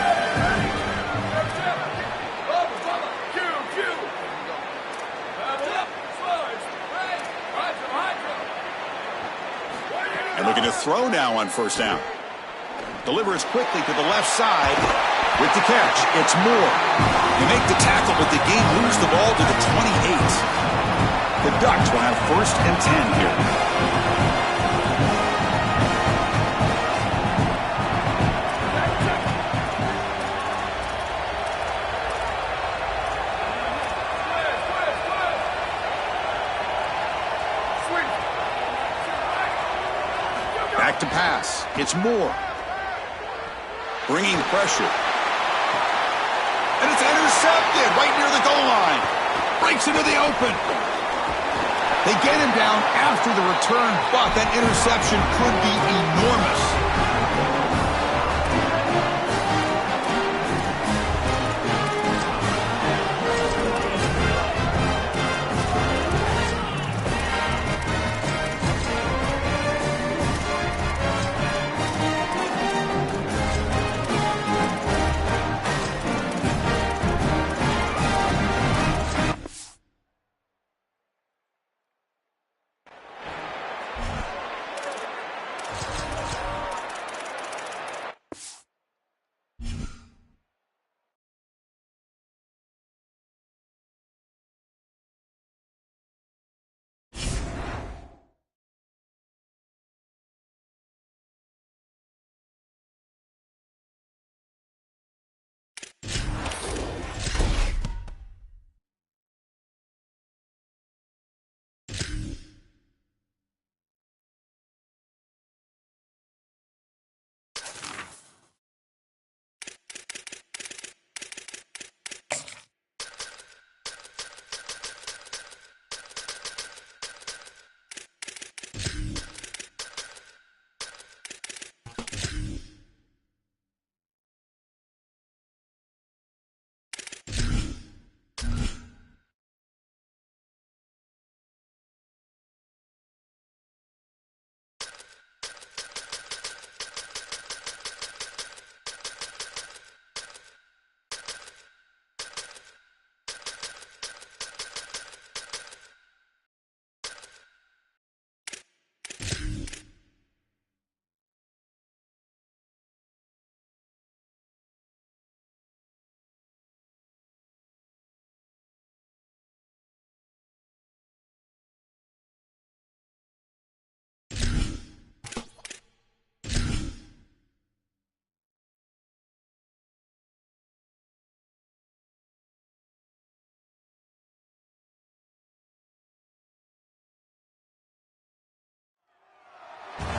And looking to throw now on first down. Delivers quickly to the left side with the catch. It's Moore. They make the tackle, but the game moves the ball to the 28. The Ducks will have 1st and 10 here. to pass. It's Moore. Bringing pressure. And it's intercepted right near the goal line. Breaks into the open. They get him down after the return, but that interception could be enormous.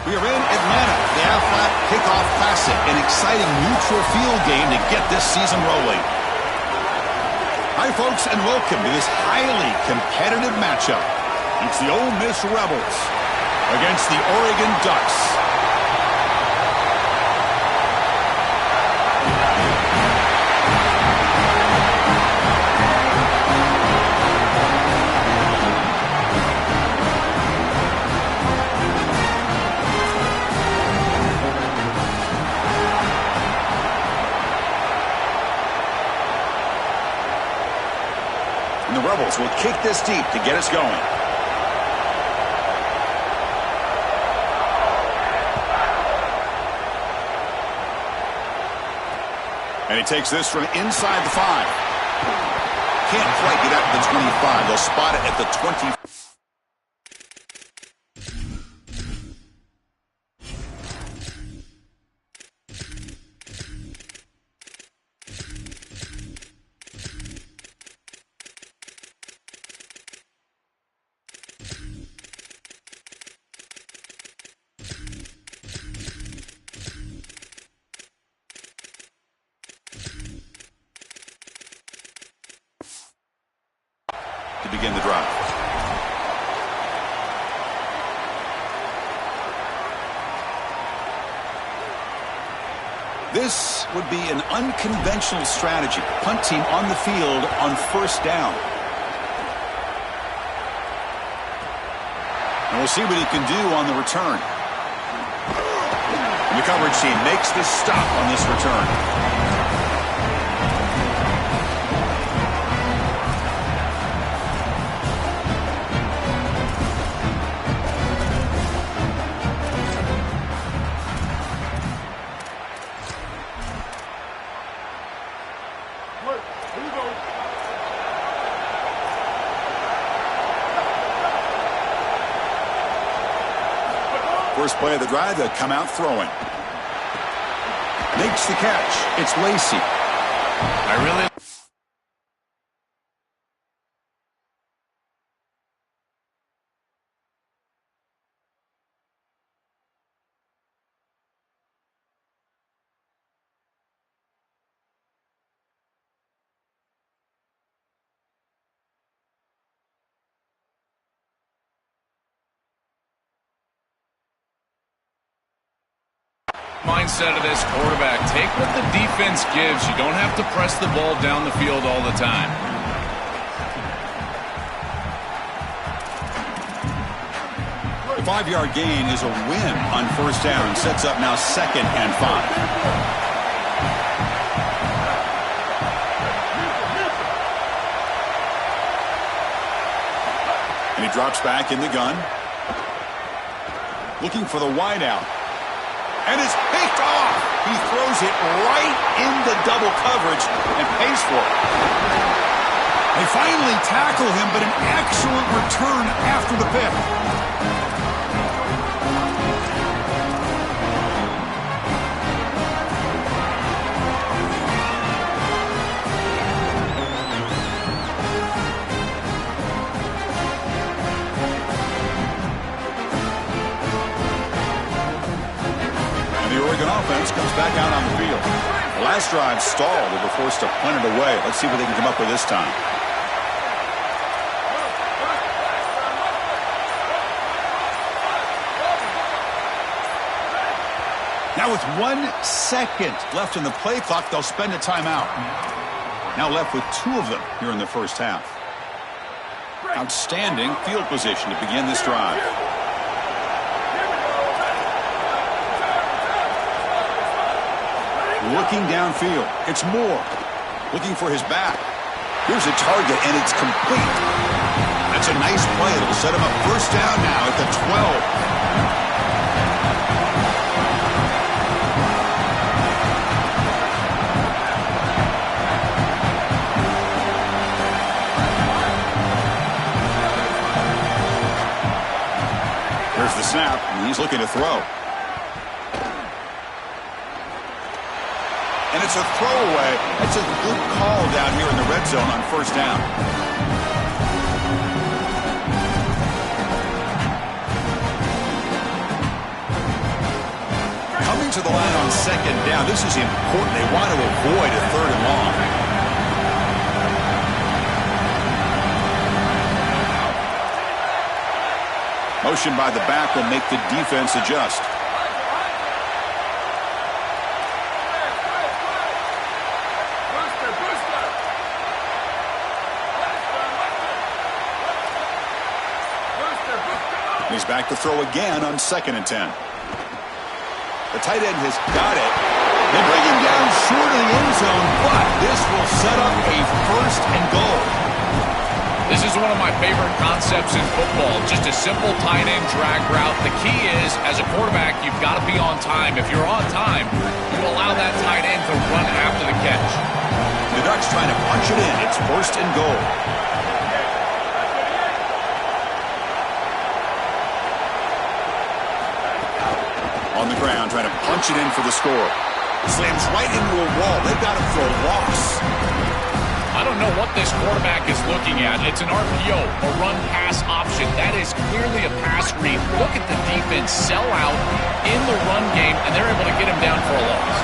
We are in Atlanta, the Aflac Kickoff Classic, an exciting neutral field game to get this season rolling. Hi, folks, and welcome to this highly competitive matchup. It's the Ole Miss Rebels against the Oregon Ducks. And the Rebels will kick this deep to get us going. And he takes this from inside the 5. Can't quite get out to the 25. They'll spot it at the 20. To begin the drive. This would be an unconventional strategy. Punt team on the field on first down. And we'll see what he can do on the return. And the coverage team makes the stop on this return. First play of the drive, they'll come out throwing. Makes the catch. It's Lacey. I really... Mindset of this quarterback, take what the defense gives. You don't have to press the ball down the field all the time. The 5-yard gain is a win on first down. Sets up now 2nd and 5. And he drops back in the gun. Looking for the wideout. And it's picked off. He throws it right into double coverage and pays for it. They finally tackle him, but an excellent return after the pick. Offense comes back out on the field. The last drive stalled. They were forced to punt it away. Let's see what they can come up with this time. Now with 1 second left in the play clock, they'll spend a timeout. Now left with 2 of them here in the first half. Outstanding field position to begin this drive. Looking downfield. It's Moore. Looking for his back. Here's a target, and it's complete. That's a nice play. It'll set him up first down now at the 12. Here's the snap, and he's looking to throw. And it's a throwaway. That's a good call down here in the red zone on first down. Coming to the line on second down. This is important. They want to avoid a 3rd and long. Motion by the back will make the defense adjust. He's back to throw again on 2nd and 10. The tight end has got it. They bring him down short of the end zone, but this will set up a 1st and goal. This is one of my favorite concepts in football. Just a simple tight end drag route. The key is, as a quarterback, you've got to be on time. If you're on time, you allow that tight end to run after the catch. The Ducks trying to punch it in. It's 1st and goal. On the ground, trying to punch it in for the score. Slams right into a wall. They've got him for a loss. I don't know what this quarterback is looking at. It's an RPO, a run-pass option. That is clearly a pass read. Look at the defense sell out in the run game, and they're able to get him down for a loss.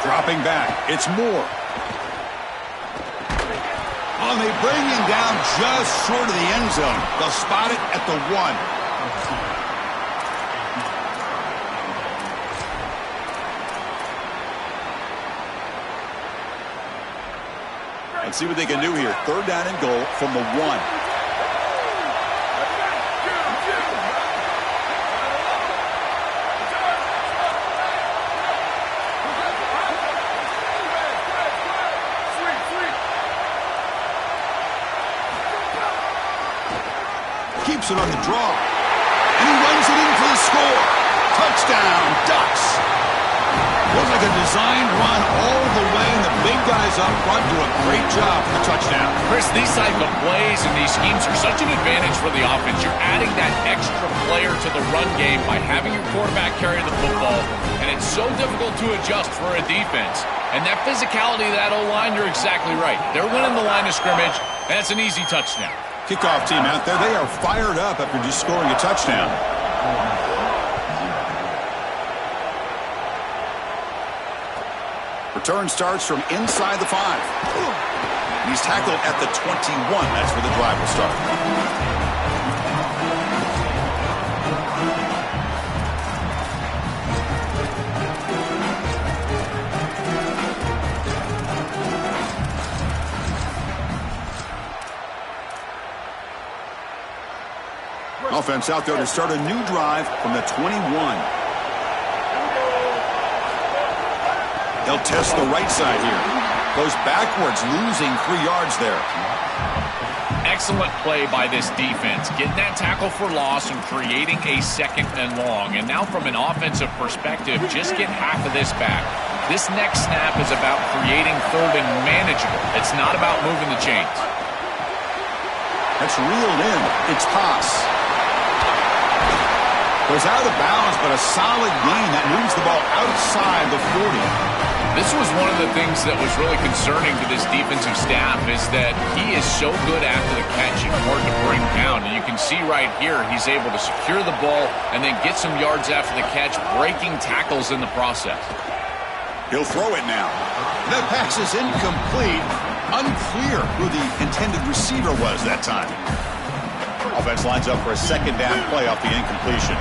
Dropping back. It's Moore. Oh, they bring him down just short of the end zone. They'll spot it at the 1. Let's see what they can do here. 3rd down and goal from the 1. Keeps it on the draw. And he runs it in for the score. Touchdown, Ducks. Looks like a designed run all the way, and the big guys up front do a great job for the touchdown. Chris, these type of plays and these schemes are such an advantage for the offense. You're adding that extra player to the run game by having your quarterback carry the football, and it's so difficult to adjust for a defense. And that physicality of that O-line, you're exactly right. They're winning the line of scrimmage, and it's an easy touchdown. Kickoff team out there. They are fired up after just scoring a touchdown. Return starts from inside the 5. He's tackled at the 21. That's where the drive will start. Offense out there to start a new drive from the 21. They'll test the right side here. Goes backwards, losing 3 yards there. Excellent play by this defense, getting that tackle for loss and creating a 2nd and long. And now from an offensive perspective, just get half of this back. This next snap is about creating 3rd and manageable. It's not about moving the chains. That's reeled in. It's Haas. Goes out of bounds, but a solid gain that moves the ball outside the 40. This was one of the things that was really concerning to this defensive staff is that he is so good after the catch and hard to bring down. And you can see right here he's able to secure the ball and then get some yards after the catch, breaking tackles in the process. He'll throw it now. That pass is incomplete. Unclear who the intended receiver was that time. Offense lines up for a 2nd down play off the incompletion.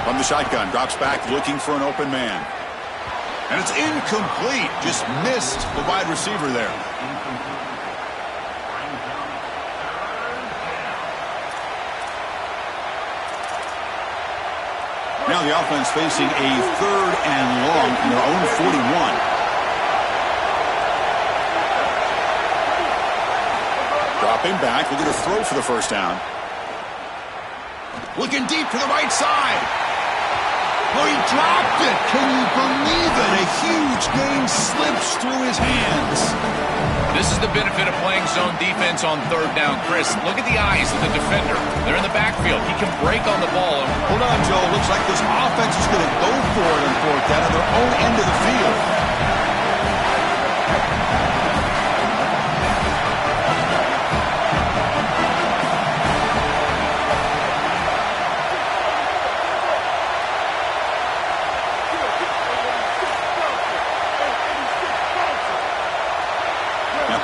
From the shotgun, drops back looking for an open man. And it's incomplete. Just missed the wide receiver there. Now the offense facing a 3rd and long from their own 41. Dropping back, looking to throw for the 1st down. Looking deep to the right side. Oh, he dropped it. Can you believe it? A huge gain slips through his hands. This is the benefit of playing zone defense on 3rd down. Chris, look at the eyes of the defender. They're in the backfield. He can break on the ball. Hold on, Joe. Looks like this offense is going to go for it on 4th down on their own end of the field.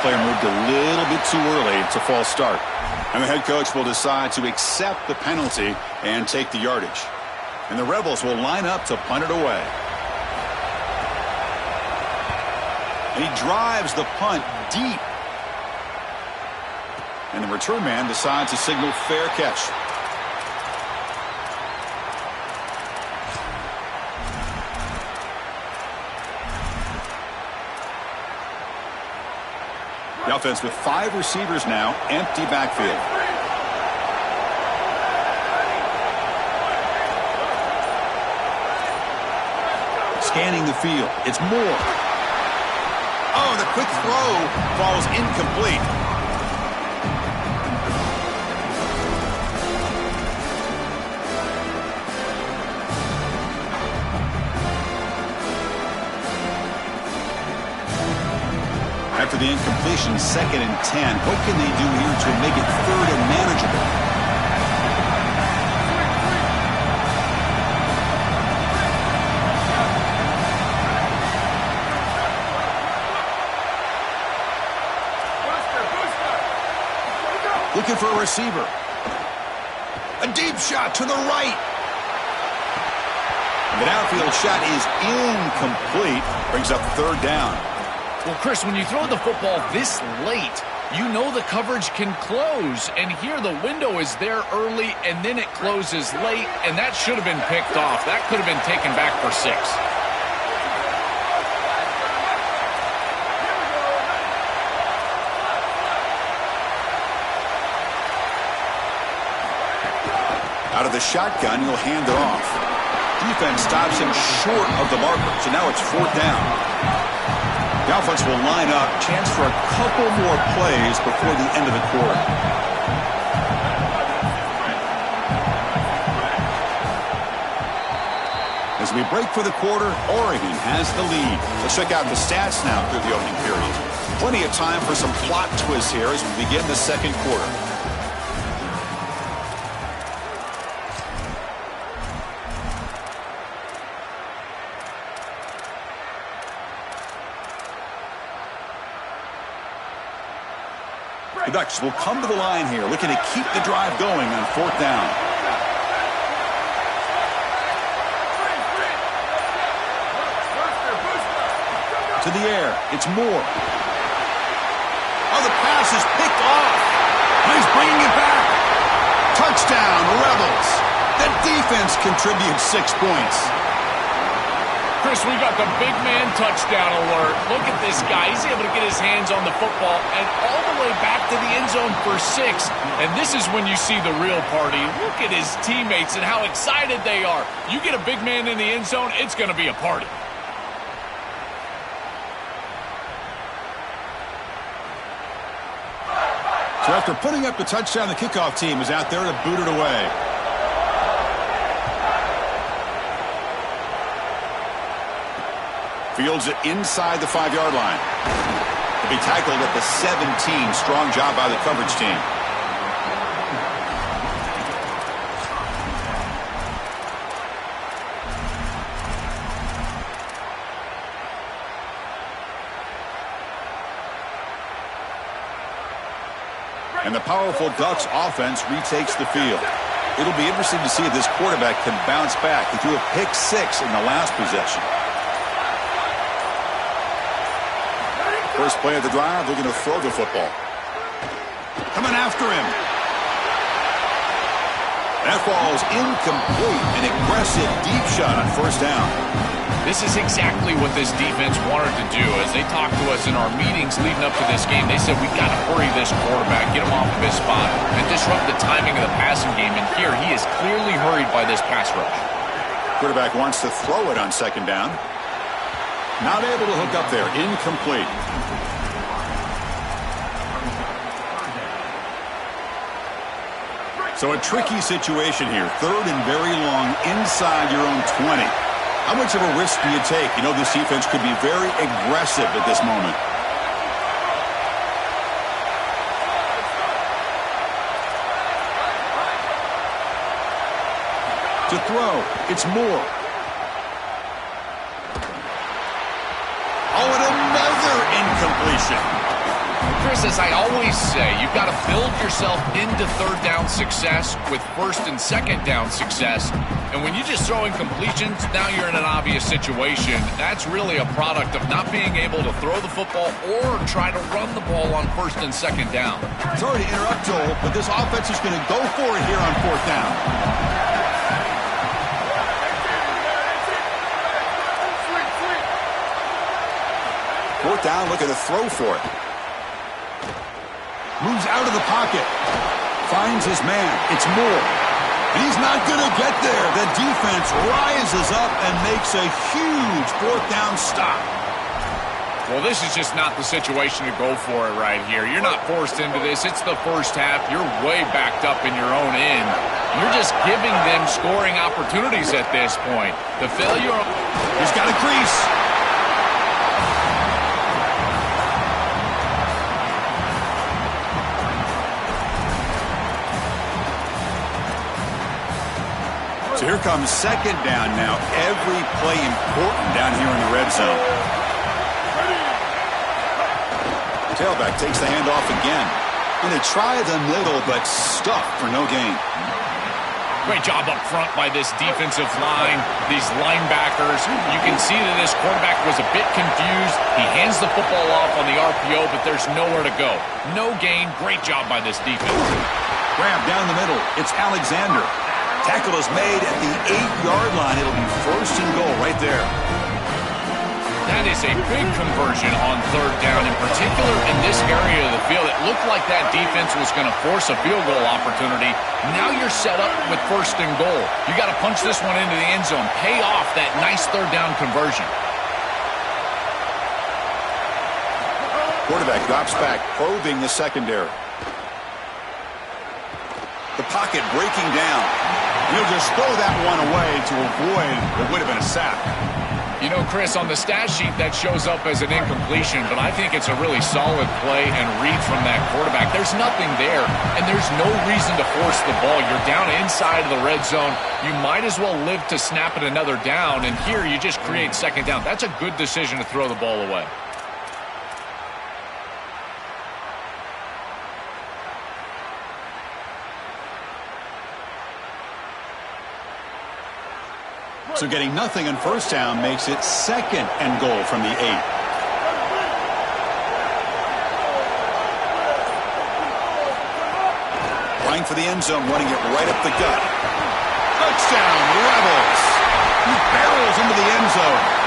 Player moved a little bit too early. It's a false start. And the head coach will decide to accept the penalty and take the yardage. And the Rebels will line up to punt it away. And he drives the punt deep. And the return man decides to signal fair catch. The offense with 5 receivers now, empty backfield. Scanning the field. It's Moore. Oh, the quick throw falls incomplete. After the incompletion, 2nd and 10. What can they do here to make it 3rd and manageable? Looking for a receiver. A deep shot to the right. The downfield shot is incomplete. Brings up 3rd down. Well, Chris, when you throw the football this late, you know the coverage can close. And here the window is there early, and then it closes late, and that should have been picked off. That could have been taken back for 6. Out of the shotgun, he'll hand it off. Defense stops him short of the marker, so now it's 4th down. The offense will line up, chance for a couple more plays before the end of the quarter. As we break for the quarter, Oregon has the lead. Let's check out the stats now through the opening period. Plenty of time for some plot twists here as we begin the 2nd quarter. Ducks will come to the line here, looking to keep the drive going on 4th down. To the air, it's Moore. Oh, the pass is picked off. He's bringing it back. Touchdown, Rebels. The defense contributes 6 points. Chris, we got the big man touchdown alert. Look at this guy. He's able to get his hands on the football and all the way back to the end zone for 6. And this is when you see the real party. Look at his teammates and how excited they are. You get a big man in the end zone, it's going to be a party. So after putting up the touchdown, the kickoff team is out there to boot it away. Fields it inside the 5-yard line. To be tackled at the 17. Strong job by the coverage team. And the powerful Ducks offense retakes the field. It'll be interesting to see if this quarterback can bounce back. He threw a pick-6 in the last possession. First play of the drive, they're going to throw the football. Coming after him. That ball is incomplete. An aggressive deep shot on 1st down. This is exactly what this defense wanted to do. As they talked to us in our meetings leading up to this game, they said, we've got to hurry this quarterback, get him off of his spot, and disrupt the timing of the passing game. And here, he is clearly hurried by this pass rush. Quarterback wants to throw it on 2nd down. Not able to hook up there. Incomplete. So a tricky situation here. 3rd and very long inside your own 20. How much of a risk do you take? You know this defense could be very aggressive at this moment. To throw, it's Moore. Oh, and another incompletion. Chris, as I always say, you've got to build yourself into 3rd down success with 1st and 2nd down success. And when you just throw incompletions, now you're in an obvious situation. That's really a product of not being able to throw the football or try to run the ball on 1st and 2nd down. Sorry to interrupt, Joel, but this offense is going to go for it here on 4th down. Fourth down, looking to throw for it. Moves out of the pocket. Finds his man. It's Moore. And he's not going to get there. The defense rises up and makes a huge 4th down stop. Well, this is just not the situation to go for it right here. You're not forced into this. It's the first half. You're way backed up in your own end. You're just giving them scoring opportunities at this point. The failure... He's got a crease. So here comes 2nd down now. Every play important down here in the red zone. Tailback takes the handoff again. And they try the middle, but stuffed for no gain. Great job up front by this defensive line, these linebackers. You can see that this quarterback was a bit confused. He hands the football off on the RPO, but there's nowhere to go. No gain. Great job by this defense. Grab down the middle. It's Alexander. Tackle is made at the 8-yard line. It'll be 1st and goal right there. That is a big conversion on 3rd down, in particular in this area of the field. It looked like that defense was going to force a field goal opportunity. Now you're set up with 1st and goal. You got to punch this one into the end zone. Pay off that nice 3rd down conversion. Quarterback drops back, probing the secondary. The pocket breaking down. He'll just throw that one away to avoid what would have been a sack. You know, Chris, on the stat sheet, that shows up as an incompletion, but I think it's a really solid play and read from that quarterback. There's nothing there, and there's no reason to force the ball. You're down inside of the red zone. You might as well live to snap it another down, and here you just create 2nd down. That's a good decision to throw the ball away. So getting nothing on first down makes it 2nd and goal from the 8. Trying for the end zone, running it right up the gut. Touchdown, Rebels. He barrels into the end zone.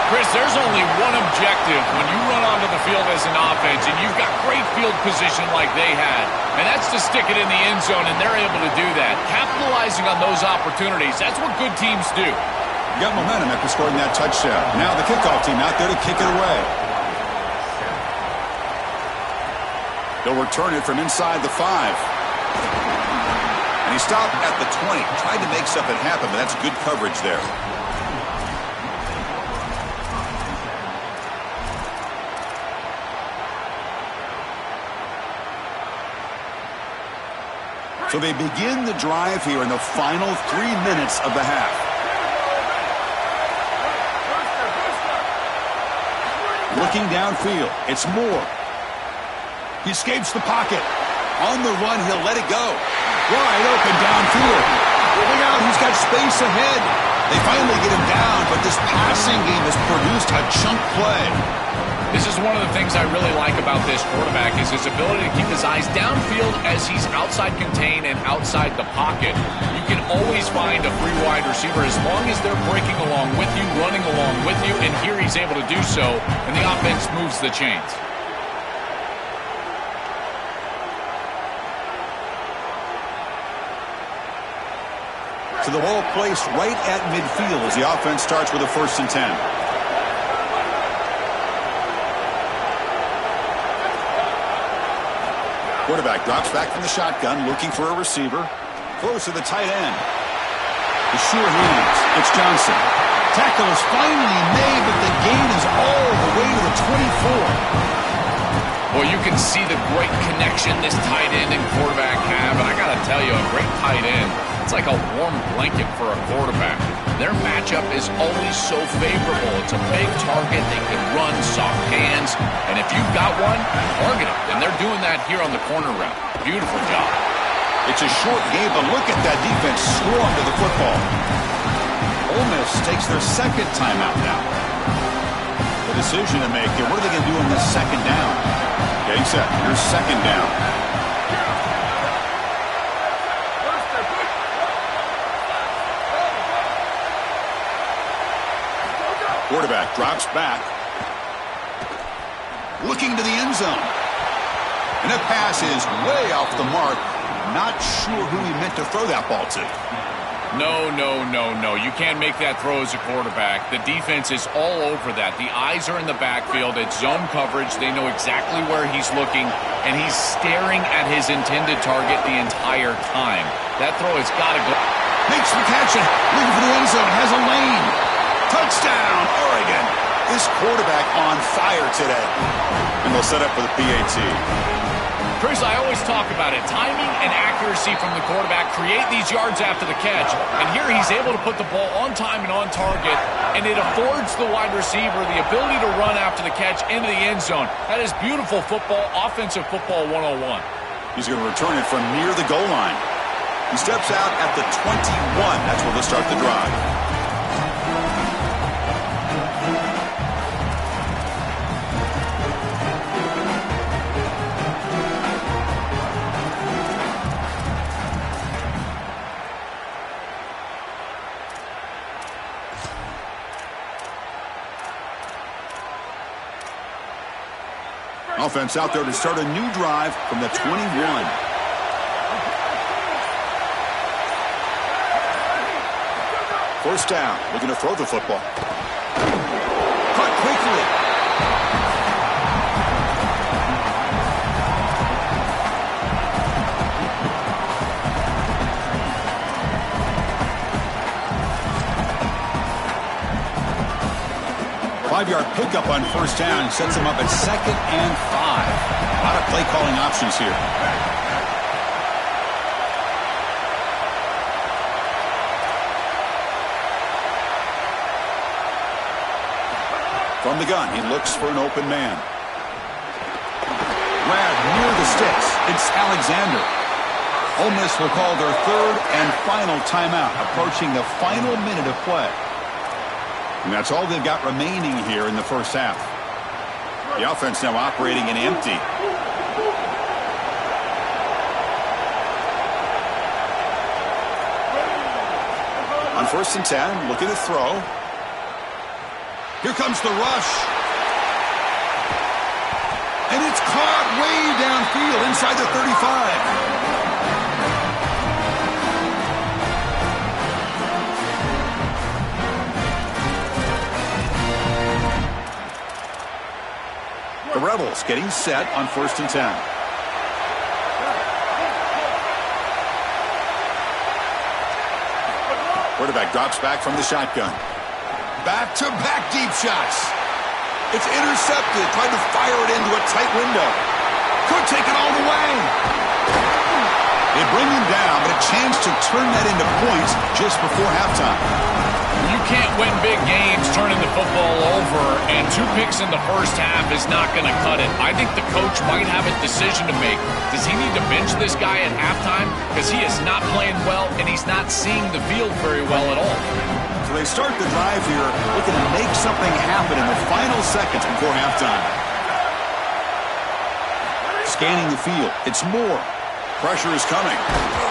Chris, there's only one objective when you run onto the field as an offense and you've got great field position like they had, and that's to stick it in the end zone, and they're able to do that. Capitalizing on those opportunities, that's what good teams do. You got momentum after scoring that touchdown. Now the kickoff team out there to kick it away. They'll return it from inside the 5. And he stopped at the 20. Tried to make something happen, but that's good coverage there. So they begin the drive here in the final 3 minutes of the half. Looking downfield, it's Moore. He escapes the pocket. On the run, he'll let it go. Wide open downfield. Look out, he's got space ahead. They finally get him down, but this passing game has produced a chunk play. This is one of the things I really like about this quarterback is his ability to keep his eyes downfield as he's outside contained and outside the pocket. You can always find a free wide receiver as long as they're breaking along with you, running along with you, and here he's able to do so, and the offense moves the chains. So the ball placed right at midfield as the offense starts with a 1st and 10. Quarterback drops back from the shotgun, looking for a receiver. Close to the tight end. The sure hands. It's Johnson. Tackle is finally made, but the gain is all the way to the 24. Well, you can see the great connection this tight end and quarterback have, and I got to tell you, a great tight end, it's like a warm blanket for a quarterback. Their matchup is always so favorable. It's a big target. They can run, soft hands, and if you've got one, target them. And they're doing that here on the corner route. Beautiful job. It's a short game, but look at that defense swarm to the football. Ole Miss takes their 2nd timeout now. The decision to make here. What are they going to do on this 2nd down? Getting set. Here's 2nd down. Quarterback drops back. Looking to the end zone. And that pass is way off the mark. Not sure who he meant to throw that ball to. No. You can't make that throw as a quarterback. The defense is all over that. The eyes are in the backfield. It's zone coverage. They know exactly where he's looking, and he's staring at his intended target the entire time. That throw has got to go. Makes the catch. Looking for the end zone. Has a lane. Touchdown, Oregon. This quarterback on fire today. And they'll set up for the PAT. Chris, I always talk about it. Timing and accuracy from the quarterback create these yards after the catch. And here he's able to put the ball on time and on target. And it affords the wide receiver the ability to run after the catch into the end zone. That is beautiful football, offensive football 101. He's going to return it from near the goal line. He steps out at the 21. That's where they'll start the drive. Offense out there to start a new drive from the 21. First down, looking to throw the football. Cut quickly. Five-yard pickup on first down sets him up at 2nd and 5. A lot of play calling options here. From the gun, he looks for an open man. Grab near the sticks. It's Alexander. Ole Miss will call their third and final timeout, approaching the final minute of play. And that's all they've got remaining here in the first half. The offense now operating in empty. On 1st and 10, looking to throw. Here comes the rush. And it's caught way downfield inside the 35. The Rebels getting set on 1st and 10. Quarterback drops back from the shotgun. Back-to-back deep shots. It's intercepted. Tried to fire it into a tight window. Could take it all the way. They bring him down, but a chance to turn that into points just before halftime. You can't win big games turning the football over, and 2 picks in the first half is not going to cut it. I think the coach might have a decision to make. Does he need to bench this guy at halftime? Because he is not playing well, and he's not seeing the field very well at all. So they start the drive here, looking to make something happen in the final seconds before halftime. Scanning the field. It's Moore. Pressure is coming.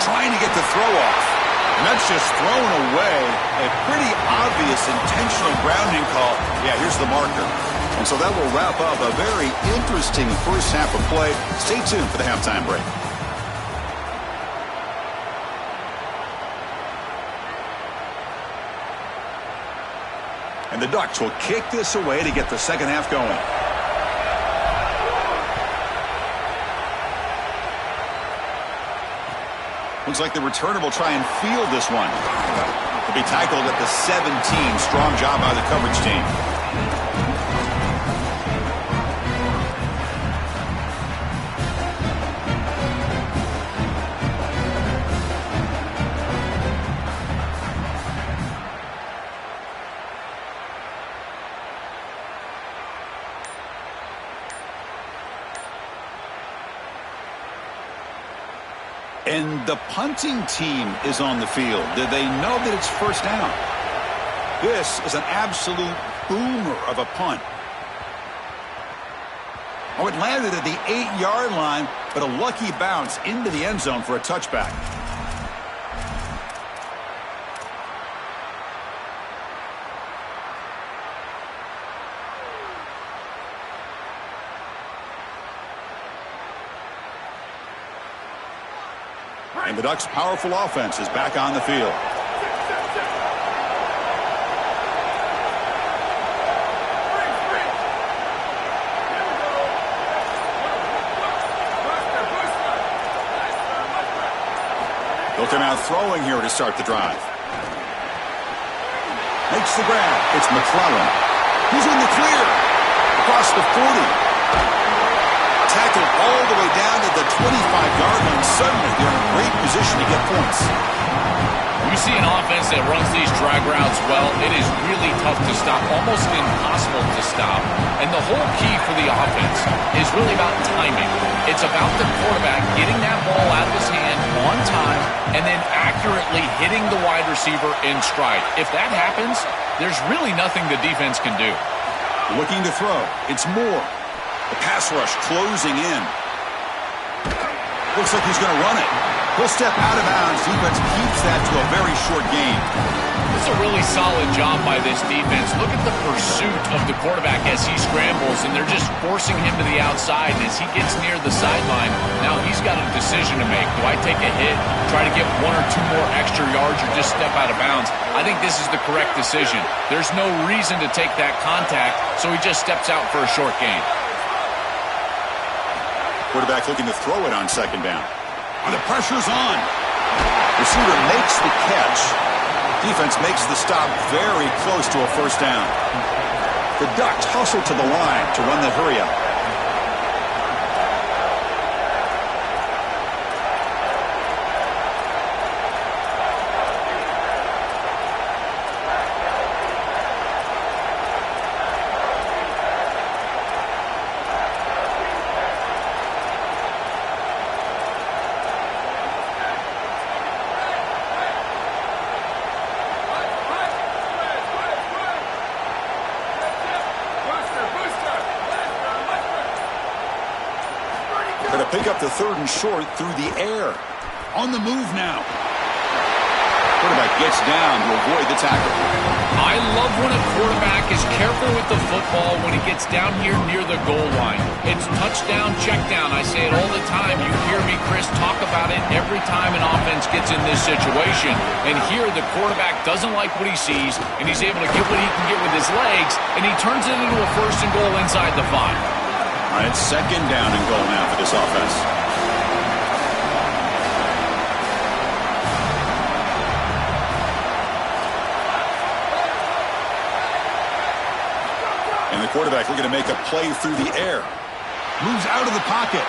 Trying to get the throw off. And that's just thrown away. A pretty obvious intentional grounding call. Yeah, here's the marker. And so that will wrap up a very interesting first half of play. Stay tuned for the halftime break. And the Ducks will kick this away to get the second half going. Looks like the returner will try and field this one. To be tackled at the 17. Strong job by the coverage team. And the punting team is on the field. Do they know that it's first down? This is an absolute boomer of a punt. Oh, it landed at the 8-yard line, but a lucky bounce into the end zone for a touchback. And the Ducks' powerful offense is back on the field. Hilton out throwing here to start the drive. Makes the grab. It's McClellan. He's in the clear. Across the 40. Tackled all the way down to the 25-yard line. Suddenly, they're in great position to get points. When you see an offense that runs these drag routes well, it is really tough to stop, almost impossible to stop. And the whole key for the offense is really about timing. It's about the quarterback getting that ball out of his hand on time and then accurately hitting the wide receiver in stride. If that happens, there's really nothing the defense can do. Looking to throw. It's Moore. The pass rush closing in. Looks like he's going to run it. He'll step out of bounds. Defense keeps that to a very short gain. This is a really solid job by this defense. Look at the pursuit of the quarterback as he scrambles, and they're just forcing him to the outside. And as he gets near the sideline, now he's got a decision to make. Do I take a hit, try to get 1 or 2 more extra yards, or just step out of bounds? I think this is the correct decision. There's no reason to take that contact, so he just steps out for a short gain. Quarterback looking to throw it on second down. And the pressure's on. Receiver makes the catch. Defense makes the stop very close to a first down. The Ducks hustle to the line to run that hurry up. They'll pick up the 3rd and short through the air. On the move now. Quarterback gets down to avoid the tackle. I love when a quarterback is careful with the football when he gets down here near the goal line. It's touchdown, check down. I say it all the time. You hear me, Chris, talk about it every time an offense gets in this situation. And here the quarterback doesn't like what he sees, and he's able to get what he can get with his legs, and he turns it into a 1st and goal inside the 5. All right, it's 2nd down and goal now for this offense. And the quarterback looking to make a play through the air. Moves out of the pocket.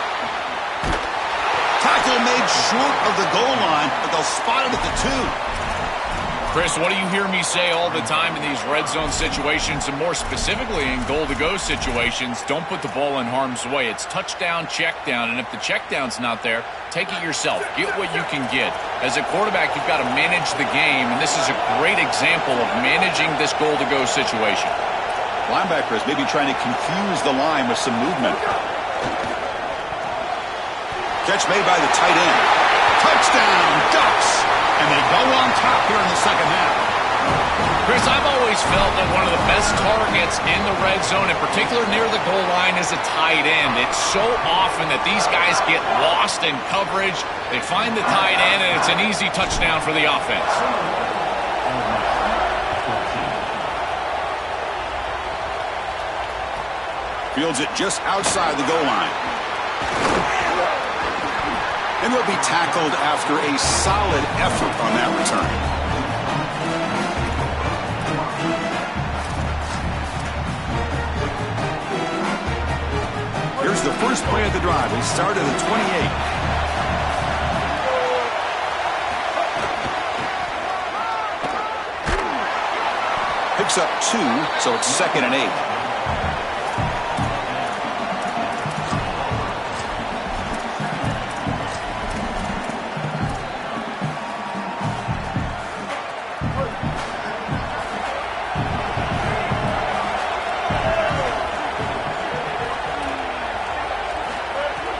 Tackle made short of the goal line, but they'll spot it at the 2. Chris, what do you hear me say all the time in these red zone situations, and more specifically in goal-to-go situations? Don't put the ball in harm's way. It's touchdown, check down, and if the check down's not there, take it yourself. Get what you can get. As a quarterback, you've got to manage the game, and this is a great example of managing this goal-to-go situation. Linebackers maybe trying to confuse the line with some movement. Catch made by the tight end. Touchdown, Ducks! And they go on top here in the 2nd half. Chris, I've always felt that one of the best targets in the red zone, in particular near the goal line, is a tight end. It's so often that these guys get lost in coverage. They find the tight end, and it's an easy touchdown for the offense. Fields it just outside the goal line. And will be tackled after a solid effort on that return. Here's the first play of the drive. He started at 28. Picks up 2, so it's 2nd and 8.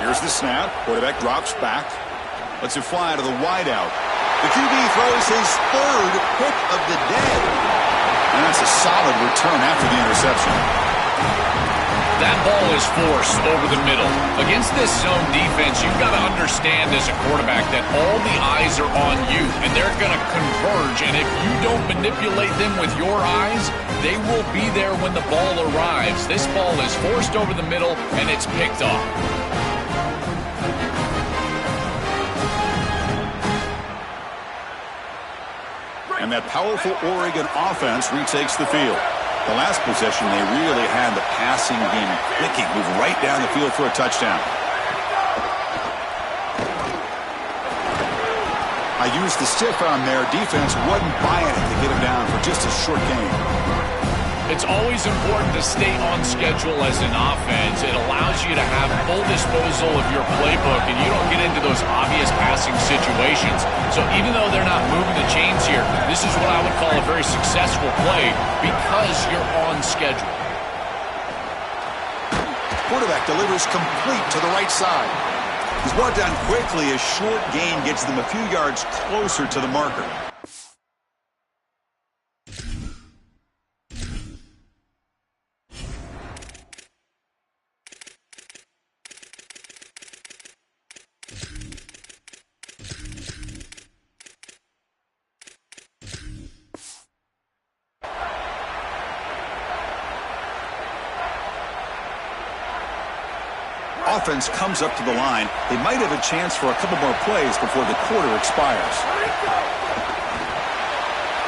Here's the snap. Quarterback drops back. Lets it fly out of the wideout. The QB throws his 3rd pick of the day. And that's a solid return after the interception. That ball is forced over the middle. Against this zone defense, you've got to understand as a quarterback that all the eyes are on you, and they're going to converge. And if you don't manipulate them with your eyes, they will be there when the ball arrives. This ball is forced over the middle, and it's picked off. And that powerful Oregon offense retakes the field. The last possession, they really had the passing game clicking, move right down the field for a touchdown. I used the stiff on there. Defense wasn't buying it to get him down for just a short game. It's always important to stay on schedule as an offense. It allows you to have full disposal of your playbook, and you don't get into those obvious passing situations. So even though they're not moving the chains here, this is what I would call a very successful play because you're on schedule. Quarterback delivers complete to the right side. He's brought down quickly. A short gain gets them a few yards closer to the marker. Offense comes up to the line. They might have a chance for a couple more plays before the quarter expires.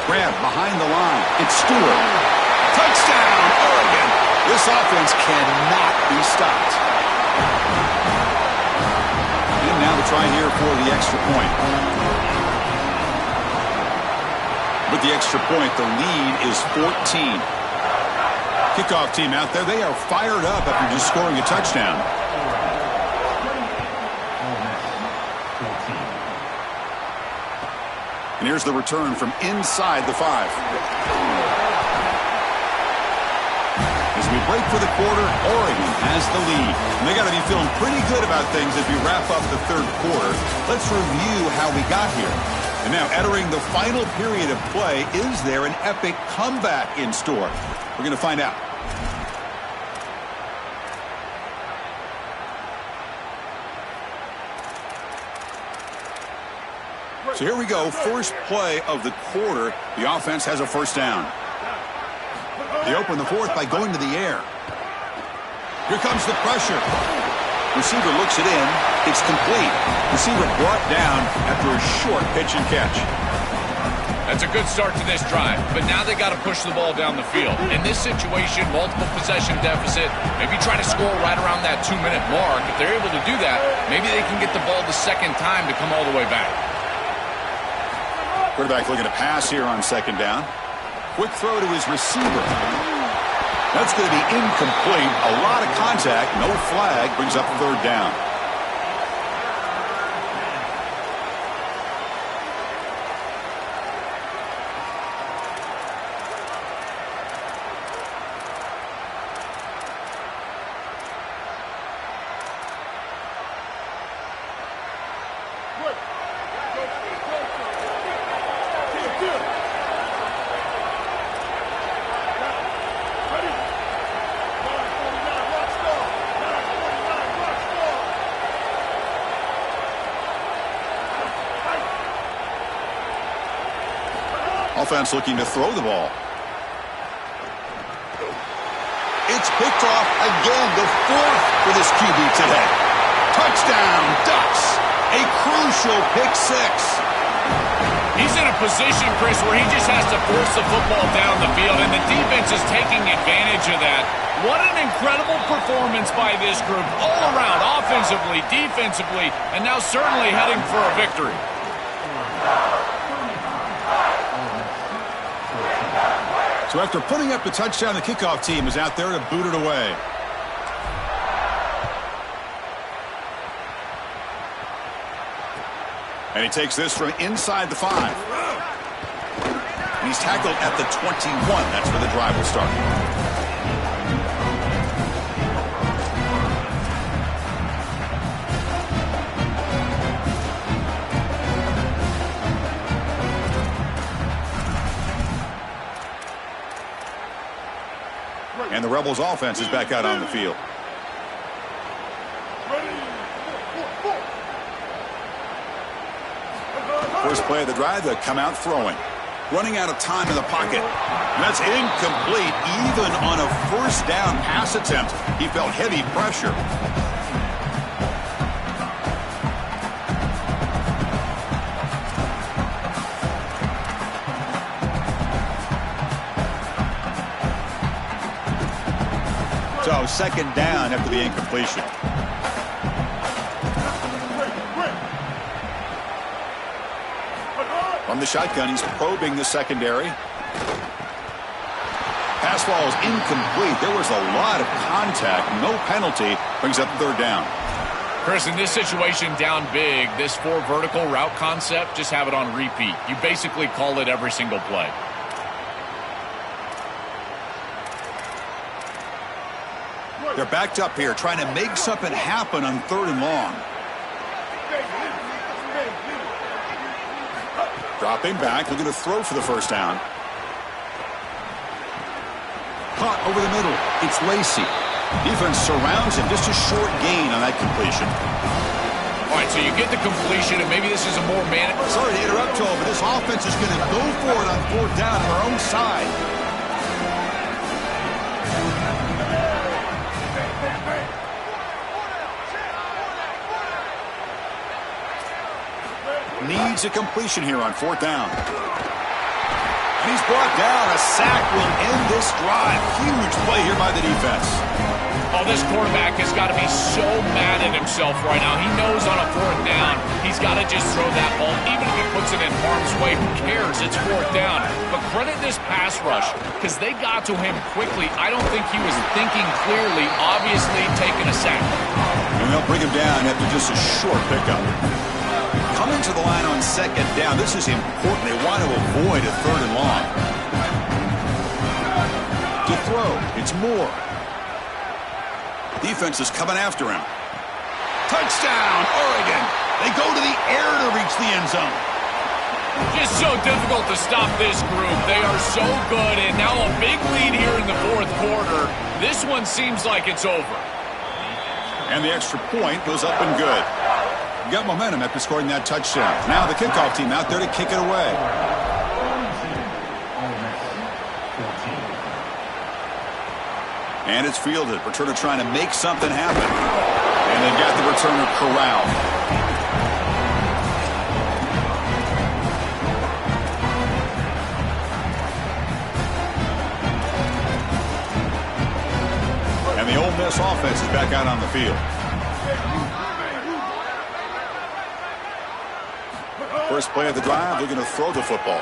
Grab behind the line. It's Stewart. Touchdown, Oregon. This offense cannot be stopped. And now the try here for the extra point. With the extra point, the lead is 14. Kickoff team out there. They are fired up after just scoring a touchdown. And here's the return from inside the 5. As we break for the quarter. Oregon has the lead. And they got to be feeling pretty good about things as we wrap up the third quarter. Let's review how we got here. And now entering the final period of play, is there an epic comeback in store? We're going to find out. So here we go, first play of the quarter. The offense has a first down. They open the fourth by going to the air. Here comes the pressure. Receiver looks it in. It's complete. Receiver brought down after a short pitch and catch. That's a good start to this drive, but now they got to push the ball down the field. In this situation, multiple possession deficit, maybe try to score right around that 2-minute mark. If they're able to do that, maybe they can get the ball the second time to come all the way back. Quarterback looking to pass here on second down. Quick throw to his receiver. That's going to be incomplete. A lot of contact. No flag. Brings up third down. Offense looking to throw the ball. It's picked off again, the fourth for this QB today. Touchdown, Ducks. A crucial pick six. He's in a position, Chris, where he just has to force the football down the field, and the defense is taking advantage of that. What an incredible performance by this group, all around, offensively, defensively, and now certainly heading for a victory. So after putting up the touchdown, the kickoff team is out there to boot it away. And he takes this from inside the 5. And he's tackled at the 21. That's where the drive will start. And the Rebels offense is back out on the field. First play of the drive, they come out throwing. Running out of time in the pocket. And that's incomplete. Even on a first down pass attempt, he felt heavy pressure. So second down after the incompletion. From the shotgun, he's probing the secondary. Pass ball is incomplete. There was a lot of contact. No penalty. Brings up third down. Chris, in this situation, down big, this 4 vertical route concept, just have it on repeat. You basically call it every single play. They're backed up here, trying to make something happen on third and long. Dropping back, looking to throw for the first down. Caught over the middle. It's Lacy. Defense surrounds him. Just a short gain on that completion. All right, so you get the completion, and maybe this is a more Sorry to interrupt, Joe, but this offense is going to go for it on fourth down on our own side. Needs a completion here on fourth down. And he's brought down. A sack will end this drive. Huge play here by the defense. Oh, this quarterback has got to be so mad at himself right now. He knows on a fourth down, he's got to just throw that ball. Even if he puts it in harm's way, who cares? It's fourth down. But credit this pass rush, because they got to him quickly. I don't think he was thinking clearly, obviously taking a sack. And they'll bring him down after just a short pickup. Coming to the line on second down. This is important. They want to avoid a third and long. To throw, it's Moore. Defense is coming after him. Touchdown, Oregon. They go to the air to reach the end zone. Just so difficult to stop this group. They are so good, and now a big lead here in the fourth quarter. This one seems like it's over. And the extra point goes up and good. You got momentum after scoring that touchdown. Now the kickoff team out there to kick it away. And it's fielded. Returner trying to make something happen. And they've got the returner corralled. The Ole Miss offense is back out on the field. First play of the drive, they're going to throw the football.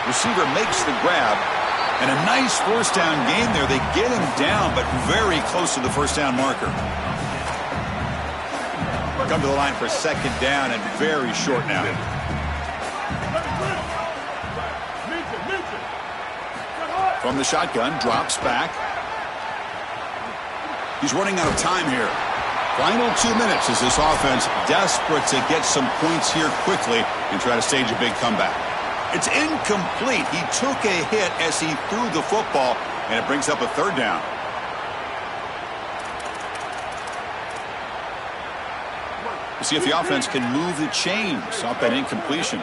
Receiver makes the grab, and a nice first down gain there. They get him down, but very close to the first down marker. Come to the line for second down, and very short now. From the shotgun, drops back. He's running out of time here. Final 2 minutes as this offense desperate to get some points here quickly and try to stage a big comeback. It's incomplete. He took a hit as he threw the football, and it brings up a third down. We'll see if the offense can move the chains off that incompletion.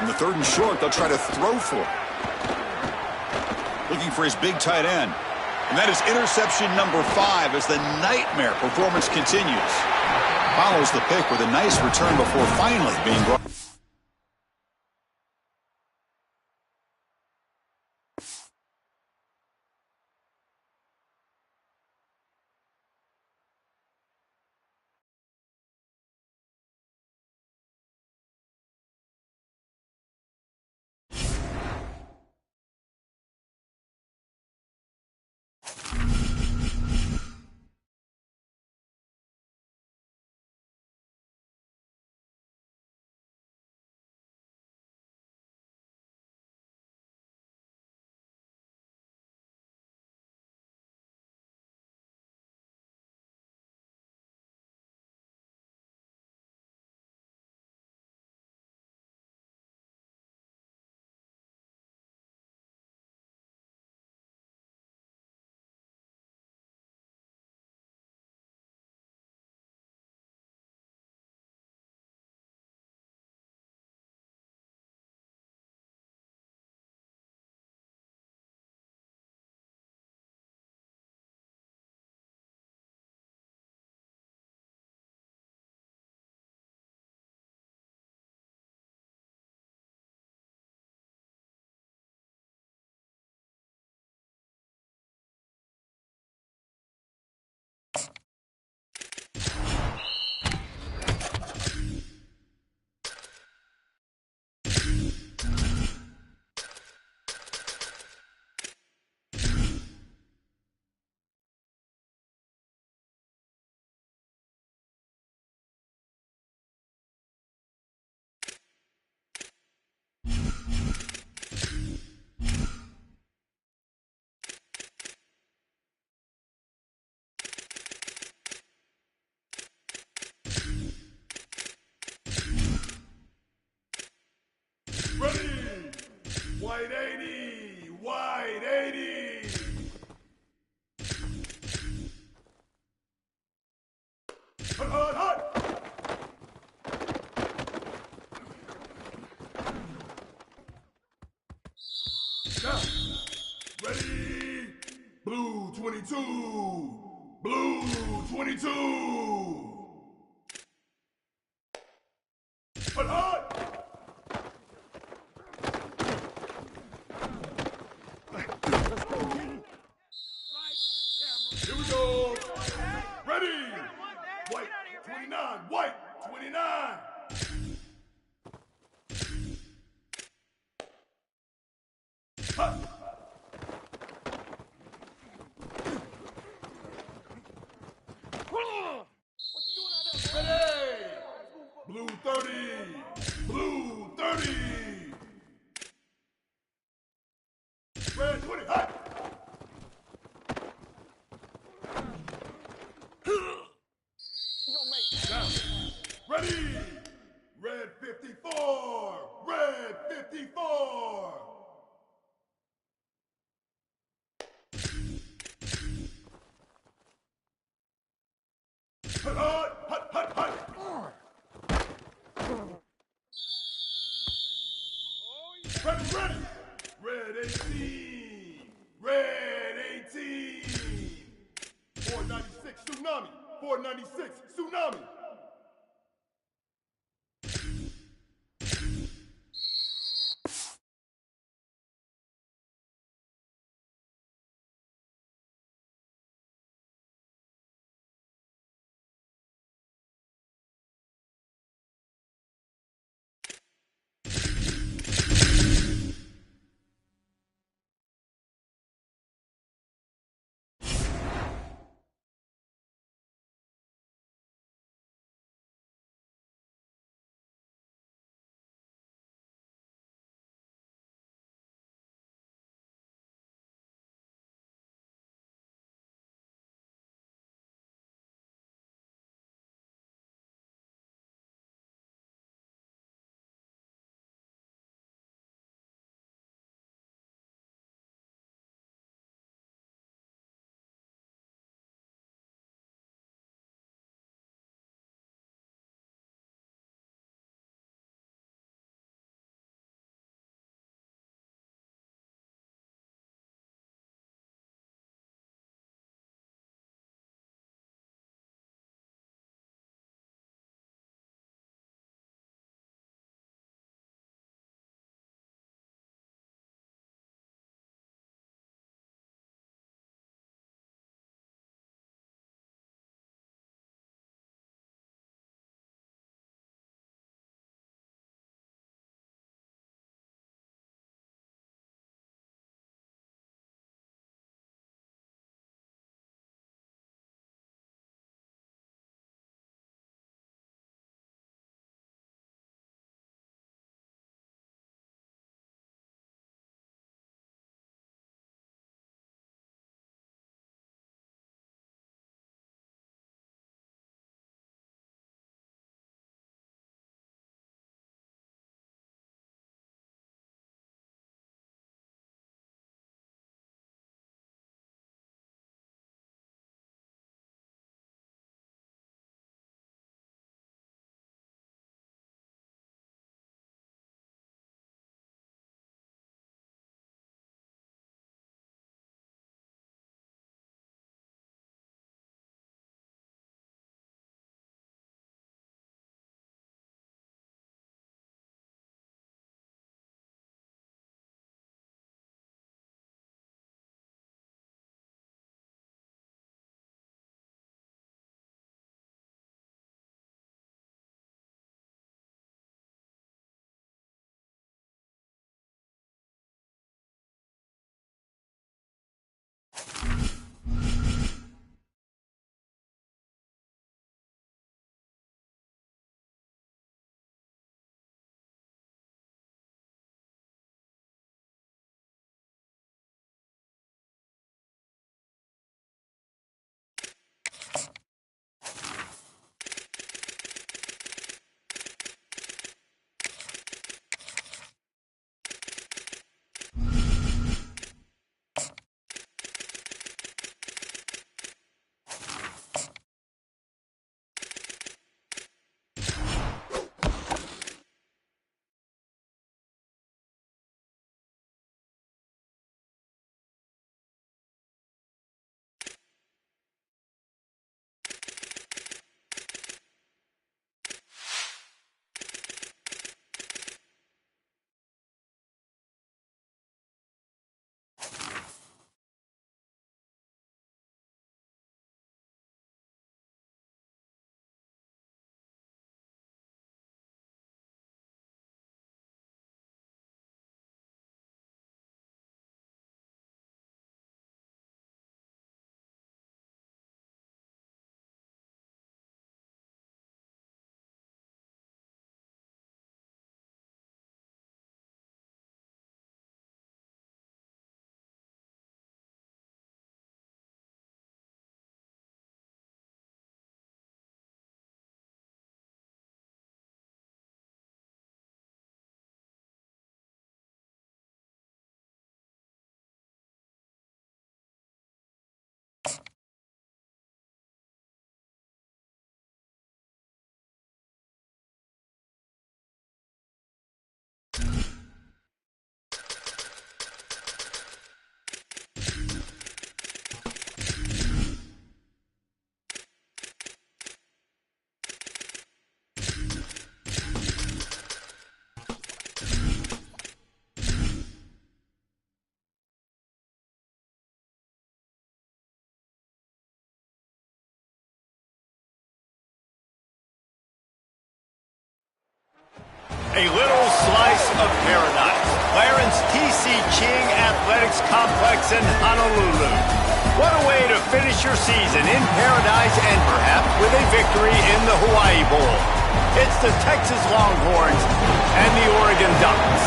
On the third and short, they'll try to throw for it. Looking for his big tight end. And that is interception number 5 as the nightmare performance continues. Follows the pick with a nice return before finally being brought. Ready! White 80! White 80! Hut, hut, hut! Now, ready! Blue 22! Blue 22! Hut, hut! Here we go. Ready. White 29. White 29. Hut. Ready. Blue 30. Blue 30. Red 20. Hut. Ready. Red 18. Red 18. 496 Tsunami. 496 Tsunami. a little slice of paradise. Clarence T.C. Ching Athletics Complex in Honolulu. What a way to finish your season in paradise and perhaps with a victory in the Hawaii Bowl. It's the Texas Longhorns and the Oregon Ducks.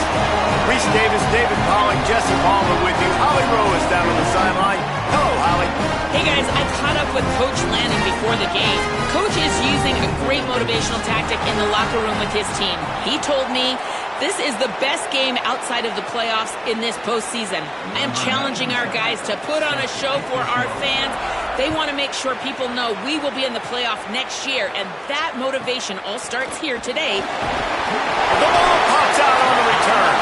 Reese Davis, David Pollock, Jesse Palmer with you. Holly Rowe is down on the sideline. Hello, Holly. Hey guys, I caught up with Coach Lanning before the game. Coach is using a great motivational tactic in the locker room with his team. He told me this is the best game outside of the playoffs in this postseason. I am challenging our guys to put on a show for our fans. They want to make sure people know we will be in the playoff next year, and that motivation all starts here today. The ball pops out on the return.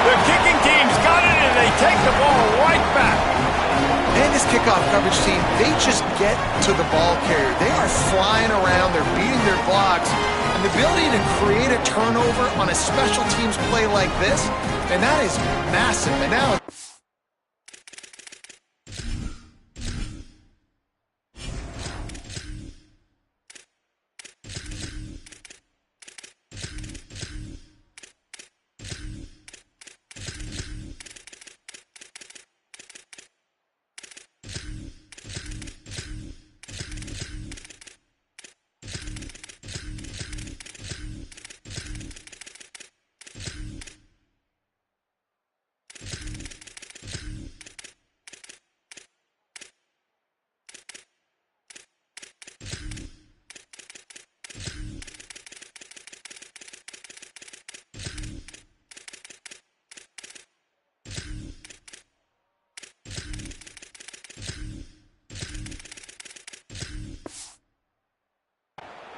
The kicking team's got it, and they take the ball right back. And this kickoff coverage team, they just get to the ball carrier. They are flying around, they're beating their blocks, and the ability to create a turnover on a special teams play like this, and that is massive. And now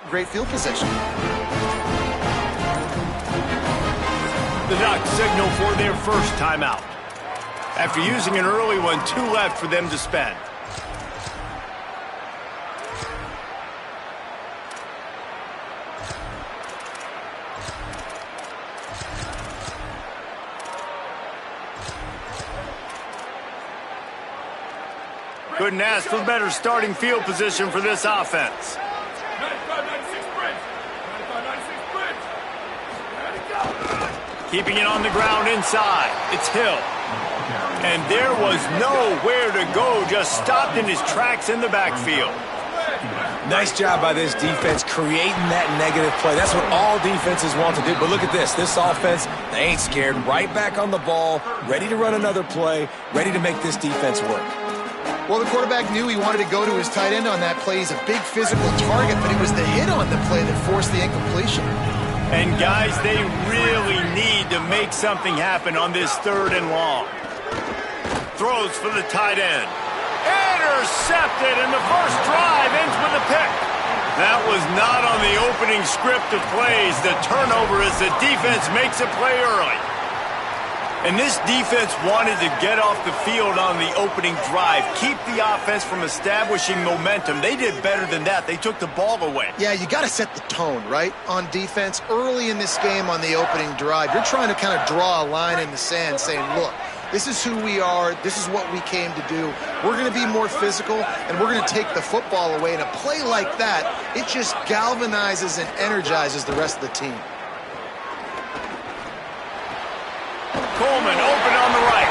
great field position. The Ducks signal for their first timeout. After using an early one, 2 left for them to spend. Couldn't ask for better starting field position for this offense. 95-96 bridge. 95-96 bridge. Ready, go. Keeping it on the ground inside. It's Hill. And there was nowhere to go, just stopped in his tracks in the backfield. Nice job by this defense creating that negative play. That's what all defenses want to do. But look at this. This offense, they ain't scared. Right back on the ball, ready to run another play, ready to make this defense work. Well, the quarterback knew he wanted to go to his tight end on that play. He's a big physical target, but it was the hit on the play that forced the incompletion. And guys, they really need to make something happen on this 3rd and long. Throws for the tight end. Intercepted, and the first drive ends with a pick. That was not on the opening script of plays. The turnover as the defense makes a play early. And this defense wanted to get off the field on the opening drive, keep the offense from establishing momentum. They did better than that. They took the ball away. Yeah, you got to set the tone, right, on defense. Early in this game on the opening drive, you're trying to kind of draw a line in the sand saying, look, this is who we are. This is what we came to do. We're going to be more physical, and we're going to take the football away. And a play like that, it just galvanizes and energizes the rest of the team. Coleman open on the right.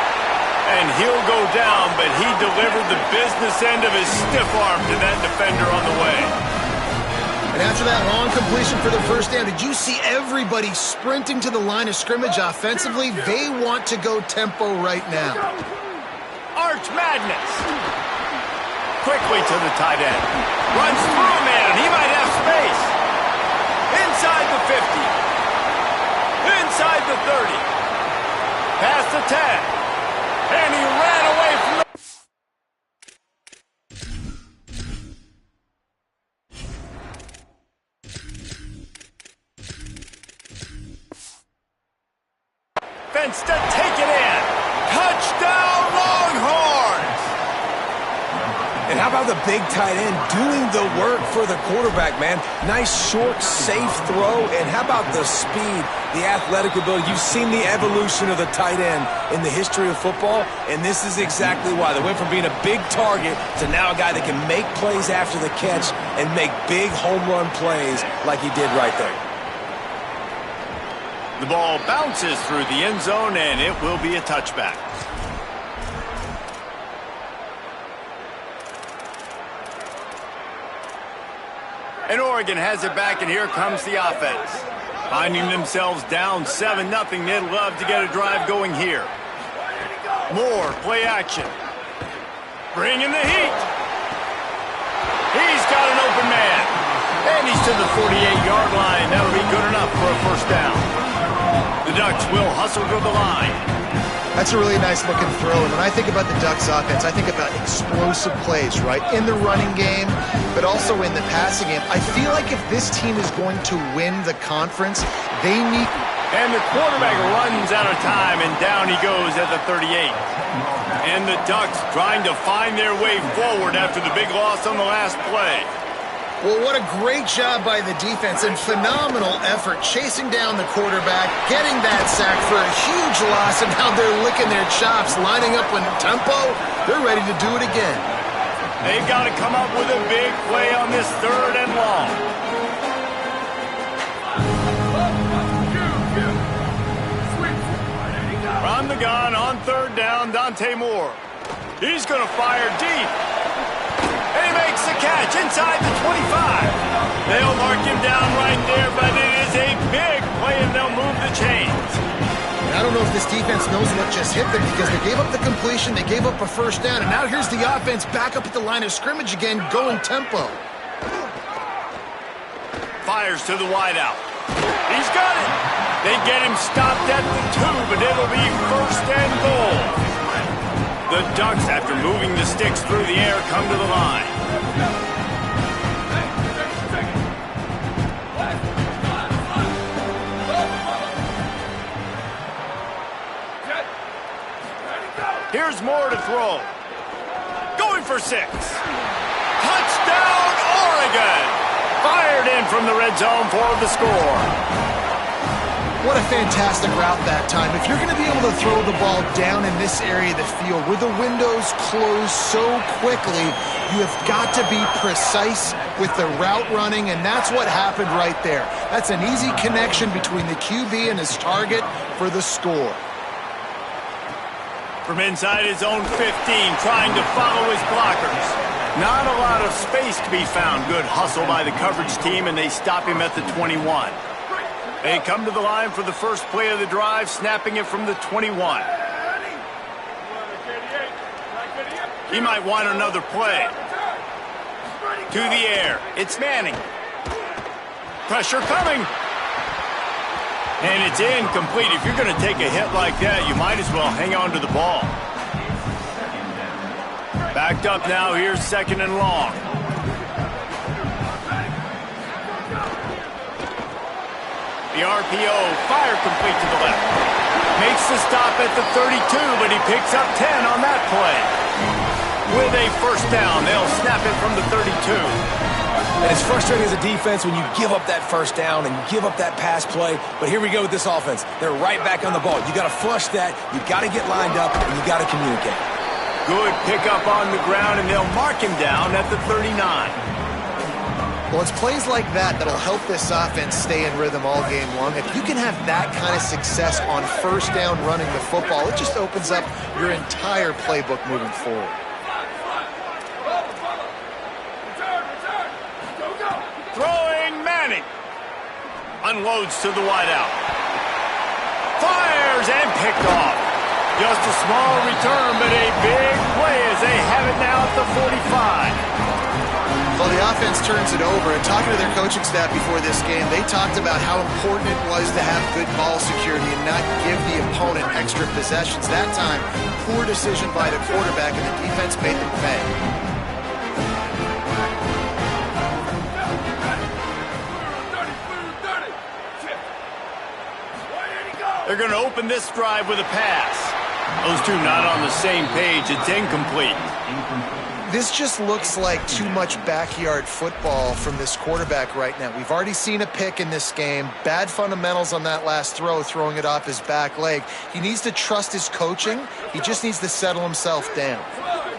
And he'll go down, but he delivered the business end of his stiff arm to that defender on the way. And after that long completion for the first down, did you see everybody sprinting to the line of scrimmage offensively? They want to go tempo right now. Arch Madness. Quickly to the tight end. Runs through a man. He might have space. Inside the 50. Inside the 30. Past the 10. And he ran away from the... Fence to take it in. Touchdown, Longhorns! And how about the big tight end doing the work for the quarterback, man? Nice, short, safe throw. And how about the speed, the athletic ability? You've seen the evolution of the tight end in the history of football, and this is exactly why. They went from being a big target to now a guy that can make plays after the catch and make big home run plays like he did right there. The ball bounces through the end zone, and it will be a touchback. And Oregon has it back, and here comes the offense. Finding themselves down 7-0, they'd love to get a drive going here. Moore, play action. Bringing the heat. He's got an open man. And he's to the 48-yard line. That'll be good enough for a first down. The Ducks will hustle to the line. That's a really nice looking throw. And when I think about the Ducks offense, I think about explosive plays, right? In the running game, but also in the passing game. I feel like if this team is going to win the conference, they need... And the quarterback runs out of time, and down he goes at the 38. And the Ducks trying to find their way forward after the big loss on the last play. Well, what a great job by the defense and phenomenal effort chasing down the quarterback, getting that sack for a huge loss, and now they're licking their chops, lining up in tempo. They're ready to do it again. They've got to come up with a big play on this 3rd and long. From the gun on 3rd down, Dante Moore. He's going to fire deep. And he makes the catch inside the 25. They'll mark him down right there, but it is a big play, and they'll move the chains. I don't know if this defense knows what just hit them because they gave up the completion, they gave up a first down, and now here's the offense back up at the line of scrimmage again, going tempo. Fires to the wideout. He's got it. They get him stopped at the 2, but it'll be 1st and goal. The Ducks, after moving the sticks through the air, come to the line. Here's Moore to throw. Going for 6. Touchdown, Oregon! Fired in from the red zone for the score. What a fantastic route that time. If you're going to be able to throw the ball down in this area of the field where the windows close so quickly, you have got to be precise with the route running, and that's what happened right there. That's an easy connection between the QB and his target for the score. From inside his own 15, trying to follow his blockers. Not a lot of space to be found. Good hustle by the coverage team, and they stop him at the 21. They come to the line for the first play of the drive, snapping it from the 21. He might want another play. To the air. It's Manning. Pressure coming. And it's incomplete. If you're going to take a hit like that, you might as well hang on to the ball. Backed up now. Here's 2nd and long. The RPO, fire complete to the left. Makes the stop at the 32, but he picks up 10 on that play. With a first down, they'll snap it from the 32. And it's frustrating as a defense when you give up that first down and give up that pass play. But here we go with this offense. They're right back on the ball. You got to flush that. You got to get lined up, and you got to communicate. Good pickup on the ground, and they'll mark him down at the 39. Well, it's plays like that that'll help this offense stay in rhythm all game long. If you can have that kind of success on first down running the football, it just opens up your entire playbook moving forward. Throwing Manning. Unloads to the wideout. Fires and picked off. Just a small return, but a big play as they have it now at the 45. Well, the offense turns it over, and talking to their coaching staff before this game, they talked about how important it was to have good ball security and not give the opponent extra possessions. That time, poor decision by the quarterback, and the defense made them pay. They're going to open this drive with a pass. Those two not on the same page. It's incomplete. This just looks like too much backyard football from this quarterback right now. We've already seen a pick in this game. Bad fundamentals on that last throw, throwing it off his back leg. He needs to trust his coaching. He just needs to settle himself down.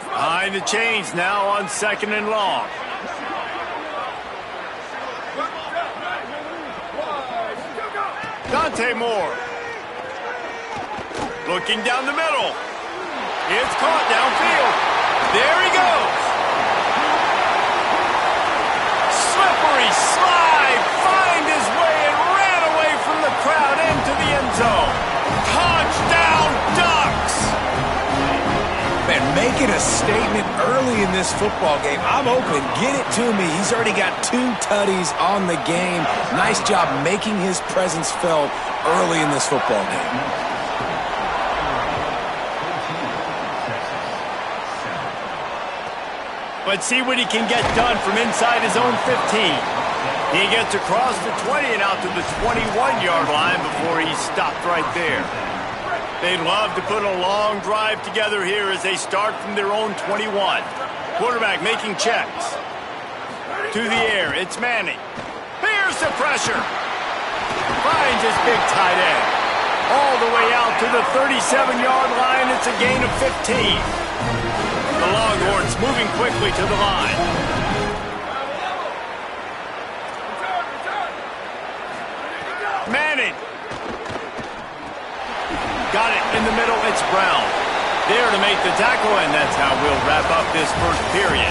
Behind the chains now on 2nd and long. Dante Moore. Looking down the middle. It's caught downfield. There he goes. Slippery slide. Find his way and ran away from the crowd into the end zone. Touchdown, Ducks. Man, making a statement early in this football game. I'm open. Get it to me. He's already got 2 tutties on the game. Nice job making his presence felt early in this football game. Let's see what he can get done from inside his own 15. He gets across the 20 and out to the 21-yard line before he's stopped right there. They'd love to put a long drive together here as they start from their own 21. Quarterback making checks. To the air, it's Manning. Here's the pressure. Finds his big tight end. All the way out to the 37-yard line. It's a gain of 15. The Longhorns moving quickly to the line. Manning. Got it in the middle. It's Brown. There to make the tackle, and that's how we'll wrap up this first period.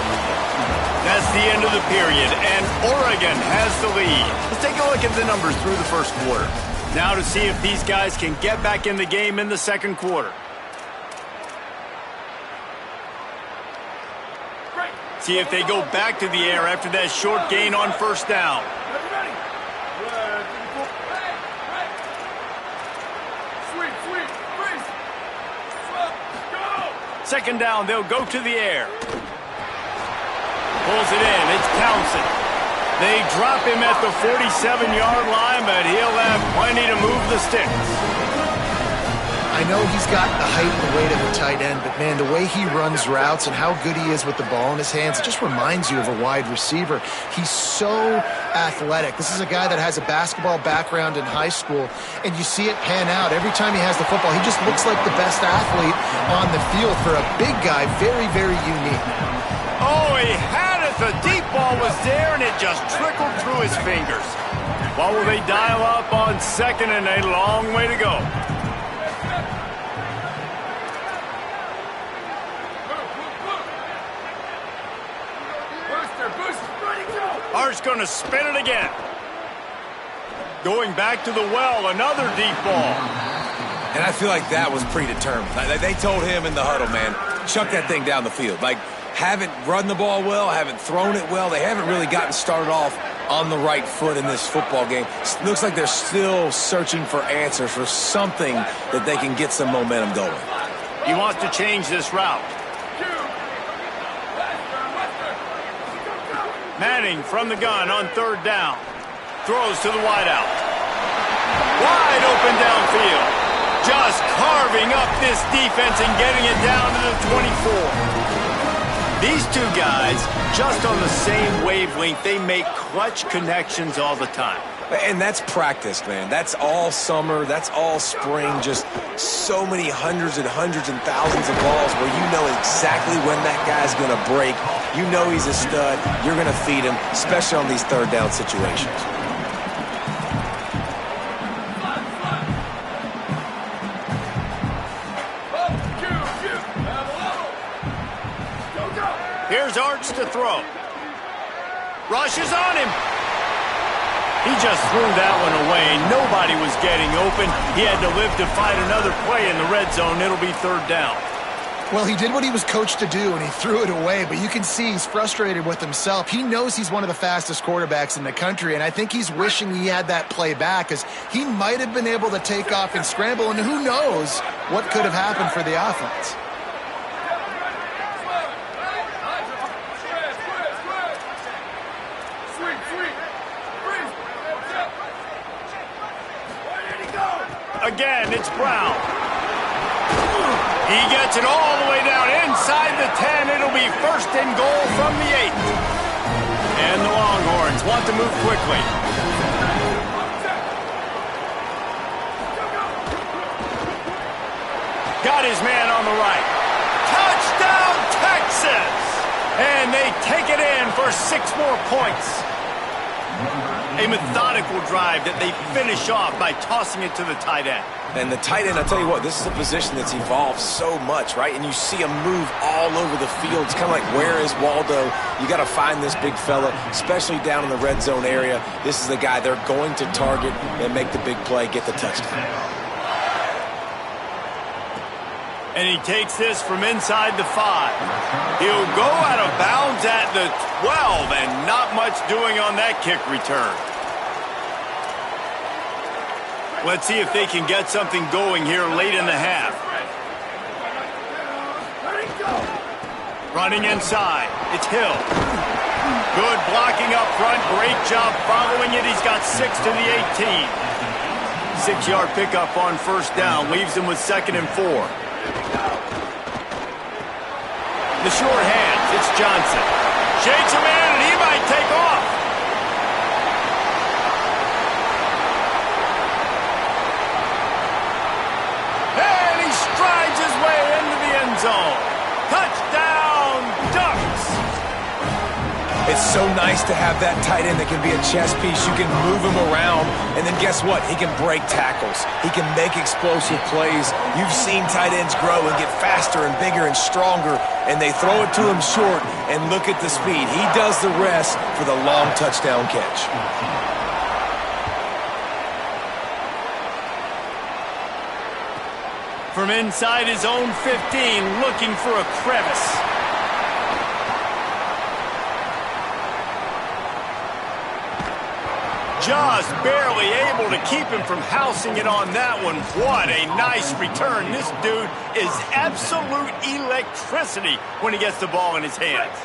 That's the end of the period, and Oregon has the lead. Let's take a look at the numbers through the first quarter. Now to see if these guys can get back in the game in the second quarter. See if they go back to the air after that short gain on first down. Second down, they'll go to the air. Pulls it in, it's Townsend. They drop him at the 47-yard line, but he'll have plenty to move the sticks. I know he's got the height and the weight of a tight end, but man, the way he runs routes and how good he is with the ball in his hands, it just reminds you of a wide receiver. He's so athletic. This is a guy that has a basketball background in high school, and you see it pan out. Every time he has the football, he just looks like the best athlete on the field for a big guy. Very, very unique. Oh, he had it. The deep ball was there, and it just trickled through his fingers. What will they dial up on second, and a long way to go. Hart's going to spin it again. Going back to the well, another deep ball. And I feel like that was predetermined. They told him in the huddle, man, chuck that thing down the field. Like, haven't run the ball well, haven't thrown it well. They haven't really gotten started off on the right foot in this football game. It looks like they're still searching for answers, for something that they can get some momentum going. He wants to change this route. Manning from the gun on third down. Throws to the wideout. Wide open downfield. Just carving up this defense and getting it down to the 24. These two guys, just on the same wavelength, they make clutch connections all the time. And that's practice, man. That's all summer. That's all spring. Just so many hundreds and thousands of balls where you know exactly when that guy's going to break. You know he's a stud. You're going to feed him, especially on these third down situations. Here's Arch to throw. Rush is on him. He just threw that one away. Nobody was getting open. He had to live to fight another play in the red zone. It'll be third down. Well, he did what he was coached to do, and he threw it away, but you can see he's frustrated with himself. He knows he's one of the fastest quarterbacks in the country, and I think he's wishing he had that play back, because he might have been able to take off and scramble, and who knows what could have happened for the offense. Again, it's Brown. He gets it all the way down inside the 10. It'll be first and goal from the 8. And the Longhorns want to move quickly. Got his man on the right. Touchdown, Texas! And they take it in for 6 more points. A methodical methodical drive that they finish off by tossing it to the tight end. And the tight end, I tell you what, this is a position that's evolved so much, right? And you see him move all over the field. It's kind of like, where is Waldo? You got to find this big fella, especially down in the red zone area. This is the guy they're going to target and make the big play, get the touchdown. And he takes this from inside the 5. He'll go out of bounds at the 12, and not much doing on that kick return. Let's see if they can get something going here late in the half. Running inside. It's Hill. Good blocking up front. Great job following it. He's got 6 to the 18. 6-yard pickup on first down. Leaves him with 2nd and 4. The short hands. It's Johnson. Shakes him in, and he might take off. Strides his way into the end zone. Touchdown, Ducks! It's so nice to have that tight end that can be a chess piece. You can move him around, and then guess what? He can break tackles. He can make explosive plays. You've seen tight ends grow and get faster and bigger and stronger, and they throw it to him short, and look at the speed. He does the rest for the long touchdown catch. From inside his own 15, looking for a crevice. Just barely able to keep him from housing it on that one. What a nice return. This dude is absolute electricity when he gets the ball in his hands.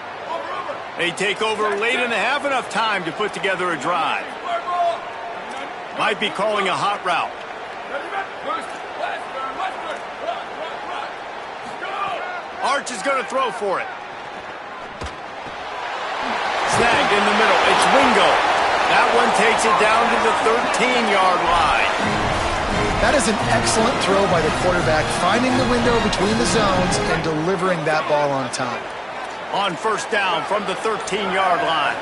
They take over late in the half, enough time to put together a drive. Might be calling a hot route. Arch is going to throw for it. Snagged in the middle. It's Wingo. That one takes it down to the 13-yard line. That is an excellent throw by the quarterback, finding the window between the zones and delivering that ball on time. On first down from the 13-yard line.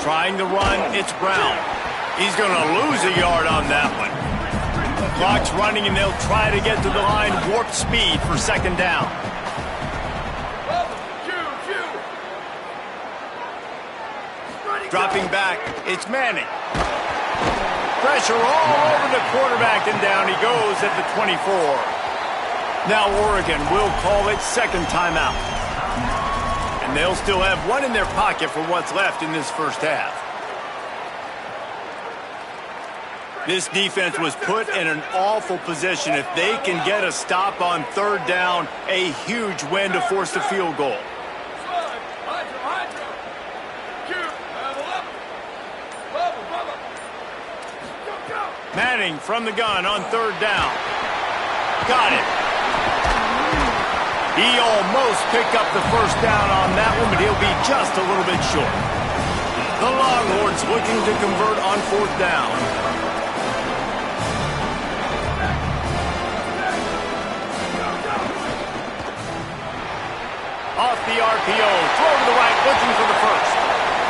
Trying to run, it's Brown. He's going to lose a yard on that one. Clock's running, and they'll try to get to the line warp speed for 2nd down. Dropping back, it's Manning. Pressure all over the quarterback, and down he goes at the 24. Now Oregon will call it 2nd timeout. And they'll still have one in their pocket for what's left in this first half. This defense was put in an awful position. If they can get a stop on 3rd down, a huge win to force the field goal. Manning from the gun on 3rd down. Got it. He almost picked up the first down on that one, but he'll be just a little bit short. The Longhorns looking to convert on 4th down. Off the RPO, throw to the right, looking for the first.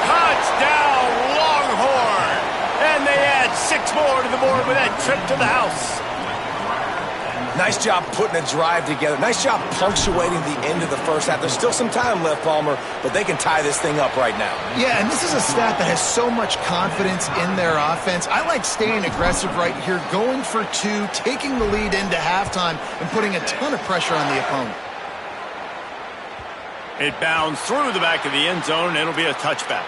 Touchdown, Longhorn! And they add 6 more to the board with that trip to the house. Nice job putting a drive together. Nice job punctuating the end of the first half. There's still some time left, Palmer, but they can tie this thing up right now. Yeah, and this is a staff that has so much confidence in their offense. I like staying aggressive right here, going for 2, taking the lead into halftime, and putting a ton of pressure on the opponent. It bounds through the back of the end zone, and it'll be a touchback.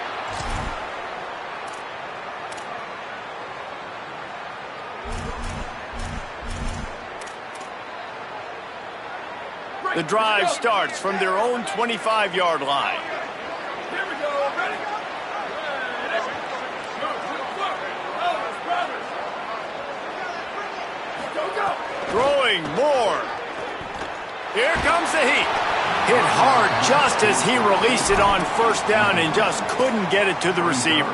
The drive starts from their own 25-yard line. Here we go. Ready? Go. Throwing more. Here comes the heat. Hit hard just as he released it on first down and just couldn't get it to the receiver.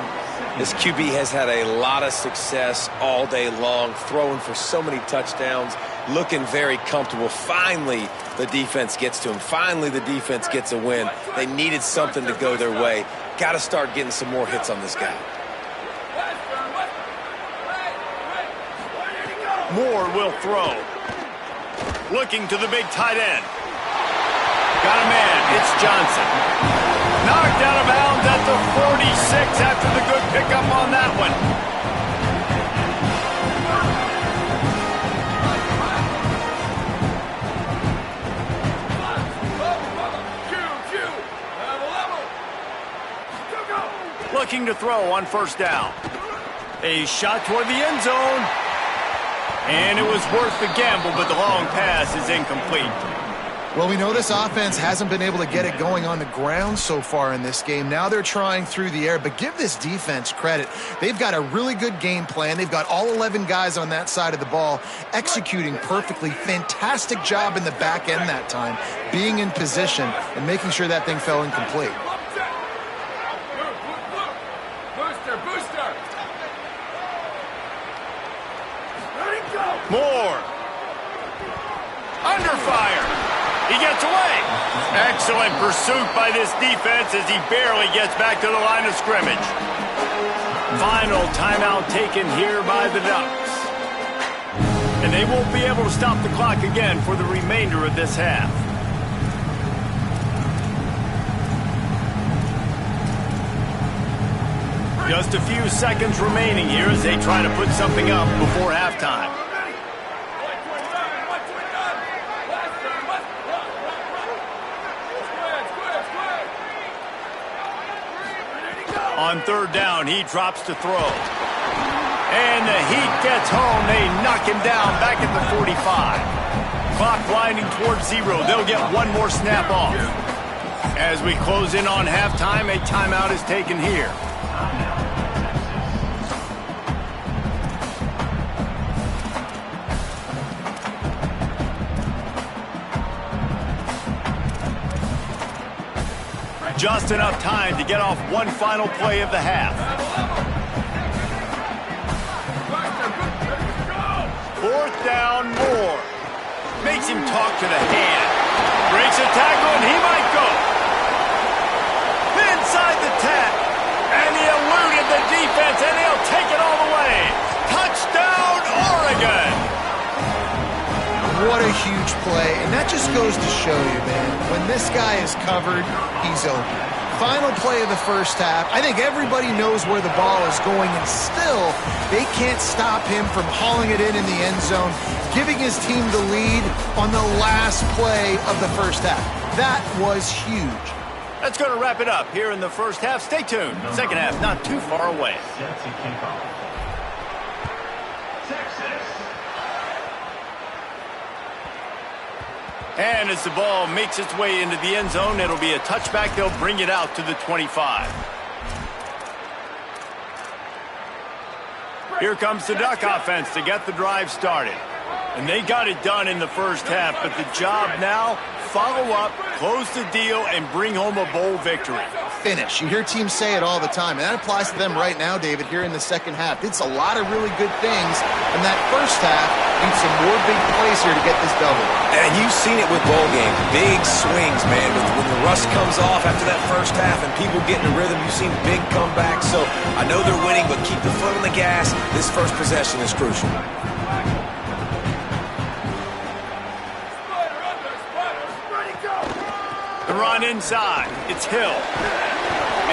This QB has had a lot of success all day long, throwing for so many touchdowns, looking very comfortable. Finally, the defense gets to him. Finally, the defense gets a win. They needed something to go their way. Got to start getting some more hits on this guy. Moore will throw. Looking to the big tight end. Got a man. It's Johnson. Knocked out of bounds at the 46 after the good pickup on that one. Looking to throw on first down. A shot toward the end zone. And it was worth the gamble, but the long pass is incomplete. Well, we know this offense hasn't been able to get it going on the ground so far in this game. Now they're trying through the air, but give this defense credit. They've got a really good game plan. They've got all 11 guys on that side of the ball executing perfectly. Fantastic job in the back end that time, being in position and making sure that thing fell incomplete. Moore. Under fire. He gets away. Excellent pursuit by this defense as he barely gets back to the line of scrimmage. Final timeout taken here by the Ducks. And they won't be able to stop the clock again for the remainder of this half. Just a few seconds remaining here as they try to put something up before halftime. On third down, he drops to throw. And the heat gets home. They knock him down back at the 45. Clock winding towards 0. They'll get one more snap off. As we close in on halftime, a timeout is taken here. Just enough time to get off one final play of the half. Fourth down, Moore. Makes him talk to the hand. Breaks a tackle, and he might go. Inside the tap. And he eluded the defense, and he'll take it all the way. Touchdown, Oregon! What a huge play, and that just goes to show you, man, when this guy is covered, he's open. Final play of the first half. I think everybody knows where the ball is going, and still, they can't stop him from hauling it in the end zone, giving his team the lead on the last play of the first half. That was huge. That's going to wrap it up here in the first half. Stay tuned. Second half not too far away. And as the ball makes its way into the end zone, it'll be a touchback. They'll bring it out to the 25. Here comes the Duck offense to get the drive started. And they got it done in the first half, but the job now, follow up, close the deal, and bring home a bowl victory. Finish. You hear teams say it all the time, and that applies to them right now, David, here in the second half. It's a lot of really good things in that first half. Need some more big plays here to get this double. And you've seen it with bowl games. Big swings, man. When the rust comes off after that first half and people get in a rhythm, you've seen big comebacks. So I know they're winning, but keep the foot on the gas. This first possession is crucial. The run inside. It's Hill.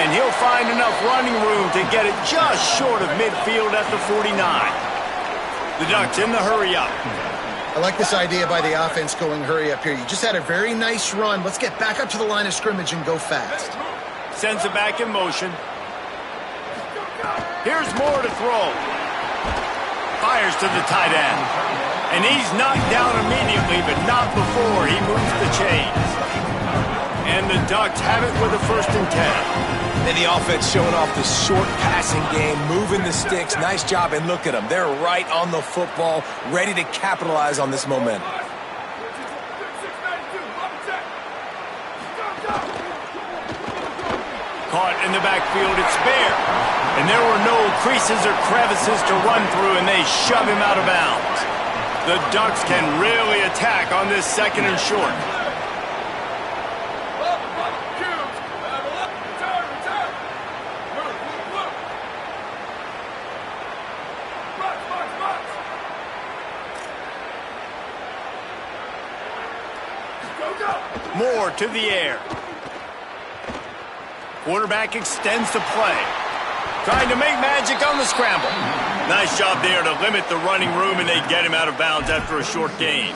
And he'll find enough running room to get it just short of midfield at the 49. The Ducks in the hurry up. I like this idea by the offense going hurry up here. You just had a very nice run. Let's get back up to the line of scrimmage and go fast. Sends it back in motion. Here's Moore to throw. Fires to the tight end. And he's knocked down immediately, but not before he moves the chains. And the Ducks have it with a 1st and 10. And the offense showing off the short passing game, moving the sticks. Nice job, and look at them. They're right on the football, ready to capitalize on this momentum. Caught in the backfield, it's Bear. And there were no creases or crevices to run through, and they shove him out of bounds. The Ducks can really attack on this 2nd and short. Moore to the air. Quarterback extends the play. Trying to make magic on the scramble. Nice job there to limit the running room, and they get him out of bounds after a short gain.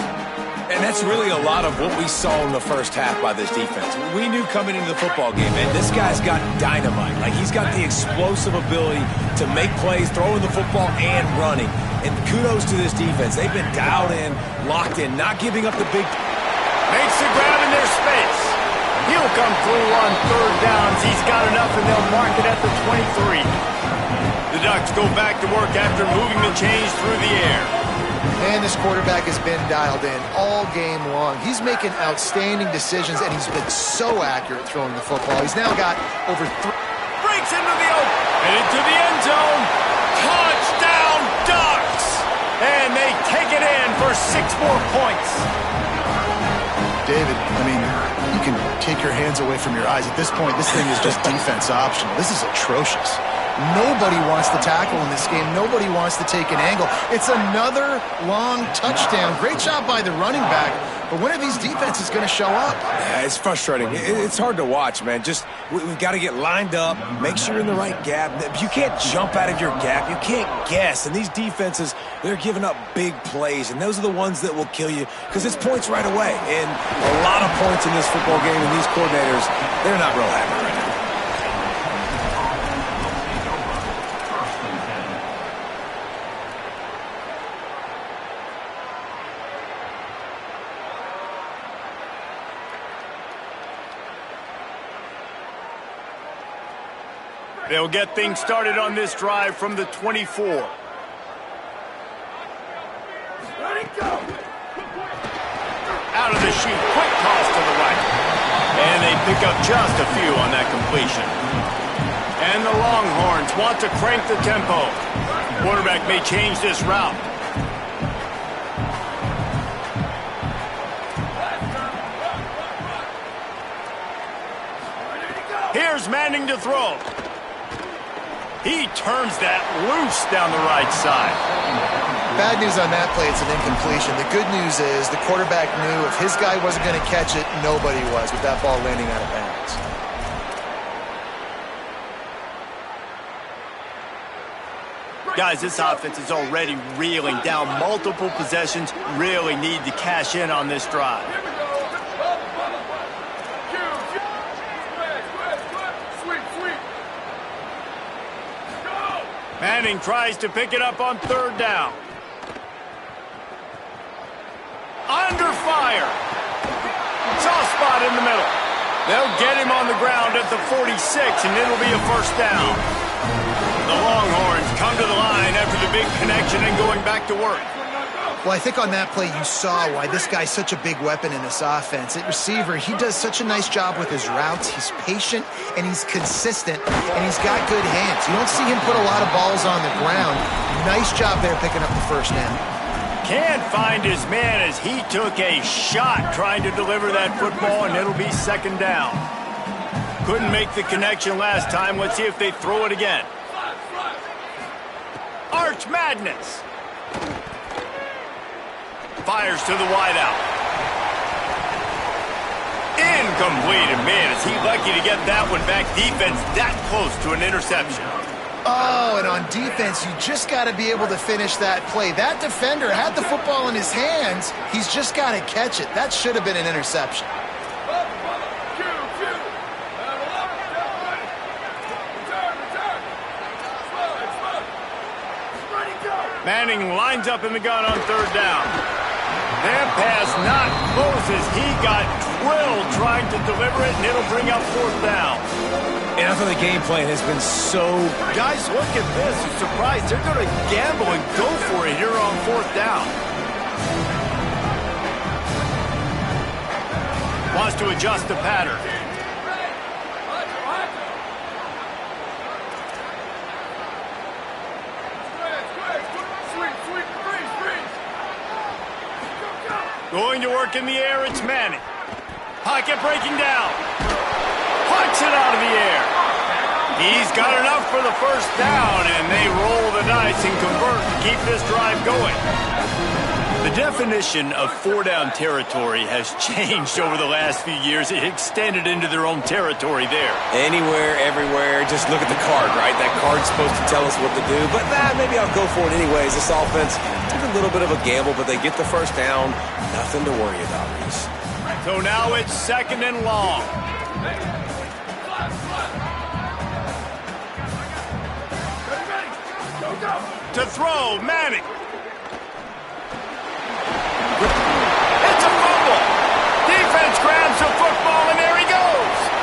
And that's really a lot of what we saw in the first half by this defense. We knew coming into the football game, man, this guy's got dynamite. Like, he's got the explosive ability to make plays, throwing the football and running. And kudos to this defense. They've been dialed in, locked in, not giving up the big... Makes the grab in their space. He'll come through on third downs. He's got enough, and they'll mark it at the 23. The Ducks go back to work after moving the chains through the air. Man, this quarterback has been dialed in all game long. He's making outstanding decisions, and he's been so accurate throwing the football. He's now got over breaks into the open, and into the end zone. Touchdown, Ducks! And they take it in for 6 more points. David, I mean, you can take your hands away from your eyes. At this point, this thing is just defense optional. This is atrocious. Nobody wants to tackle in this game. Nobody wants to take an angle. It's another long touchdown. Great job by the running back. But when are these defenses going to show up? Yeah, it's frustrating. It's hard to watch, man. Just, we've got to get lined up, make sure you're in the right gap. You can't jump out of your gap. You can't guess. And these defenses, they're giving up big plays. And those are the ones that will kill you because it's points right away. And a lot of points in this football game, and these coordinators, they're not real happy right now. They'll get things started on this drive from the 24. Let it go. Out of the sheet, quick toss to the right. And they pick up just a few on that completion. And the Longhorns want to crank the tempo. Quarterback may change this route. Here's Manning to throw. He turns that loose down the right side. Bad news on that play, it's an incompletion. The good news is the quarterback knew if his guy wasn't going to catch it, nobody was with that ball landing out of bounds. Guys, this offense is already reeling down multiple possessions. Really need to cash in on this drive. Manning tries to pick it up on third down. Under fire. Soft spot in the middle. They'll get him on the ground at the 46, and it'll be a first down. The Longhorns come to the line after the big connection and going back to work. Well, I think on that play you saw why this guy's such a big weapon in this offense. At receiver, he does such a nice job with his routes. He's patient, and he's consistent, and he's got good hands. You don't see him put a lot of balls on the ground. Nice job there picking up the first down. Can't find his man as he took a shot trying to deliver that football, and it'll be second down. Couldn't make the connection last time. Let's see if they throw it again. Arch Madness. Fires to the wideout. Incomplete, and man, is he lucky to get that one back. Defense that close to an interception. Oh, and on defense, you just got to be able to finish that play. That defender had the football in his hands. He's just got to catch it. That should have been an interception. Manning lines up in the gun on third down. That pass not close as he got drilled trying to deliver it, and it'll bring up fourth down. And I thought the game plan has been so... Guys, look at this. You're surprised. They're going to gamble and go for it here on fourth down. Wants to adjust the pattern. Going to work in the air, it's Manning. Pocket breaking down. Punts it out of the air. He's got enough for the first down, and they roll the dice and convert to keep this drive going. The definition of four-down territory has changed over the last few years. It extended into their own territory there. Anywhere, everywhere, just look at the card, right? That card's supposed to tell us what to do, but maybe I'll go for it anyways. This offense took a little bit of a gamble, but they get the first down. Nothing to worry about, Reese. So now it's 2nd and long. To throw, Manning.